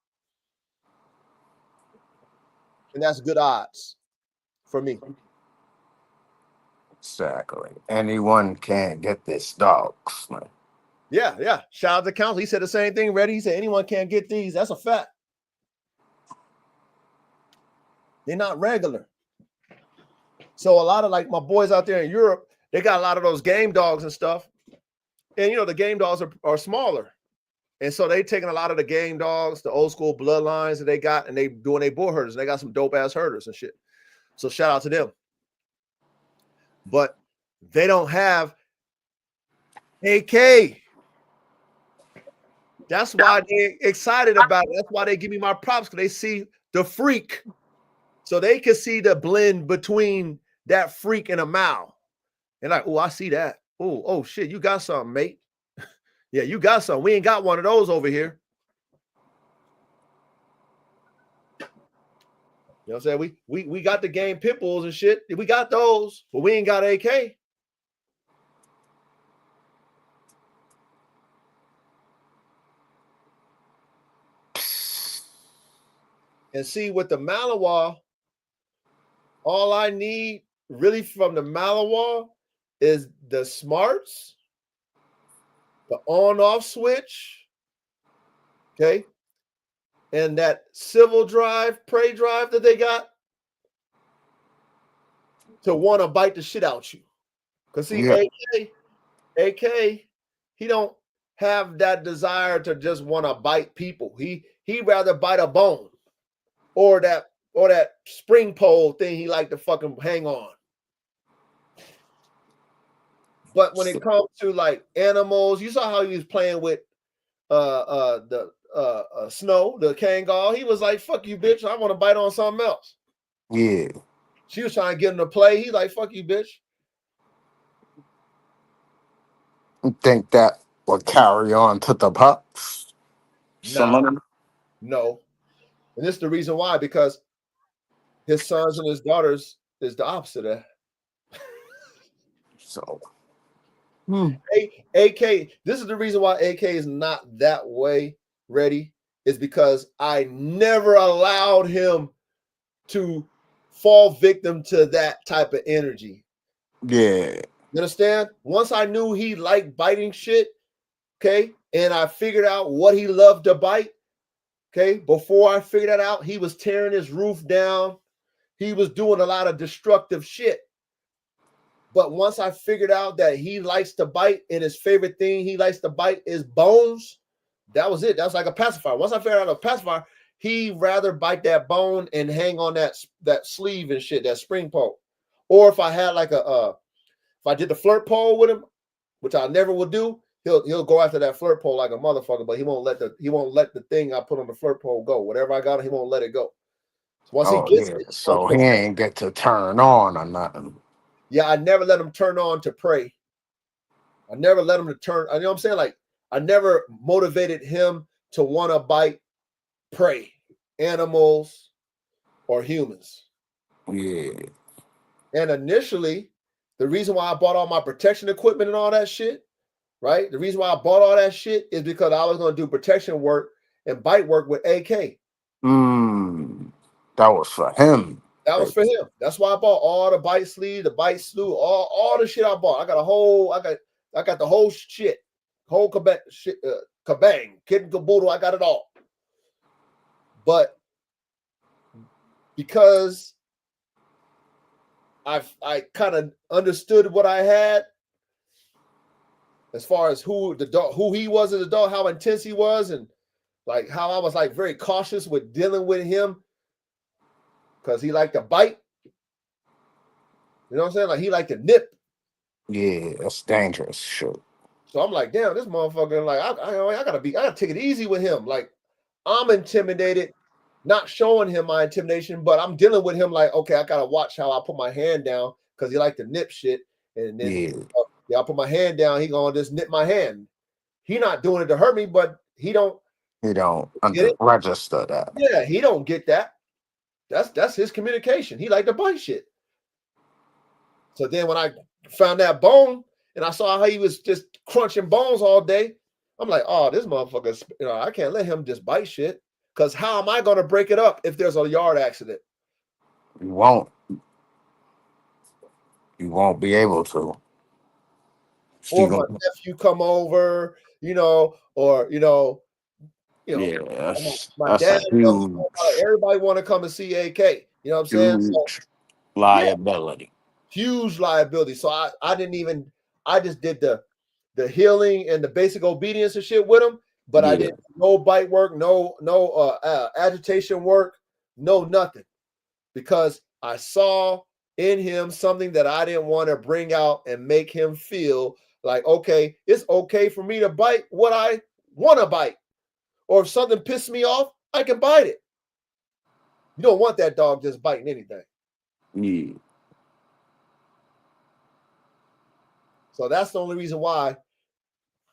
And that's good odds for me. Exactly. Anyone can get this dogs. Man. Yeah, yeah. Shout out to counsel. He said the same thing, Reddy. He said anyone can't get these. That's a fact. They're not regular. So a lot of like my boys out there in Europe, they got a lot of those game dogs and stuff. And you know, the game dogs are smaller. And so they taking a lot of the game dogs, the old school bloodlines that they got, and they doing their bull herders. And they got some dope ass herders and shit. So shout out to them. But they don't have AK. That's why they're excited about it. That's why they give me my props, because they see the freak. So they can see the blend between that freak and a Mao. And like, oh, I see that. Oh, shit, you got something, mate. Yeah, you got something. We ain't got one of those over here. You know what I'm saying? We got the game Pitbulls and shit. We got those, but we ain't got AK. And see, with the Malinois, all I need really from the Malinois is the smarts, the on-off switch, okay, and that civil drive, prey drive that they got to want to bite the shit out you. Because see, Yeah. AK, he don't have that desire to just want to bite people. He rather bite a bone or that spring pole thing he like to fucking hang on. But when it comes to like animals, you saw how he was playing with the Snow, the Kangal. He was like, fuck you, bitch. I want to bite on something else. Yeah. She was trying to get him to play. He's like, fuck you, bitch. You think that will carry on to the pups? Some of them? No. And this is the reason why, because his sons and his daughters is the opposite of that. So AK, this is the reason why AK is not that way ready, is because I never allowed him to fall victim to that type of energy. yeah. You understand? Once I knew he liked biting shit, okay, and I figured out what he loved to bite, okay, before I figured that out, he was tearing his roof down. He was doing a lot of destructive shit. But once I figured out that he likes to bite and his favorite thing he likes to bite is bones, that was it. That was like a pacifier. Once I figured out a pacifier, he'd rather bite that bone and hang on that sleeve and shit, that spring pole. Or if I had like if I did the flirt pole with him, which I never would do, he'll go after that flirt pole like a motherfucker, but he won't let the thing I put on the flirt pole go. Whatever I got, he won't let it go. So once he gets it, so he ain't get to turn on or nothing. Yeah, I never let him turn on to prey. I never let him to turn. You know what I'm saying? Like, I never motivated him to want to bite prey, animals, or humans. Yeah. And initially, the reason why I bought all my protection equipment and all that shit, right? The reason why I bought all that shit is because I was going to do protection work and bite work with AK. That was for him. That was for him. That's why I bought all the bite sleeve, the bite slew, all the shit I bought. I got the whole shit, whole kabang, kid and caboodle. I got it all. But because I kind of understood what I had as far as who he was as a dog, how intense he was, and like how I was like very cautious with dealing with him. Because he liked to bite. You know what I'm saying? Like he liked to nip. Yeah, that's dangerous shit. So I'm like, damn, this motherfucker, like, I gotta take it easy with him. Like, I'm intimidated, not showing him my intimidation, but I'm dealing with him like, okay, I gotta watch how I put my hand down because he liked to nip shit. And then I put my hand down, he gonna just nip my hand. He not doing it to hurt me, but he don't register that. Yeah, he don't get that. That's his communication. He like to bite shit. So then when I found that bone and I saw how he was just crunching bones all day, I'm like, oh, this motherfucker, I can't let him just bite shit. Because how am I going to break it up if there's a yard accident? You won't. You won't be able to. Or She if my gonna, nephew come over, or yeah, my that's dad a comes over, huge, everybody want to come and see AK. You know what I'm saying? So huge yeah, liability. huge liability. So I just did the healing and the basic obedience and shit with him, but I Yeah, did no bite work, no agitation work, no nothing, because I saw in him something that I didn't want to bring out and make him feel like, okay, it's okay for me to bite what I want to bite. Or if something pisses me off, I can bite it. You don't want that dog just biting anything. yeah. So that's the only reason why,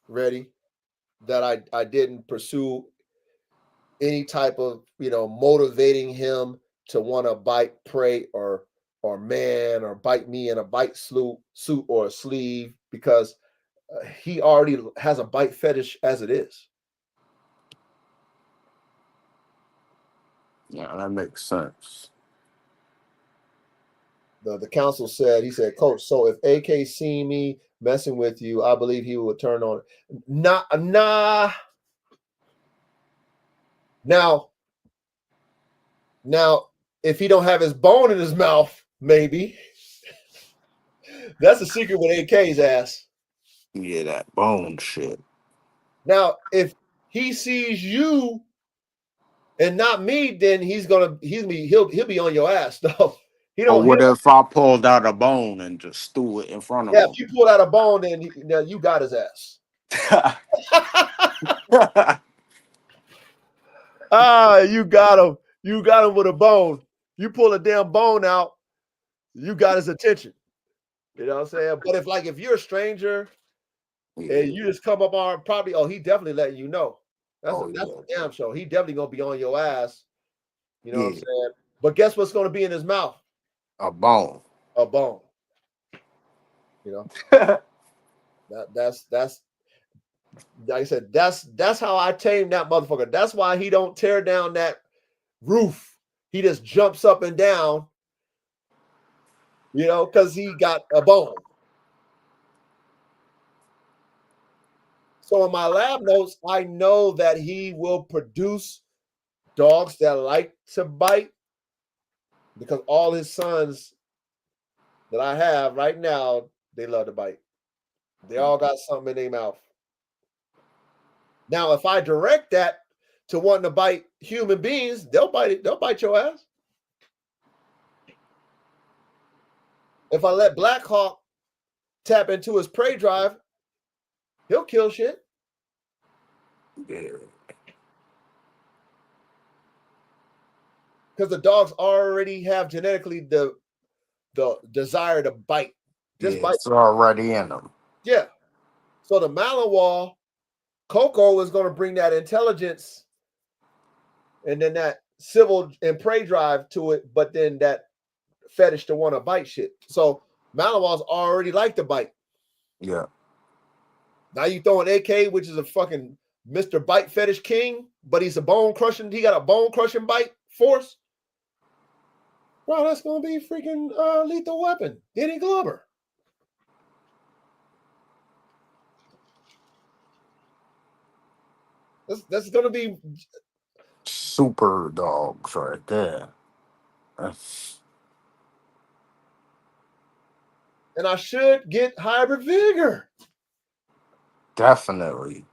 ready, that I didn't pursue any type of, motivating him to want to bite prey or man or bite me in a bite suit or a sleeve, because he already has a bite fetish as it is. Yeah, that makes sense. The counsel said, he said, Coach, so if AK seen me messing with you, I believe he would turn on. Nah. Now, if he don't have his bone in his mouth, maybe. That's a secret with AK's ass. Yeah, that bone shit. Now, if he sees you and not me, then he'll be on your ass though. Or what if I pulled out a bone and just threw it in front of Yeah, if you pulled out a bone, then you got his ass. him? You got him. You got him with a bone. You pull a damn bone out, you got his attention. You know what I'm saying? But if you're a stranger and you just come up on property, he definitely letting you know. That's a damn show. He definitely gonna be on your ass. You know what I'm saying? But guess what's gonna be in his mouth? A bone. A bone. You know, that's like I said, that's how I tame that motherfucker. That's why he don't tear down that roof. He just jumps up and down, because he got a bone. So in my lab notes, I know that he will produce dogs that like to bite, because all his sons that I have right now, they love to bite. They all got something in their mouth. Now, if I direct that to wanting to bite human beings, they'll bite it. They'll bite your ass. If I let Black Hawk tap into his prey drive, he'll kill shit. Yeah. Because the dogs already have genetically the desire to bite. Just bite. It's already in them. Yeah. So the Malinois, CoCo is going to bring that intelligence and then that civil and prey drive to it, but then that fetish to want to bite shit. So Malinois already like to bite. Yeah. Now you throw an AK, which is a fucking Mr. Bite Fetish King, but he's a bone crushing. He got a bone crushing bite force. Bro, that's gonna be freaking lethal weapon. Danny Glover. That's gonna be Super dogs right there. That's and I should get hybrid vigor. definitely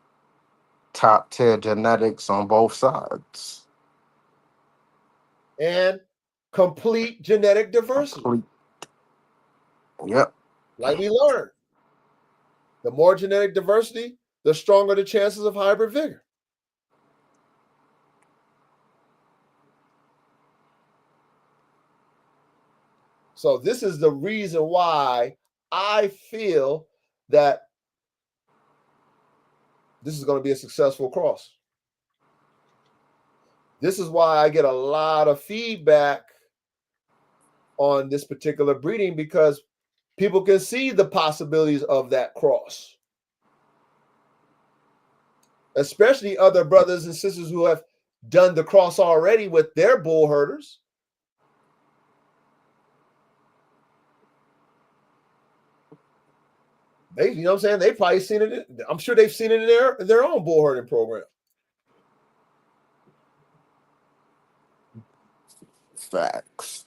top tier genetics on both sides. And complete genetic diversity. Complete. Yep. Like we learned. The more genetic diversity, the stronger the chances of hybrid vigor. So this is the reason why I feel that this is going to be a successful cross. This is why I get a lot of feedback on this particular breeding, because people can see the possibilities of that cross. Especially other brothers and sisters who have done the cross already with their bull herders. They, you know what I'm saying? They probably seen it. I'm sure they've seen it in their own bull herding program. Facts.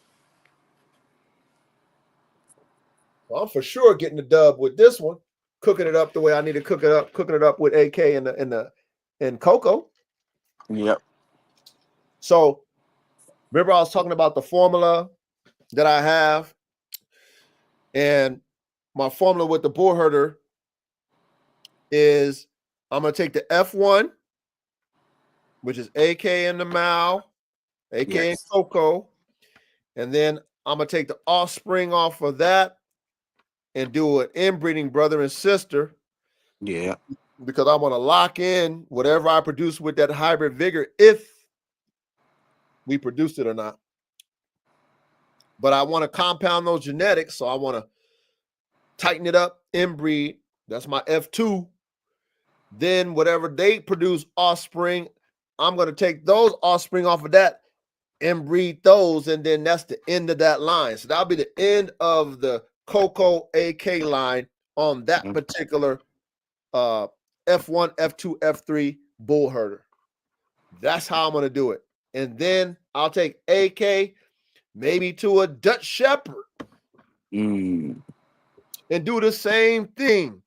Well, I'm for sure getting the dub with this one, cooking it up the way I need to cook it up, cooking it up with AK and CoCo. Yep. So remember, I was talking about the formula that I have, and my formula with the Bullherder is I'm gonna take the F1, which is AK in the Mal, AK and CoCo, and then I'm gonna take the offspring off of that and do an inbreeding brother and sister. Yeah. Because I want to lock in whatever I produce with that hybrid vigor, if we produce it or not. But I want to compound those genetics, so I want to tighten it up, inbreed. That's my F2. Then whatever they produce offspring, I'm going to take those offspring off of that and breed those, and then that's the end of that line. So that'll be the end of the CoCo AK line on that particular F1, F2, F3 bull herder. That's how I'm going to do it. And then I'll take AK maybe to a Dutch Shepherd and do the same thing.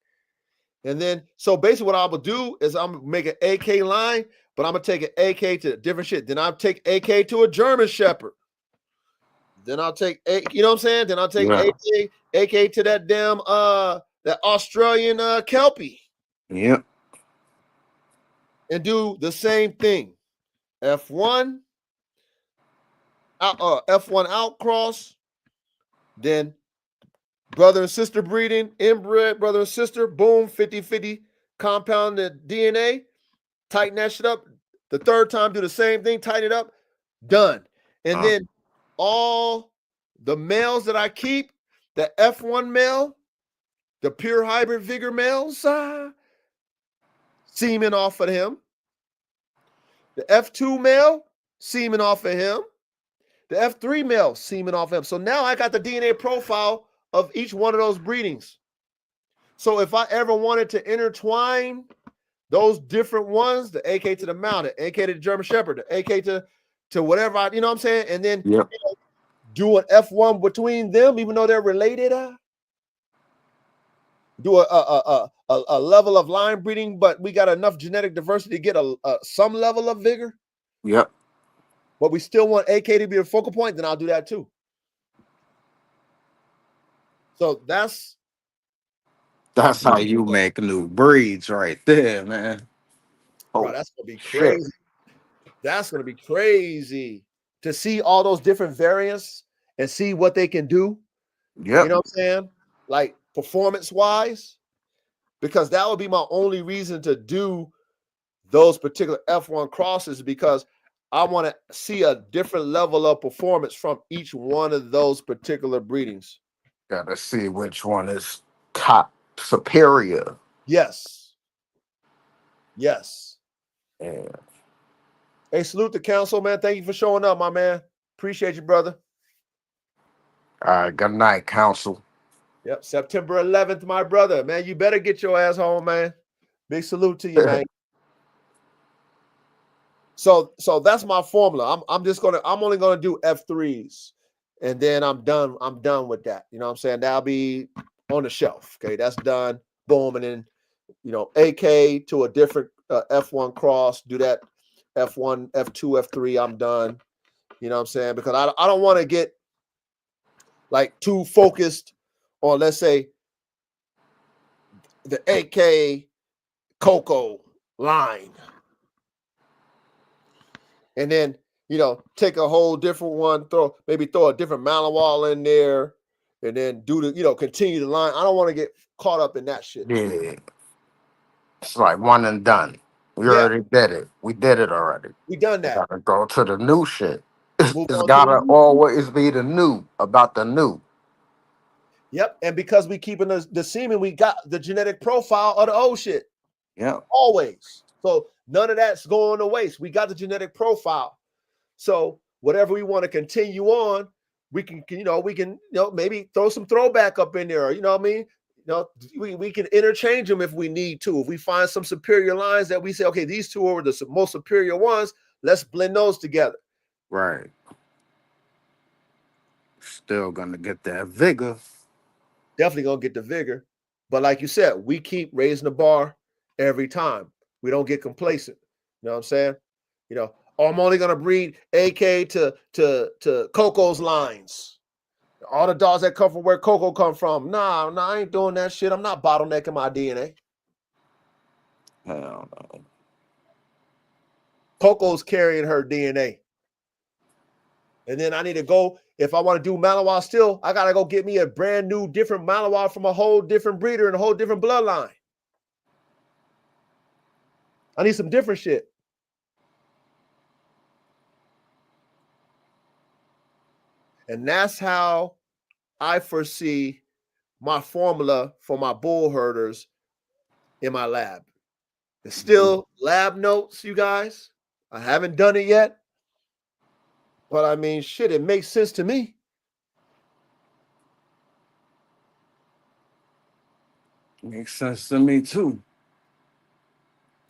And then, so basically what I will do is I'm going to make an AK line, but I'm going to take an AK to different shit. Then I'll take AK to a German Shepherd. Then I'll take, you know what I'm saying? Then I'll take AK to that damn, that Australian Kelpie. Yep. And do the same thing. F1, F1 outcross, then brother and sister breeding, inbred, brother and sister, boom, 50-50 compounded DNA, tighten that shit up. The third time, do the same thing, tighten it up, done. And then all the males that I keep, the F1 male, the pure hybrid vigor males, semen off of him. The F2 male, semen off of him. The F3 male, semen off of him. So now I got the DNA profile of each one of those breedings. So if I ever wanted to intertwine those different ones, the AK to the Mal, the AK to the German Shepherd, the AK to whatever, you know what I'm saying? And then do an F1 between them, even though they're related. Do a level of line breeding, but we got enough genetic diversity to get some level of vigor. Yep. But we still want AK to be a focal point, then I'll do that too. So that's how you make new breeds right there, man. Bro, that's gonna be crazy. That's gonna be crazy to see all those different variants and see what they can do. Yep. You know what I'm saying? Like performance-wise, because that would be my only reason to do those particular F1 crosses, because I want to see a different level of performance from each one of those particular breedings. Gotta see which one is top superior. Yes. Yes. Yeah. Hey, salute the council, man. Thank you for showing up, my man. Appreciate you, brother. All right. Good night, council. Yep. September 11th, my brother. Man, you better get your ass home, man. Big salute to you, man. So that's my formula. I'm only gonna do F3s, and then I'm done. I'm done with that. You know what I'm saying? That'll be on the shelf. Okay, that's done. Boom, and then AK to a different F1 cross. Do that F1, F2, F3. I'm done. You know what I'm saying? Because I don't want to get like too focused on, let's say, the AK CoCo line. And then, take a whole different one, throw a different Malinois in there, and then do the, continue the line. I don't want to get caught up in that shit. Yeah. It's like one and done. We already did it. We did it already. We done that. Gotta go to the new shit. Move It's on gotta always be the new, about the new. Yep. And because we keeping the semen, we got the genetic profile of the old shit. Yeah. Always. So none of that's going to waste. We got the genetic profile. So whatever we want to continue on, we can maybe throw some throwback up in there. You know what I mean? we can interchange them if we need to. If we find some superior lines that we say, okay, these two are the most superior ones, let's blend those together. Right. Still gonna get that vigor. Definitely gonna get the vigor. But like you said, we keep raising the bar every time. We don't get complacent. You know what I'm saying? I'm only gonna breed AK to CoCo's lines. All the dogs that come from where CoCo come from. Nah, I ain't doing that shit. I'm not bottlenecking my DNA. Hell no. CoCo's carrying her DNA. And then I need to go, if I want to do Malinois still, I got to go get me a brand new, different Malinois from a whole different breeder and a whole different bloodline. I need some different shit. And that's how I foresee my formula for my Bullherders in my lab. It's still lab notes, you guys. I haven't done it yet. But I mean, shit, it makes sense to me. Makes sense to me too.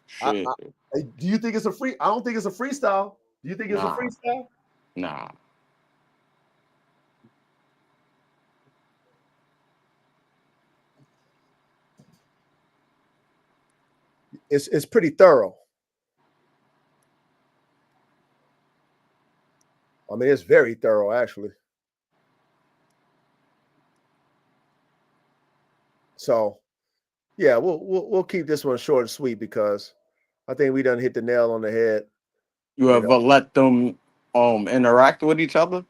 Shit. Do you think it's a free? I don't think it's a freestyle. Do you think it's a freestyle? Nah. It's pretty thorough. I mean, it's very thorough, actually. So, yeah, we'll keep this one short and sweet because I think we done hit the nail on the head. You ever let them interact with each other?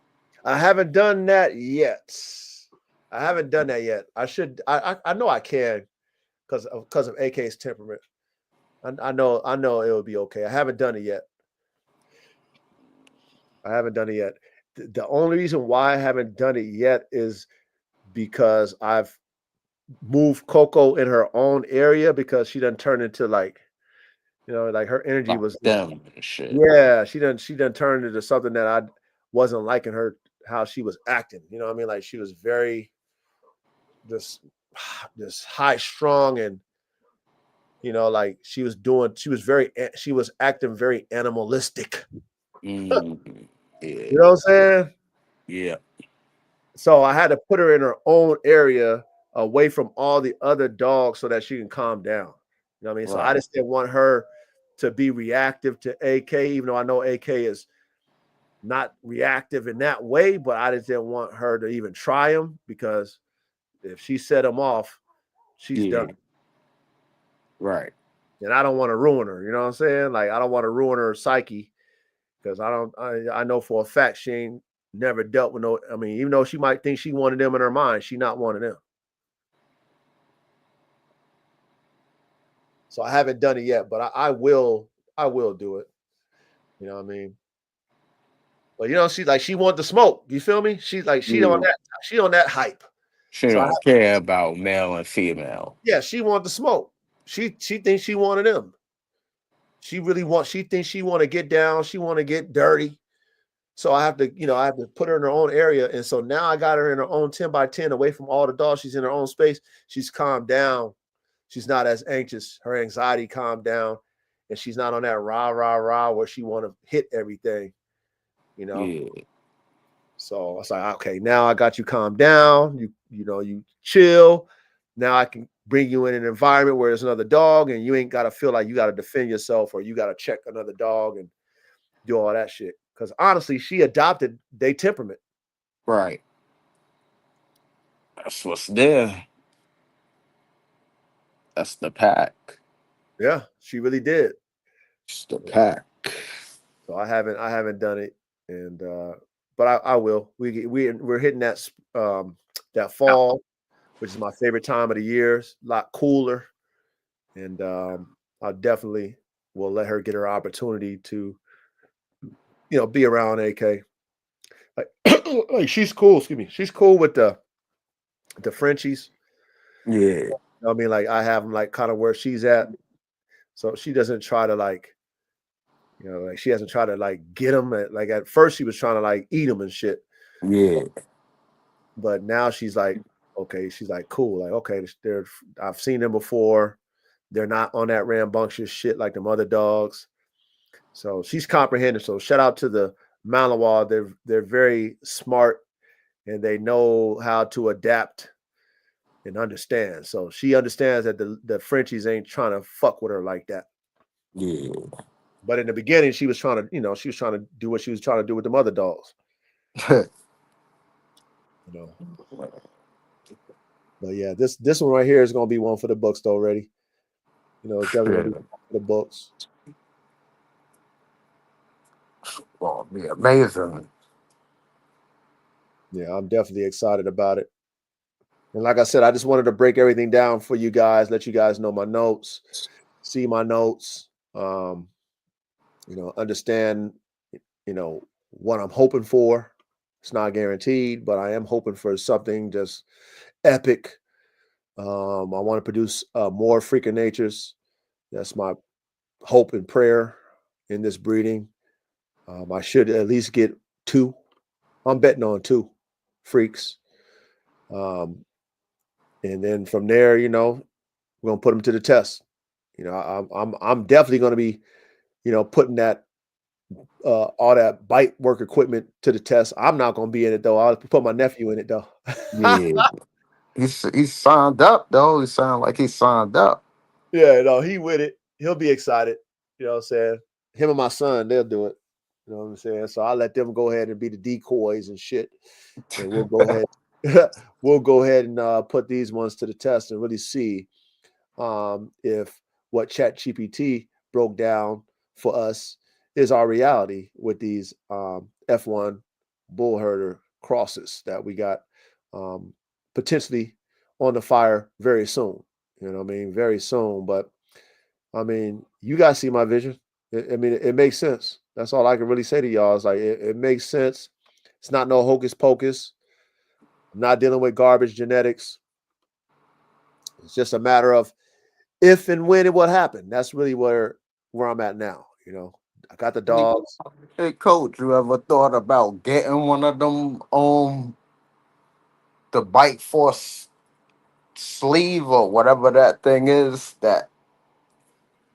I haven't done that yet. I should. I know I can because of AK's temperament. I know it will be okay. I haven't done it yet. The only reason why I haven't done it yet is because I've moved CoCo in her own area because she done turned into like her energy was them and shit. Yeah, she done turned into something that I wasn't liking her how she was acting. You know what I mean? Like she was very just high strung and like she was acting very animalistic. Yeah. You know what I'm saying? Yeah. So I had to put her in her own area away from all the other dogs so that she can calm down. You know what I mean? So I just didn't want her to be reactive to AK, even though I know AK is not reactive in that way, but I just didn't want her to even try him because if she set him off, she's done. Right. And I don't want to ruin her. You know what I'm saying? Like I don't want to ruin her psyche because I know for a fact she ain't never dealt with no. I mean, even though she might think she wanted them in her mind, she not one of them. So I haven't done it yet, but I will do it. You know what I mean? But she wanted the smoke. You feel me? She's like she on that hype. She don't care about male and female. Yeah, she wanted the smoke. She thinks she wanted them. She thinks she want to get down. She want to get dirty. So I have to put her in her own area. And so now I got her in her own 10 by 10 away from all the dogs. She's in her own space. She's calmed down. She's not as anxious. Her anxiety calmed down. And she's not on that rah, rah, rah where she want to hit everything. Yeah. So I was like, okay, now I got you calmed down. You chill. Now I can bring you in an environment where there's another dog and you ain't got to feel like you got to defend yourself or you got to check another dog and do all that shit. Because honestly, she adopted their temperament. Right. That's what's there. That's the pack. Yeah, she really did. It's the pack. So I haven't done it, and but I will. We're hitting that fall, which is my favorite time of the year. It's a lot cooler, and I definitely will let her get her opportunity to, be around AK. Like she's cool. Excuse me. She's cool with the Frenchies. Yeah. I mean, like I have them like kind of where she's at, so she doesn't try to like she hasn't tried to like get them. At first, she was trying to like eat them and shit. Yeah. But now she's like, Okay, she's like, cool. Like, okay, I've seen them before. They're not on that rambunctious shit like them other dogs. So she's comprehending. So shout out to the Malinois. They're very smart and they know how to adapt and understand. So she understands that the Frenchies ain't trying to fuck with her like that. Yeah. But in the beginning, she was trying to do what she was trying to do with them other dogs. But yeah, this one right here is gonna be one for the books though, already. It's definitely gonna be one for the books. Well, be amazing. Yeah, I'm definitely excited about it. And like I said, I just wanted to break everything down for you guys, let you guys know my notes, see my notes, understand, what I'm hoping for. It's not guaranteed, but I am hoping for something just epic. I want to produce more freaking natures. That's my hope and prayer in this breeding. I should at least get 2. I'm betting on 2 freaks. And then from there, we're gonna put them to the test. I'm definitely gonna be, putting that all that bite work equipment to the test. I'm not gonna be in it though. I'll put my nephew in it though. Yeah. He's signed up though. He sound like he's signed up. Yeah, no, he with it. He'll be excited. You know what I'm saying? Him and my son, they'll do it. You know what I'm saying? So I'll let them go ahead and be the decoys and shit. And we'll go ahead. We'll go ahead and put these ones to the test and really see if what ChatGPT broke down for us is our reality with these F1 Bullherder crosses that we got potentially on the fire very soon. You know what I mean? Very soon. But I mean, you guys see my vision. It makes sense. That's all I can really say to y'all. Is like it makes sense. It's not no hocus pocus. I'm not dealing with garbage genetics. It's just a matter of if and when it would happen. That's really where I'm at now. I got the dogs. Hey, coach, you ever thought about getting one of them the bite force sleeve or whatever that thing is that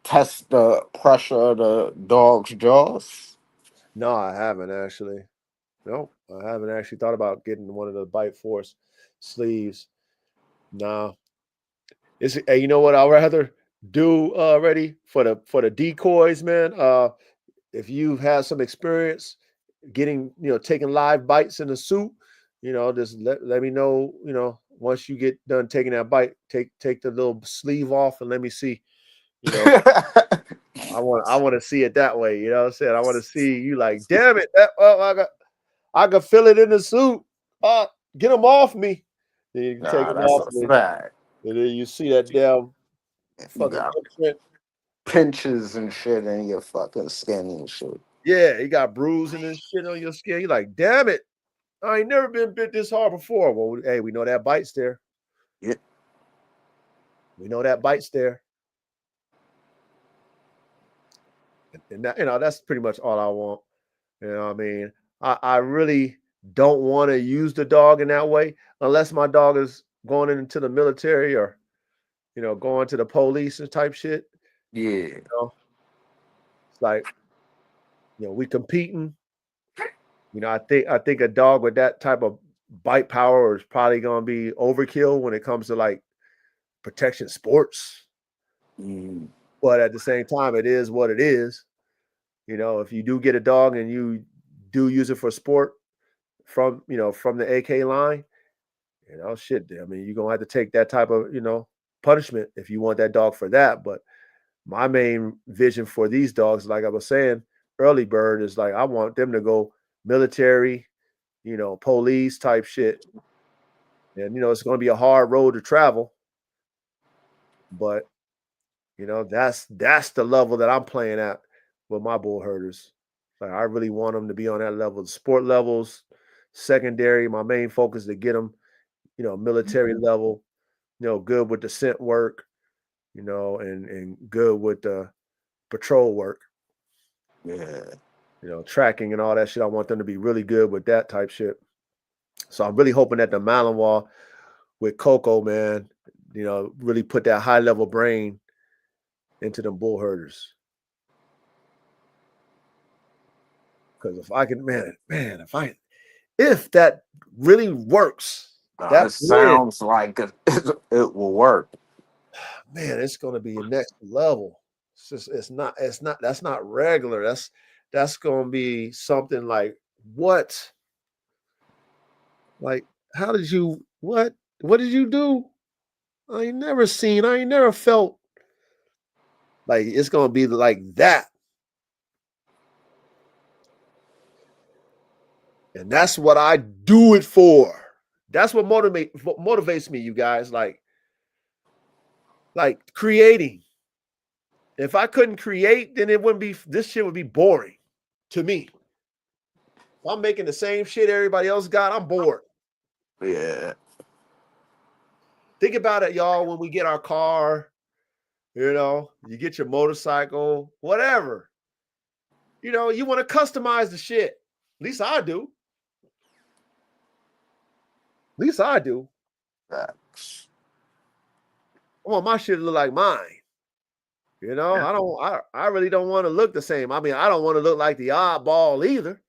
test the pressure of the dog's jaws? No, I haven't actually. No, I haven't actually thought about getting one of the Bite Force sleeves. No, hey, you know what? I'd rather do already for the decoys, man. If you've had some experience getting, taking live bites in the suit, just let me know. Once you get done taking that bite, take the little sleeve off and let me see. I want to see it that way. You know what I'm saying? I want to see you like, damn it, I can feel it in the suit. Get them off me. Then you can take Nah, them that's off a me. fact. And then you see that damn You fucking got imprint. pinches and shit in your fucking skin and shit. Yeah, you got bruising and shit on your skin. You're like, damn it. I ain't never been bit this hard before. Well, hey, we know that bite's there. Yeah. We know that bite's there. And that, that's pretty much all I want. You know what I mean? I really don't want to use the dog in that way unless my dog is going into the military or, going to the police and type shit. Yeah. It's like, we competing. I think a dog with that type of bite power is probably gonna be overkill when it comes to like protection sports. Mm. But at the same time, it is what it is. If you do get a dog and you do use it for sport from the AK line, shit. I mean, you're gonna have to take that type of punishment if you want that dog for that. But my main vision for these dogs, like I was saying, early bird is like I want them to go military, police type shit. And it's going to be a hard road to travel, but that's the level that I'm playing at with my bull herders. Like I really want them to be on that level. The sport levels, secondary. My main focus is to get them, military level. Good with the scent work, and good with the patrol work. Yeah. Tracking and all that shit. I want them to be really good with that type shit. So I'm really hoping that the Malinois with CoCo, man. You know, really put that high level brain into them Bullherders. Because if I can, if that really works, that It blend, sounds like it will work. man, it's gonna be next level. It's just, that's not regular. That's gonna be something like what? Like, how did you what? What did you do? I ain't never felt like it's gonna be like that. And that's what I do it for. That's what motivates me, you guys. Like creating. If I couldn't create, then it wouldn't be, this shit would be boring to me. If I'm making the same shit everybody else got, I'm bored. Yeah. Think about it, y'all, when we get our car, you know, you get your motorcycle, whatever. You know, you want to customize the shit. At least I do. At least I do. Facts. I want my shit to look like mine. You know, Yeah. I really don't want to look the same. I mean, I don't want to look like the oddball either.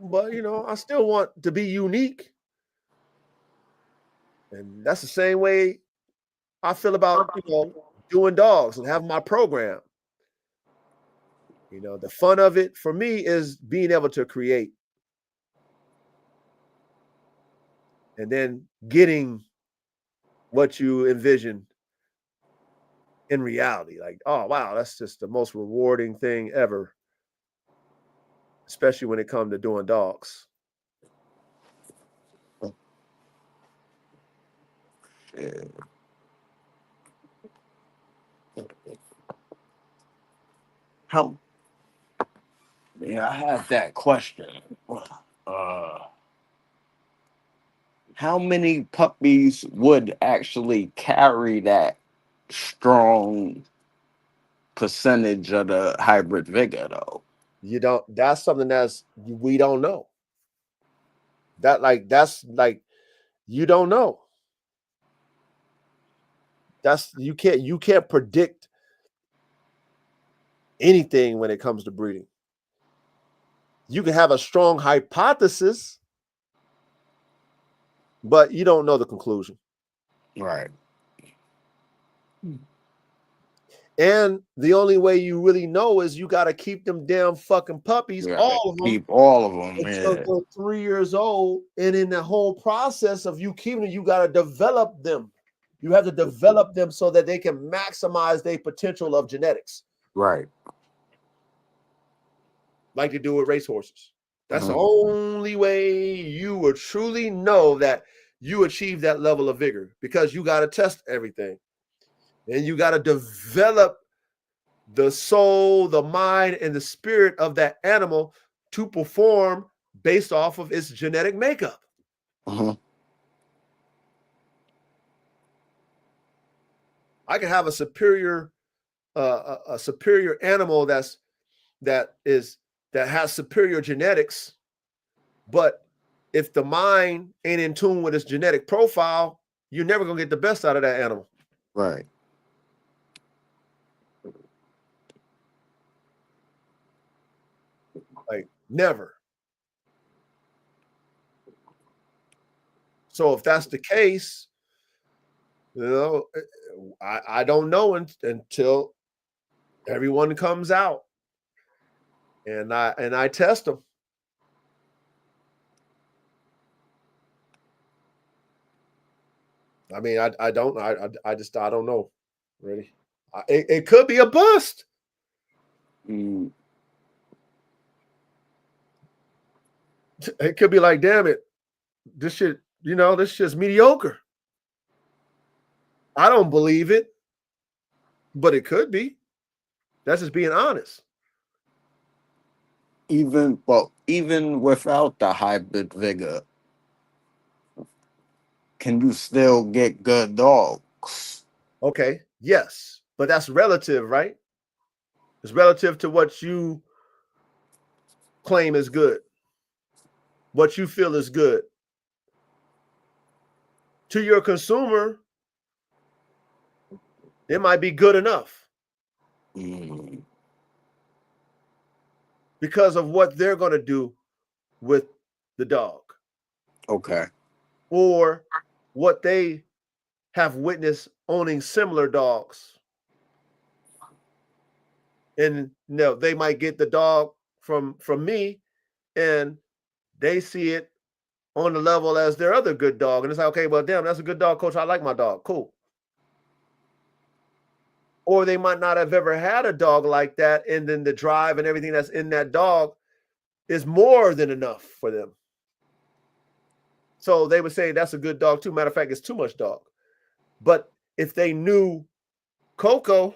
But, you know, I still want to be unique. And that's the same way I feel about, you know, doing dogs and having my program. You know, the fun of it for me is being able to create and then getting what you envision in reality. Like, oh, wow, that's just the most rewarding thing ever, especially when it comes to doing dogs. Yeah. How? Yeah, I have that question. How many puppies would actually carry that strong percentage of the hybrid vigor, though? You don't, that's something we don't know. That's like, you don't know. You can't predict anything when it comes to breeding. You can have a strong hypothesis, but you don't know the conclusion. Right. And the only way you really know is you got to keep them damn fucking puppies, all of them, keep all of them. until Yeah. they're 3 years old. And in the whole process of you keeping them, you got to develop them. You have to develop them so that they can maximize their potential of genetics. Right. Like they do with racehorses. That's the only way you will truly know that you achieve that level of vigor, because you got to test everything. And you got to develop the soul, the mind, and the spirit of that animal to perform based off of its genetic makeup. I can have a superior animal that has superior genetics, but if the mind ain't in tune with its genetic profile, you're never gonna get the best out of that animal. Right. Like, never. So if that's the case, you know, I don't know until everyone comes out and I test them. I mean, I don't know, really. It could be a bust. It could be like, damn it, this shit, you know, this shit's mediocre. I don't believe it, but it could be. That's just being honest. Even without the hybrid vigor, can you still get good dogs? Okay, yes, but that's relative, right? It's relative to what you claim is good, what you feel is good. to your consumer, it might be good enough because of what they're going to do with the dog. Okay. Or what they have witnessed owning similar dogs. And they might get the dog from me, and they see it on the level as their other good dog. And it's like, okay, well, damn, that's a good dog, coach. I like my dog. Cool. Or they might not have ever had a dog like that, and then the drive and everything that's in that dog is more than enough for them. So they would say that's a good dog too. Matter of fact, it's too much dog. But if they knew CoCo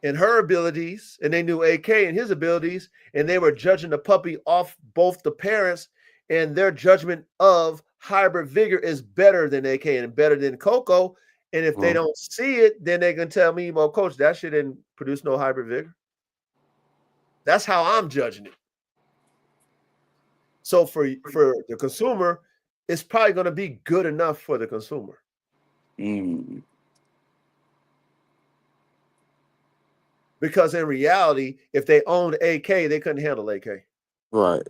and her abilities, and they knew AK and his abilities, and they were judging the puppy off both the parents, and their judgment of hybrid vigor is better than AK and better than CoCo. And if they don't see it, then they can tell me, well, coach, that shit didn't produce no hybrid vigor. That's how I'm judging it. So for the consumer, it's probably going to be good enough for the consumer. Because in reality, if they owned AK, they couldn't handle AK. Right.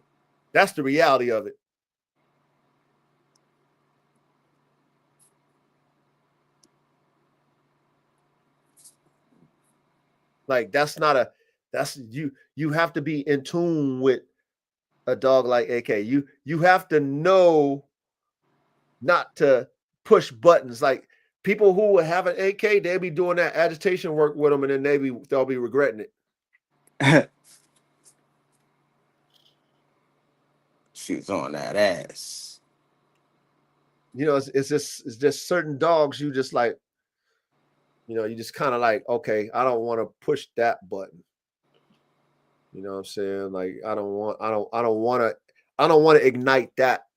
That's the reality of it. Like you have to be in tune with a dog like AK. You have to know not to push buttons. Like people who have an AK, they'll be doing that agitation work with them, and then they'll be regretting it. She's on that ass. It's just certain dogs you just like, you just kind of like, okay, I don't want to push that button. You know what I'm saying? Like I don't want to ignite that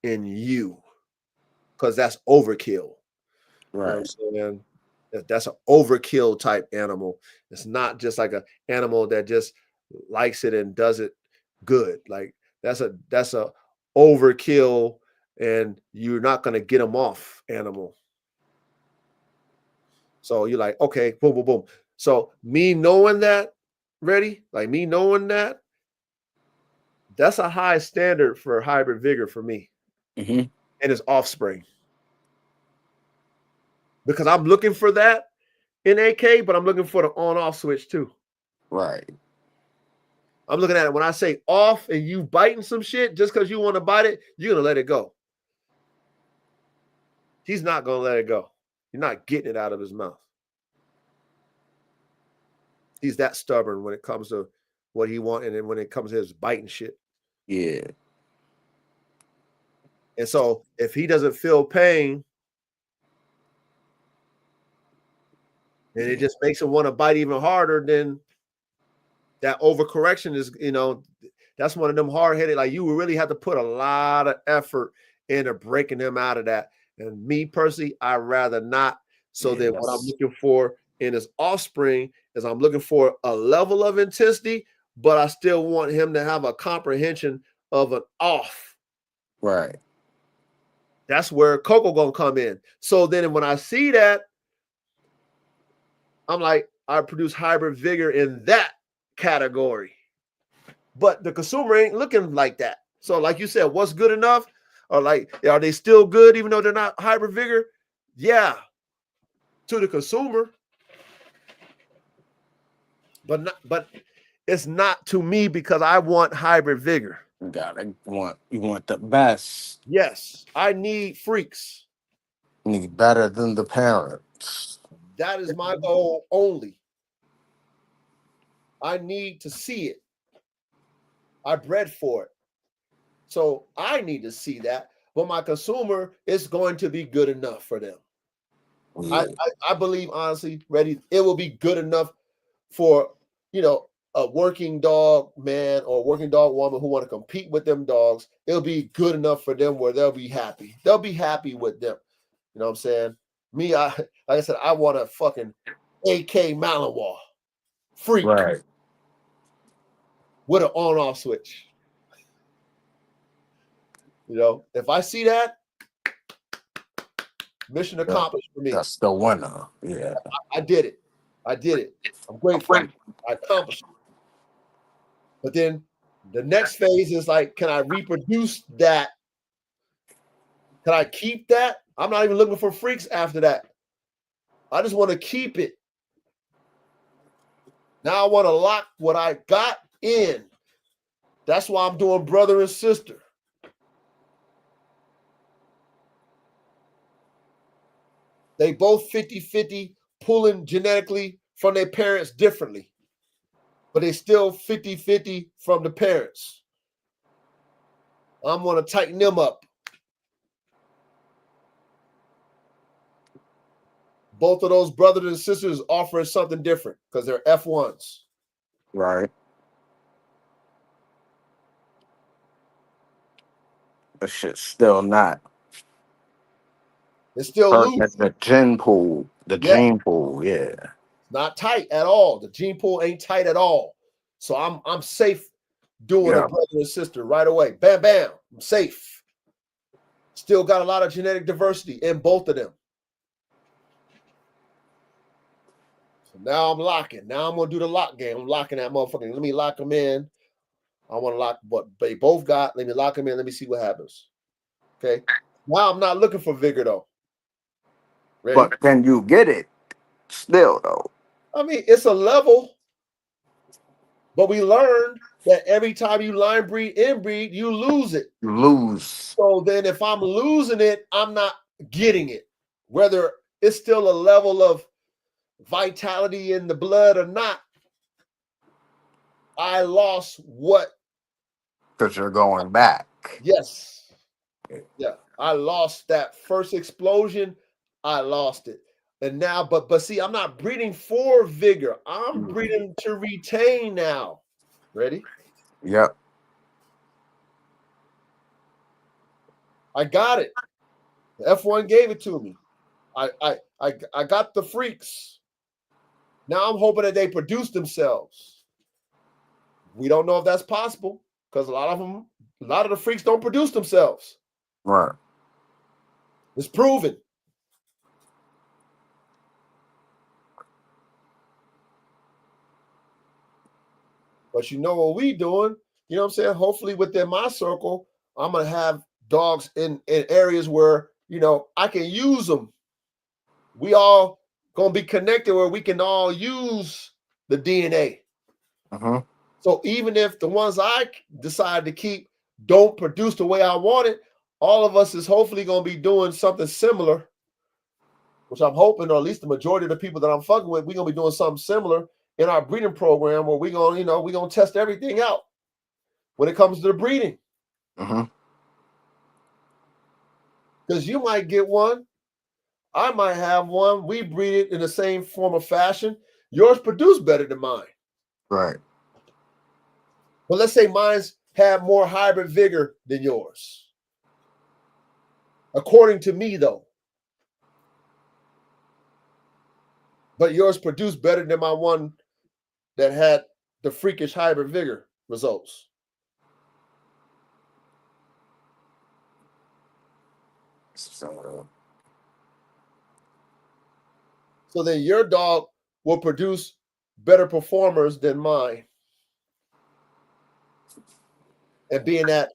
in you, because that's overkill. Right. You know what I'm saying? That's an overkill type animal. It's not just like an animal that just likes it and does it good. Like that's a overkill, and you're not going to get them off animal. So you're like, okay, boom, boom, boom. So me knowing that, that's a high standard for hybrid vigor for me and its offspring. Because I'm looking for that in AK, but I'm looking for the on-off switch too. Right. I'm looking at it when I say off and you biting some shit just because you want to bite it, you're going to let it go. He's not going to let it go. You're not getting it out of his mouth. He's that stubborn when it comes to what he wants, and then when it comes to his biting shit. Yeah. And so if he doesn't feel pain, and it just makes him want to bite even harder, then that overcorrection is, that's one of them hard-headed, like you really have to put a lot of effort into breaking him out of that. And me personally, I'd rather not. So then what I'm looking for in his offspring is I'm looking for a level of intensity, but I still want him to have a comprehension of an off. Right. That's where CoCo gonna come in. So then when I see that, I'm like, I produce hybrid vigor in that category. But the consumer ain't looking like that. So like you said, what's good enough? Or like, are they still good even though they're not hybrid vigor? Yeah, to the consumer. But it's not to me, because I want hybrid vigor. You want the best. Yes, I need freaks. You need better than the parents. That is my goal only. I need to see it. I bred for it. So I need to see that. But my consumer is going to be good enough for them. Yeah. I believe, honestly, it will be good enough for, a working dog man or working dog woman who want to compete with them dogs. It'll be good enough for them where they'll be happy. They'll be happy with them. You know what I'm saying? Me, like I said, I want a fucking AK Malinois freak, right, with an on-off switch. If I see that, Mission accomplished for me. That's the winner. Yeah. I did it. I did it. I'm grateful. I accomplished it. But then the next phase is like, can I reproduce that? Can I keep that? I'm not even looking for freaks after that. I just want to keep it. Now I want to lock what I got in. That's why I'm doing brother and sister. They both 50-50 pulling genetically from their parents differently. But they still 50-50 from the parents. I'm going to tighten them up. Both of those brothers and sisters offering something different because they're F1s. Right. But shit's still not. It's still loose. The gene pool. The gene pool, yeah. Not tight at all. The gene pool ain't tight at all. So I'm safe doing a brother and sister right away. Bam, bam. I'm safe. Still got a lot of genetic diversity in both of them. So now I'm locking. Now I'm going to do the lock game. I'm locking that motherfucker. Let me lock them in. I want to lock what they both got. Let me lock them in. Let me see what happens. Okay. Now I'm not looking for vigor though. Ready? But can you get it still though? I mean, it's a level. But we learned that every time you line breed, inbreed, you lose it. You lose. So then if I'm losing it, I'm not getting it. Whether it's still a level of vitality in the blood or not, I lost what? Because you're going back. Yes. Yeah. I lost that first explosion. I lost it. And now, but see, I'm not breeding for vigor. I'm breeding to retain now. Ready? Yep. I got it. The F1 gave it to me. I got the freaks. Now I'm hoping that they produce themselves. We don't know if that's possible because a lot of the freaks don't produce themselves. Right. It's proven. But you know what we doing? You know what I'm saying? Hopefully within my circle, I'm going to have dogs in areas where, you know, I can use them. We all going to be connected where we can all use the DNA. Uh-huh. So even if the ones I decide to keep don't produce the way I want it, all of us is hopefully going to be doing something similar, which I'm hoping, or at least the majority of the people that I'm fucking with, we're going to be doing something similar in our breeding program where we're going, we're going to test everything out when it comes to the breeding. Uh-huh. Because you might get one, I might have one, we breed it in the same form of fashion. Yours produce better than mine. Right. But let's say mine's have more hybrid vigor than yours. According to me, though. But yours produced better than my one that had the freakish hybrid vigor results. So then your dog will produce better performers than mine. And being that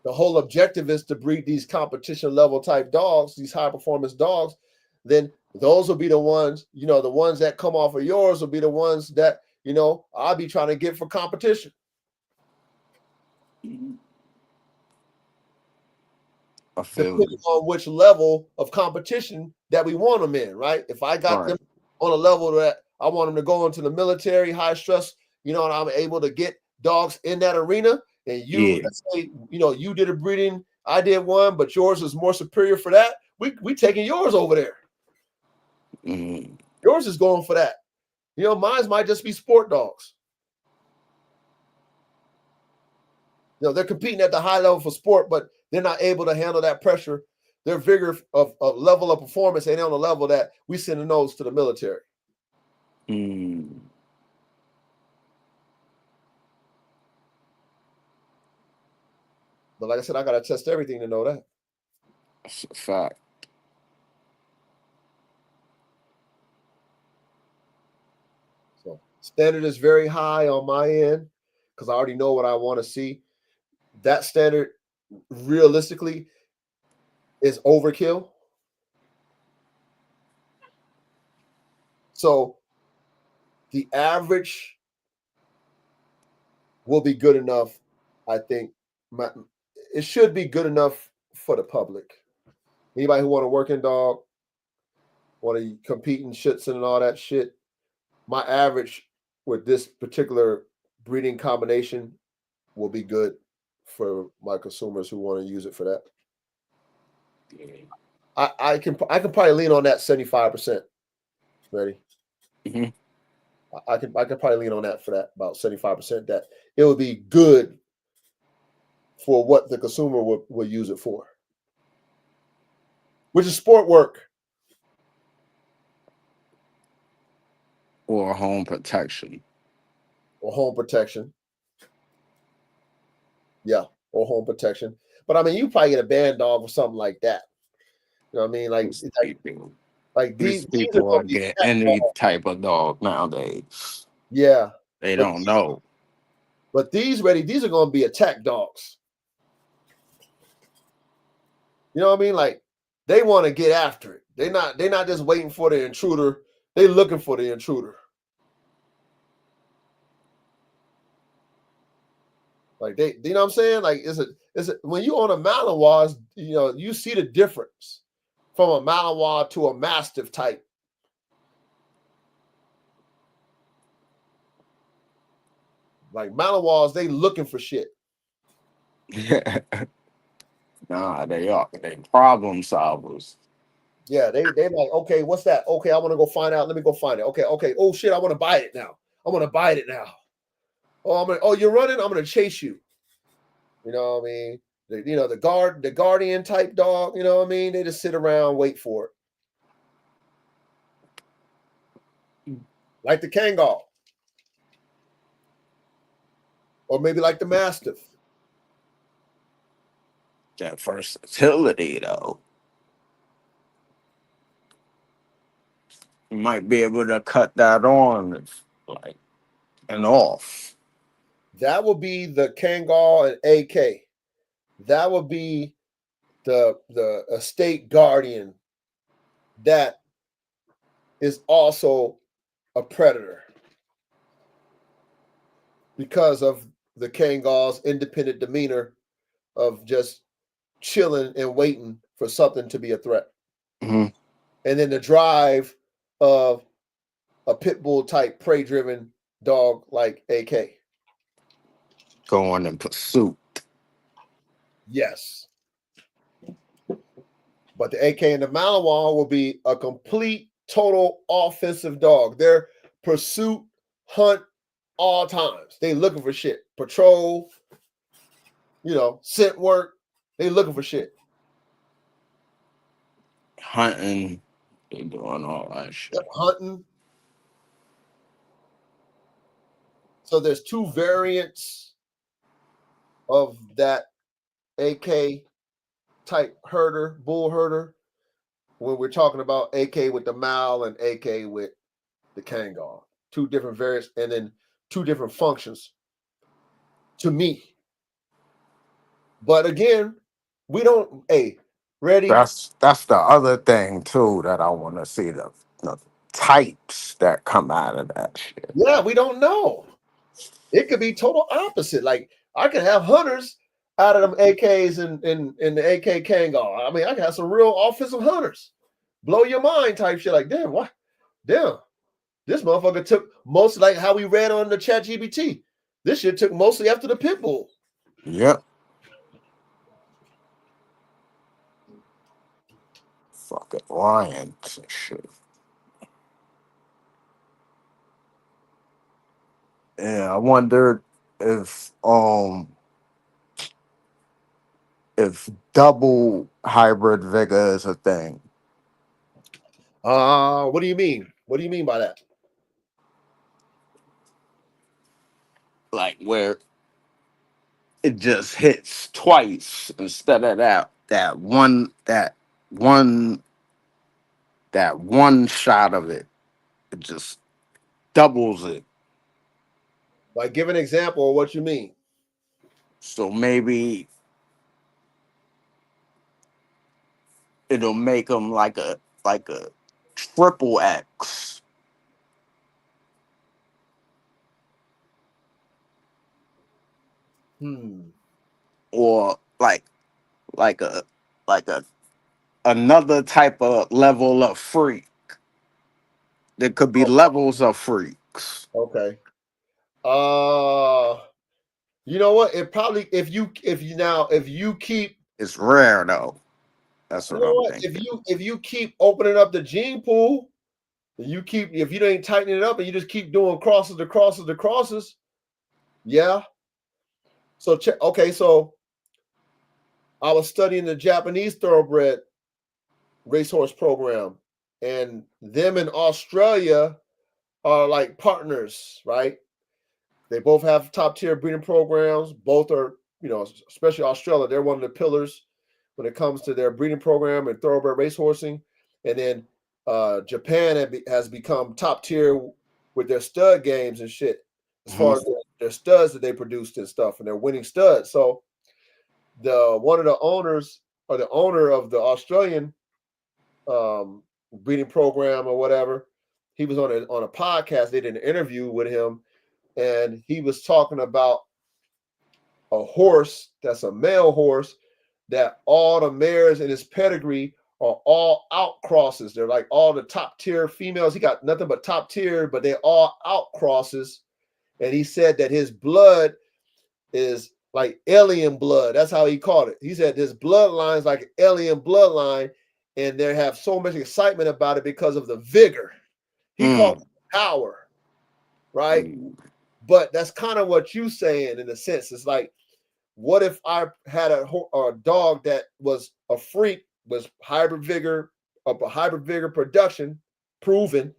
the whole objective is to breed these competition level type dogs, these high performance dogs, then those will be the ones, the ones that come off of yours will be the ones that, I'll be trying to get for competition. Depending on which level of competition that we want them in, right? If I got them on a level that I want them to go into the military, high stress, and I'm able to get dogs in that arena, and let's say, you did a breeding, I did one, but yours is more superior for that, we taking yours over there. Yours is going for that. Mine might just be sport dogs. They're competing at the high level for sport, but they're not able to handle that pressure. Their vigor of level of performance ain't on the level that we sending those to the military. But like I said, I got to test everything to know that. That's a fact. Standard is very high on my end because I already know what I want to see. That standard, realistically, is overkill. So the average will be good enough. I think it should be good enough for the public. Anybody who want to work in dog, want to compete in shits and all that shit. My average with this particular breeding combination will be good for my consumers who want to use it for that. I can probably lean on that 75%. Ready? Mm-hmm. I can probably lean on that for that about 75%. That it would be good for what the consumer will use it for, which is sport work Or home protection. or home protection. Yeah, or home protection. But I mean, you probably get a band dog or something like that. You know what I mean? Like These these are people going will to be get any type of dog nowadays. yeah, They but don't know. But these are going to be attack dogs. You know what I mean? Like they want to get after it. They're not just waiting for the intruder. They looking for the intruder. Like you know what I'm saying? Like is it when you on a Malinois, you know, you see the difference from a Malinois to a Mastiff type. Like Malinois, they looking for shit. Nah, they are. They problem solvers. Yeah, they like, okay, what's that? Okay, I want to go find out. Let me go find it. Okay. Oh shit, I want to buy it now. I'm gonna buy it now. Oh, you're running. I'm gonna chase you. You know what I mean? The guardian type dog. You know what I mean? They just sit around, wait for it, like the Kangal, or maybe like the Mastiff. That versatility, though. You might be able to cut that on, like, and off. That would be the Kangal and AK. That would be the estate guardian that is also a predator because of the Kangal's independent demeanor of just chilling and waiting for something to be a threat. Mm-hmm. And then the drive of a pit bull type prey driven dog like AK. Going in pursuit. Yes. But the AK and the Malinois will be a complete, total offensive dog. They're pursuit, hunt, all times. They looking for shit. Patrol, scent work. They looking for shit. Hunting. They doing all that shit. Yep, hunting. So there's two variants of that AK type herder, bull herder, when we're talking about AK with the Mal and AK with the Kangal. Two different variants and then two different functions to me. But again, we don't, ready? That's the other thing too that I want to see the types that come out of that shit. Yeah, we don't know. It could be total opposite. Like I could have hunters out of them AKs in the AK Kangal. I mean, I could have some real offensive hunters. Blow your mind type shit. Like, damn, what? Damn. This motherfucker took most, like how we read on the chat GBT. This shit took mostly after the pit bull. Yep. Fucking lions and shit. Yeah, I wondered if double hybrid vigor is a thing. What do you mean? What do you mean by that? Like where it just hits twice instead of that one shot of it. It just doubles it. Like, give an example of what you mean. So maybe it'll make them like a triple X. Or like a like a another type of level of freak. There could be Oh, levels of freaks. okay. You know what? It probably if you keep, It's rare though. That's you what know I'm what? thinking. If you keep opening up the gene pool, you keep, if you ain't tightening it up and you just keep doing crosses to crosses to crosses, yeah. So okay, so I was studying the Japanese thoroughbred racehorse program, and them in Australia are like partners, right? They both have top tier breeding programs. Both are, especially Australia, they're one of the pillars when it comes to their breeding program and thoroughbred racehorsing. And then Japan has become top tier with their stud games and shit, as far as their studs that they produced and stuff, and they're winning studs. So one of the owners, or the owner of the Australian breeding program or whatever, he was on a podcast. They did an interview with him, and he was talking about a horse that's a male horse that all the mares in his pedigree are all out crosses. They're like all the top tier females. He got nothing but top tier, but they're all out crosses. And he said that his blood is like alien blood. That's how he called it. He said this bloodline is like an alien bloodline, and they have so much excitement about it because of the vigor. He called it power, right? But that's kind of what you saying in a sense. It's like, what if I had a dog that was a freak, was hybrid vigor production proven,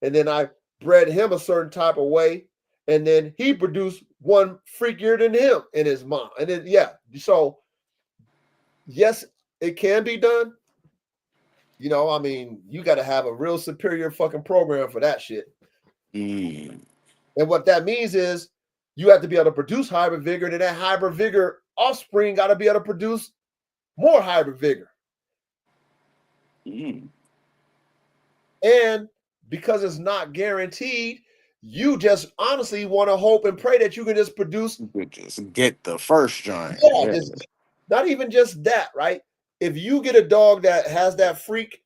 and then I bred him a certain type of way, and then he produced one freakier than him in his mom. And then, yeah, so yes, it can be done. I mean, you got to have a real superior fucking program for that shit. And what that means is you have to be able to produce hybrid vigor, and then that hybrid vigor offspring got to be able to produce more hybrid vigor. And because it's not guaranteed, you just honestly want to hope and pray that you can just produce. Just get the first giant. Yeah, not even just that, right? If you get a dog that has that freak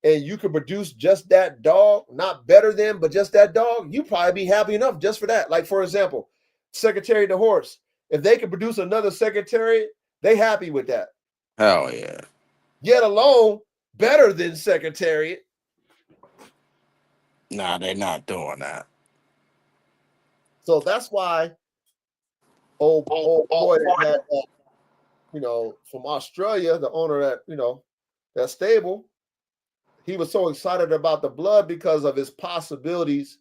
and you can produce just that dog, not better than, but just that dog, you probably be happy enough just for that. Like, for example, Secretary the horse. If they can produce another Secretary, they happy with that. Hell yeah. Yet alone, better than Secretariat. Nah, they're not doing that. So that's why old boy that had, from Australia, the owner that, that stable, he was so excited about the blood because of his possibilities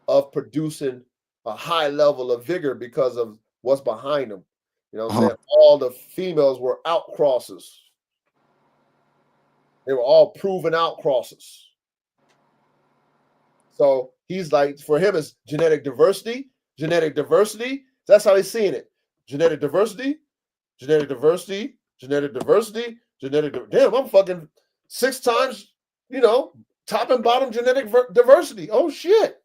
of producing a high level of vigor because of what's behind him. You know what I'm saying? All the females were out crosses. They were all proven out crosses. So he's like, for him, it's genetic diversity. That's how he's seeing it. Genetic diversity. Damn, I'm fucking 6 times, top and bottom genetic diversity. Oh, shit.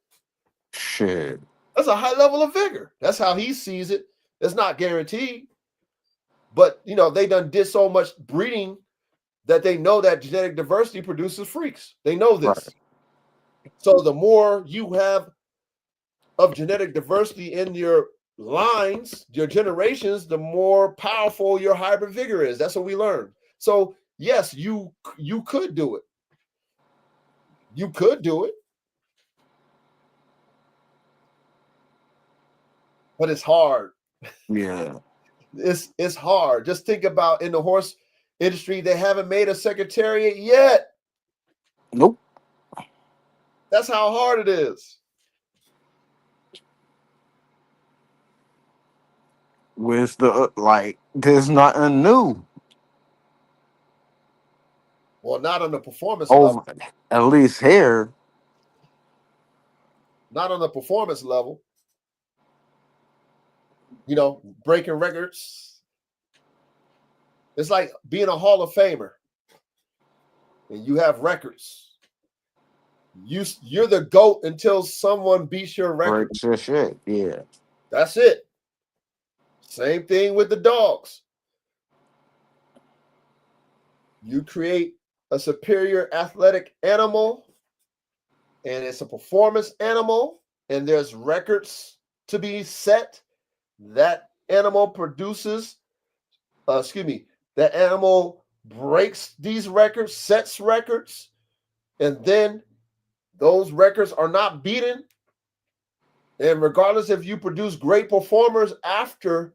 That's a high level of vigor. That's how he sees it. It's not guaranteed. But, they done did so much breeding that they know that genetic diversity produces freaks. They know this. Right. So the more you have of genetic diversity in your lines, your generations, the more powerful your hybrid vigor is. That's what we learned. So yes, you could do it. You could do it. But it's hard. Yeah. It's hard. Just think about in the horse industry, they haven't made a Secretariat yet. Nope. That's how hard it is. With there's nothing new. Well, not on the performance level. At least here. Not on the performance level. you know, breaking records. It's like being a Hall of Famer and you have records. You're the GOAT until someone beats your record. Breaks your shit. Yeah. That's it. Same thing with the dogs. You create a superior athletic animal, and it's a performance animal, and there's records to be set. That animal produces, that animal breaks these records, sets records, and then those records are not beaten. And regardless if you produce great performers after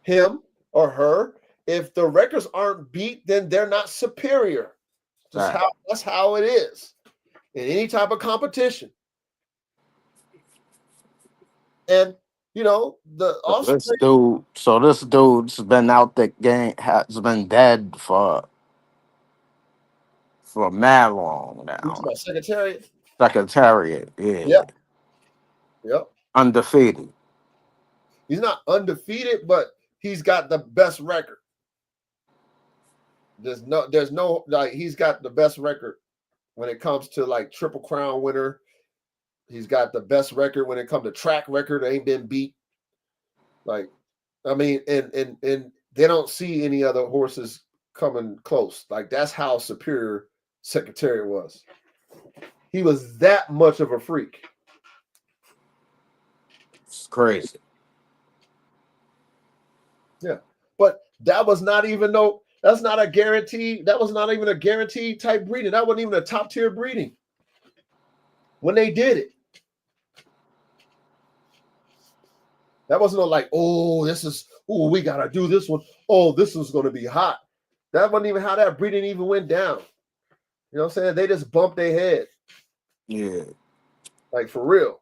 him or her, if the records aren't beat, then they're not superior. That's how it is in any type of competition. And you know, this dude's been out the game, has been dead for mad long now. Secretariat. Secretariat, yeah. Yep. Undefeated. He's not undefeated, but he's got the best record. There's no like he's got the best record when it comes to like Triple Crown winner. He's got the best record when it comes to track record. Ain't been beat. Like, I mean, and they don't see any other horses coming close. Like, that's how superior Secretariat was. He was that much of a freak. It's crazy. Yeah, but that was not even that's not a guarantee. That was not even a guaranteed type breeding. That wasn't even a top tier breeding when they did it. That wasn't like, we got to do this one. Oh, this is going to be hot. That wasn't even how that breeding even went down. You know what I'm saying? They just bumped their head. Yeah. Like, for real.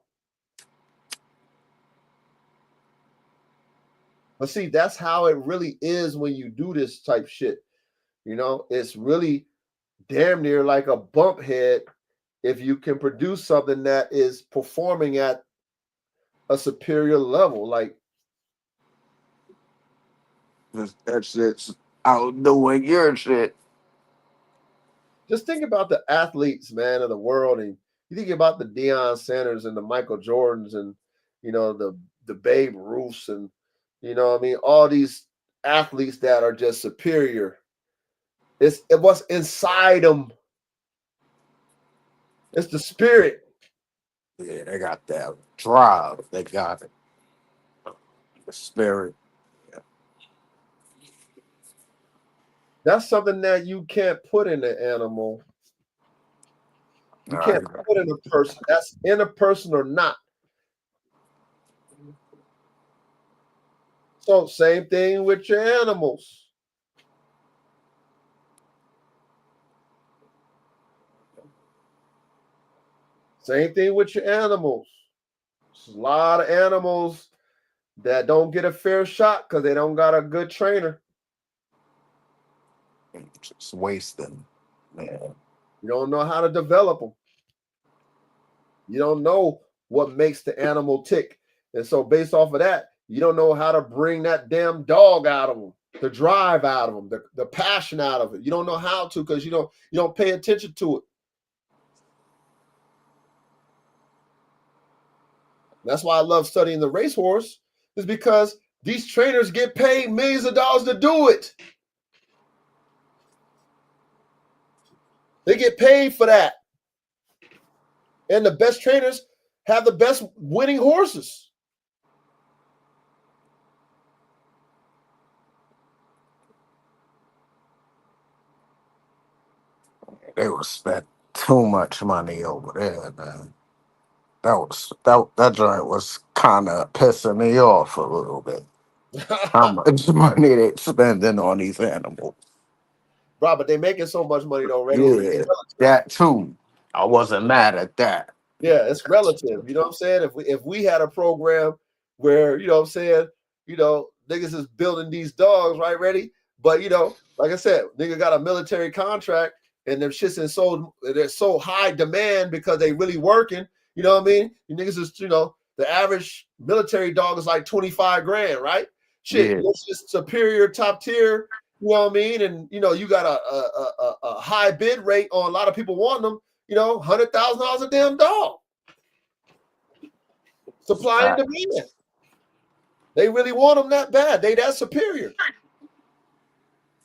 But see, that's how it really is when you do this type shit. You know, it's really damn near like a bump head if you can produce something that is performing at a superior level. Like, that shit's outdoing your shit. Just think about the athletes, man, of the world, and you think about the Deion Sanders and the Michael Jordans and, you know, the Babe Ruths and, you know what I mean, all these athletes that are just superior. It was inside them. It's the spirit. Yeah, they got that drive. They got it. The spirit. Yeah. That's something that you can't put in an animal. You can't put in a person. That's in a person or not. So same thing with your animals. Same thing with your animals. There's a lot of animals that don't get a fair shot because they don't got a good trainer. Just wasting, man. You don't know how to develop them. You don't know what makes the animal tick. And so based off of that, you don't know how to bring that damn dog out of them, the drive out of them, the passion out of it. You don't know how to because you don't pay attention to it. That's why I love studying the racehorse, is because these trainers get paid millions of dollars to do it. They get paid for that. And the best trainers have the best winning horses. They would spend too much money over there, man. That joint was kind of pissing me off a little bit. How much money they spending on these animals? Bro, but they making so much money though, Yeah, that too. I wasn't mad at that. Yeah, it's relative. You know what I'm saying? If we had a program where, you know what I'm saying, you know, niggas is building these dogs, right, ready? But, you know, like I said, nigga got a military contract and them shits they're so high demand because they really working. You know what I mean? You niggas is, you know, The average military dog is like 25 grand, right? Shit, Yeah. it's just superior, top tier. You know what I mean? And you got a high bid rate on a lot of people wanting them. $100,000 a damn dog. Supply and demand. They really want them that bad. They that superior.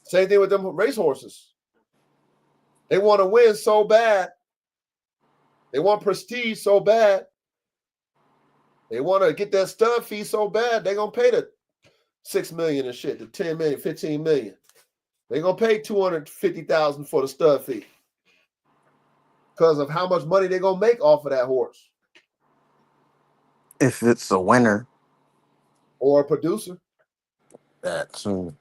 Same thing with them racehorses. They want to win so bad. They want prestige so bad. They want to get that stud fee so bad. They're gonna pay the $6 million and shit, the 10 million, 15 million. They're gonna pay $250,000 for the stud fee because of how much money they're gonna make off of that horse. If it's a winner, or a producer. that too.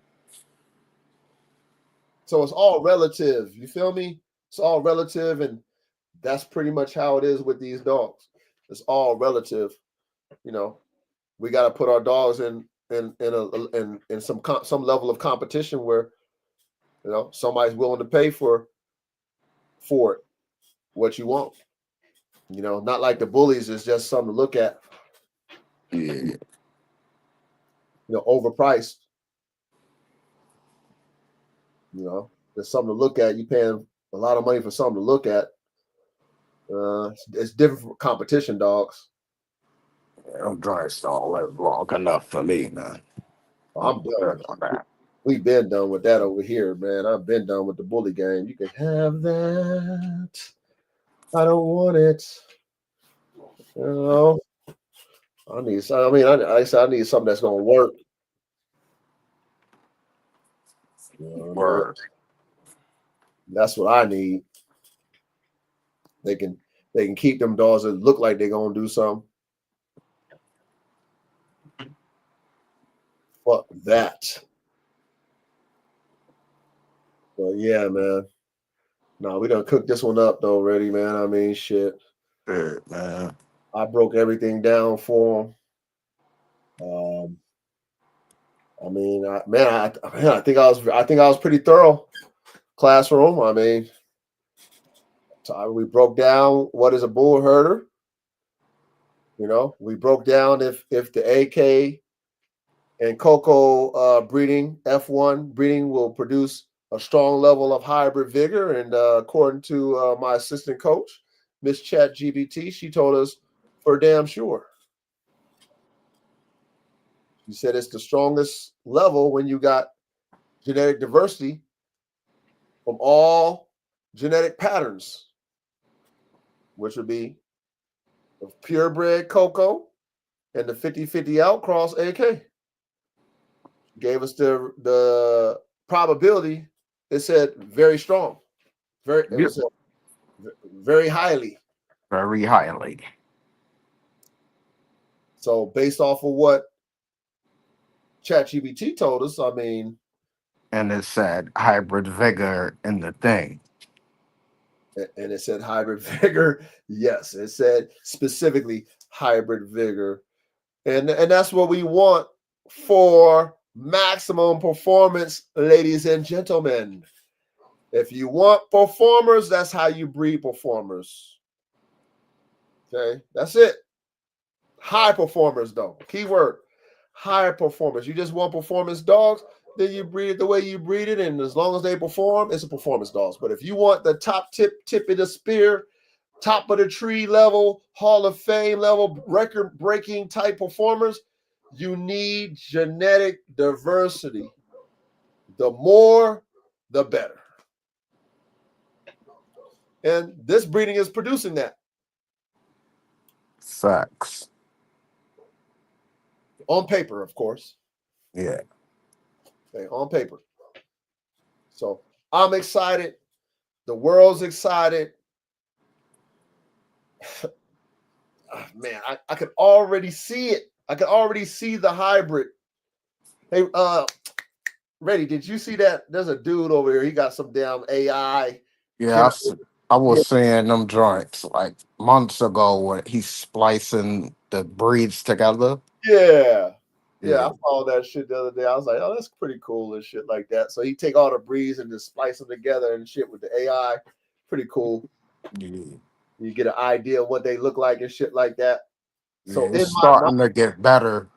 So it's all relative. You feel me? It's all relative, and that's pretty much how it is with these dogs. It's all relative. We got to put our dogs in some level of competition where somebody's willing to pay for it what you want. Not like the bullies is just something to look at. Yeah. Overpriced. There's something to look at. You paying a lot of money for something to look at. It's different from competition dogs. Them joints don't live long enough for me, man. I'm done on that. We've been done with that over here, man. I've been done with the bully game. You can have that. I don't want it. I need something that's gonna work. Word. That's what I need. They can keep them dogs that look like they're gonna do something. Fuck that. But yeah, man. No, we done cooked this one up though already, man. I mean, shit. Yeah, man. I broke everything down for him. I think I was pretty thorough. Classroom. I mean, so we broke down what is a bull herder. We broke down if the AK and CoCo breeding F1 breeding will produce a strong level of hybrid vigor. And according to my assistant coach, Miss Chat GBT, she told us for damn sure. She said it's the strongest level when you got genetic diversity from all genetic patterns, which would be the purebred CoCo and the 50-50 outcross AK. Gave us the probability. It said very strong, it said very highly. Very highly. So based off of what ChatGPT told us, I mean, and it said hybrid vigor in the thing. And it said hybrid vigor. Yes, it said specifically hybrid vigor, and that's what we want for maximum performance, ladies and gentlemen. If you want performers, that's how you breed performers. Okay, that's it. High performers, though. Keyword: high performers. You just want performance dogs, then you breed it the way you breed it, and as long as they perform, it's a performance dogs. But if you want the top tip of the spear, top of the tree level, Hall of Fame level, record-breaking type performers, you need genetic diversity. The more, the better. And this breeding is producing that. Facts. On paper, of course. Yeah. Okay, on paper. So I'm excited. The world's excited. Man, I could already see it. I could already see the hybrid. Hey, Reddy, did you see that? There's a dude over here. He got some damn AI. Yeah, I was seeing them joints like months ago where he's splicing the breeds together. Yeah, I followed that shit the other day. I was like, oh, that's pretty cool and shit like that. So he take all the breeds and just splice them together and shit with the AI. Pretty cool. Yeah. You get an idea of what they look like and shit like that. So it's in my mind, starting to get better.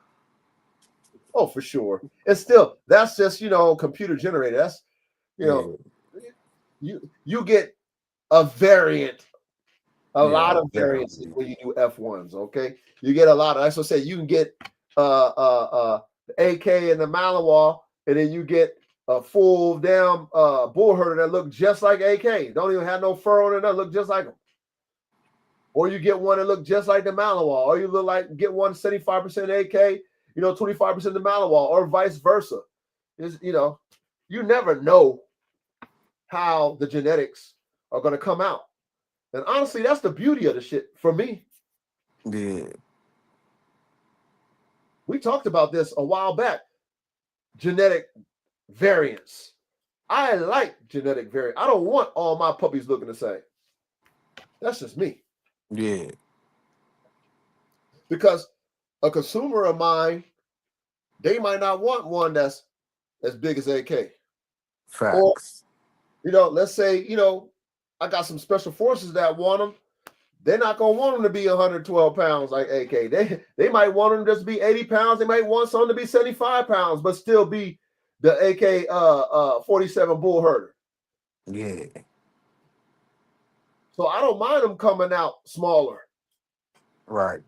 oh, for sure. It's still, that's just, computer generated. That's, you Yeah, know, you get a variant, a lot yeah, of very. variances when you do F1s, okay? You get a lot of, that's what I say, you can get the AK and the Malinois, and then you get a full damn Bullherder that look just like AK. Don't even have no fur on it, that look just like them. Or you get one that look just like the Malinois, or you get one 75% AK, 25% the Malinois, or vice versa. You never know how the genetics are going to come out. And honestly, that's the beauty of the shit for me. Yeah, We talked about this a while back. Genetic variants. I like genetic variants. I don't want all my puppies looking the same. That's just me. yeah, Because a consumer of mine, they might not want one that's as big as AK. Or, facts. let's say, I got some special forces that want them. They're not going to want them to be 112 pounds like AK. They might want them just to be 80 pounds. They might want some to be 75 pounds, but still be the AK-47 Bullherder. Yeah, So I don't mind them coming out smaller right.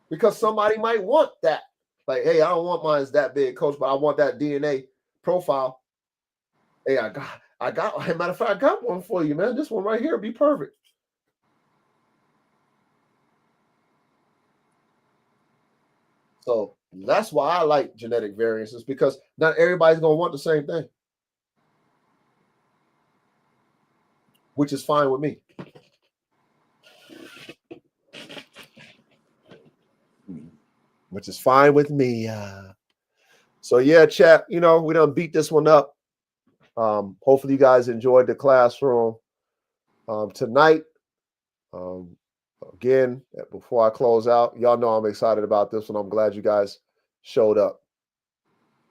because somebody might want that. Like, hey, I don't want mine that big, coach, but I want that DNA profile. Hey, I got, as a matter of fact, I got one for you, man. This one right here be perfect. So that's why I like genetic variances, because not everybody's going to want the same thing, which is fine with me. Which is fine with me. So yeah, chat, we done beat this one up. Hopefully you guys enjoyed the classroom tonight. Again, before I close out, y'all know I'm excited about this one. I'm glad you guys showed up.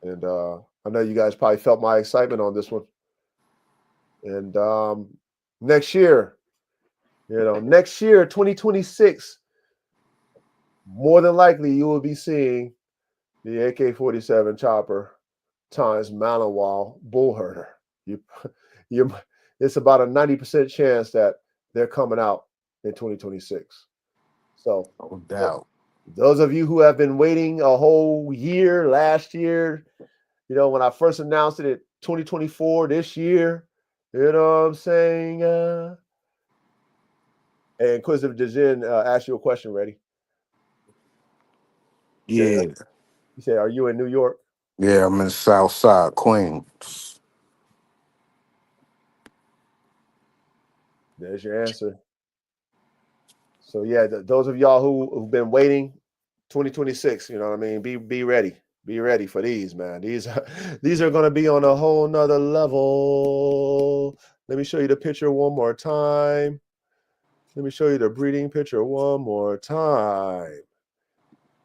And I know you guys probably felt my excitement on this one. And next year, 2026, more than likely you will be seeing the AK-47 Chopper times Malinois Bullherder. It's about a 90% chance that they're coming out in 2026. So No doubt. those of you who have been waiting a whole year, last year, when I first announced it 2024, this year, you know what I'm saying? And Inquisitive Dejin asked you a question, ready? Yeah, He said, are you in New York? yeah. I'm in Southside Queens. There's your answer. So yeah, those of y'all who've been waiting, 2026, you know what I mean? Be ready. Be ready for these, man. These are going to be on a whole nother level. Let me show you the picture one more time. Let me show you the breeding picture one more time.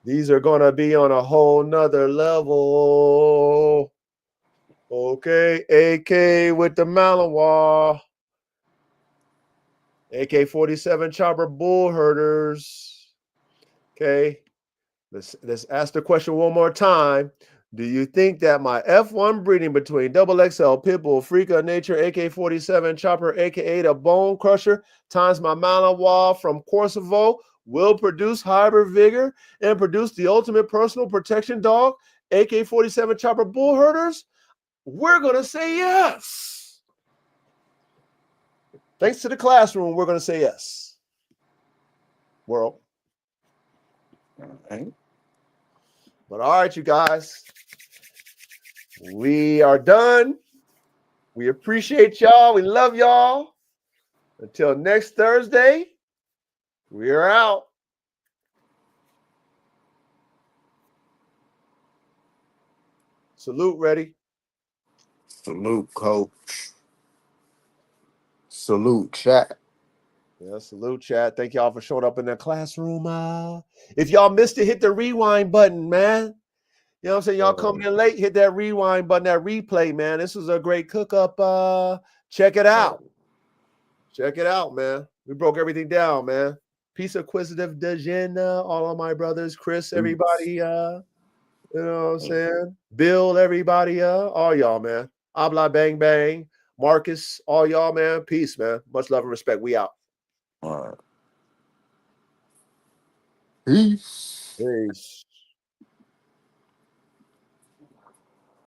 These are going to be on a whole nother level. Okay, AK with the Malinois. AK47 Chopper Bullherders. Okay, let's ask the question one more time. Do you think that my F1 breeding between XXL Pitbull, Freak of Nature, AK47 Chopper, aka the Bone Crusher, times my Malinois from Kosovo will produce hybrid vigor and produce the ultimate personal protection dog, AK47 Chopper Bullherders? We're going to say yes. Thanks to the classroom, we're going to say yes. World. All right. But all right, you guys, we are done. We appreciate y'all. We love y'all. Until next Thursday, we are out. Salute, ready? Salute, coach. Salute, chat. Yeah, salute, chat. Thank y'all for showing up in the classroom. If y'all missed it, hit the rewind button, man. You know what I'm saying? Y'all coming in late, hit that rewind button, that replay, man. This was a great cook-up. Check it out. Check it out, man. We broke everything down, man. Peace, Acquisitive Dejena, all of my brothers, Chris, everybody, you know what I'm saying? Bill, everybody, all y'all, man. Abla Bang Bang, Marcus, all y'all, man. Peace, man. Much love and respect. We out. All right. Peace. Peace.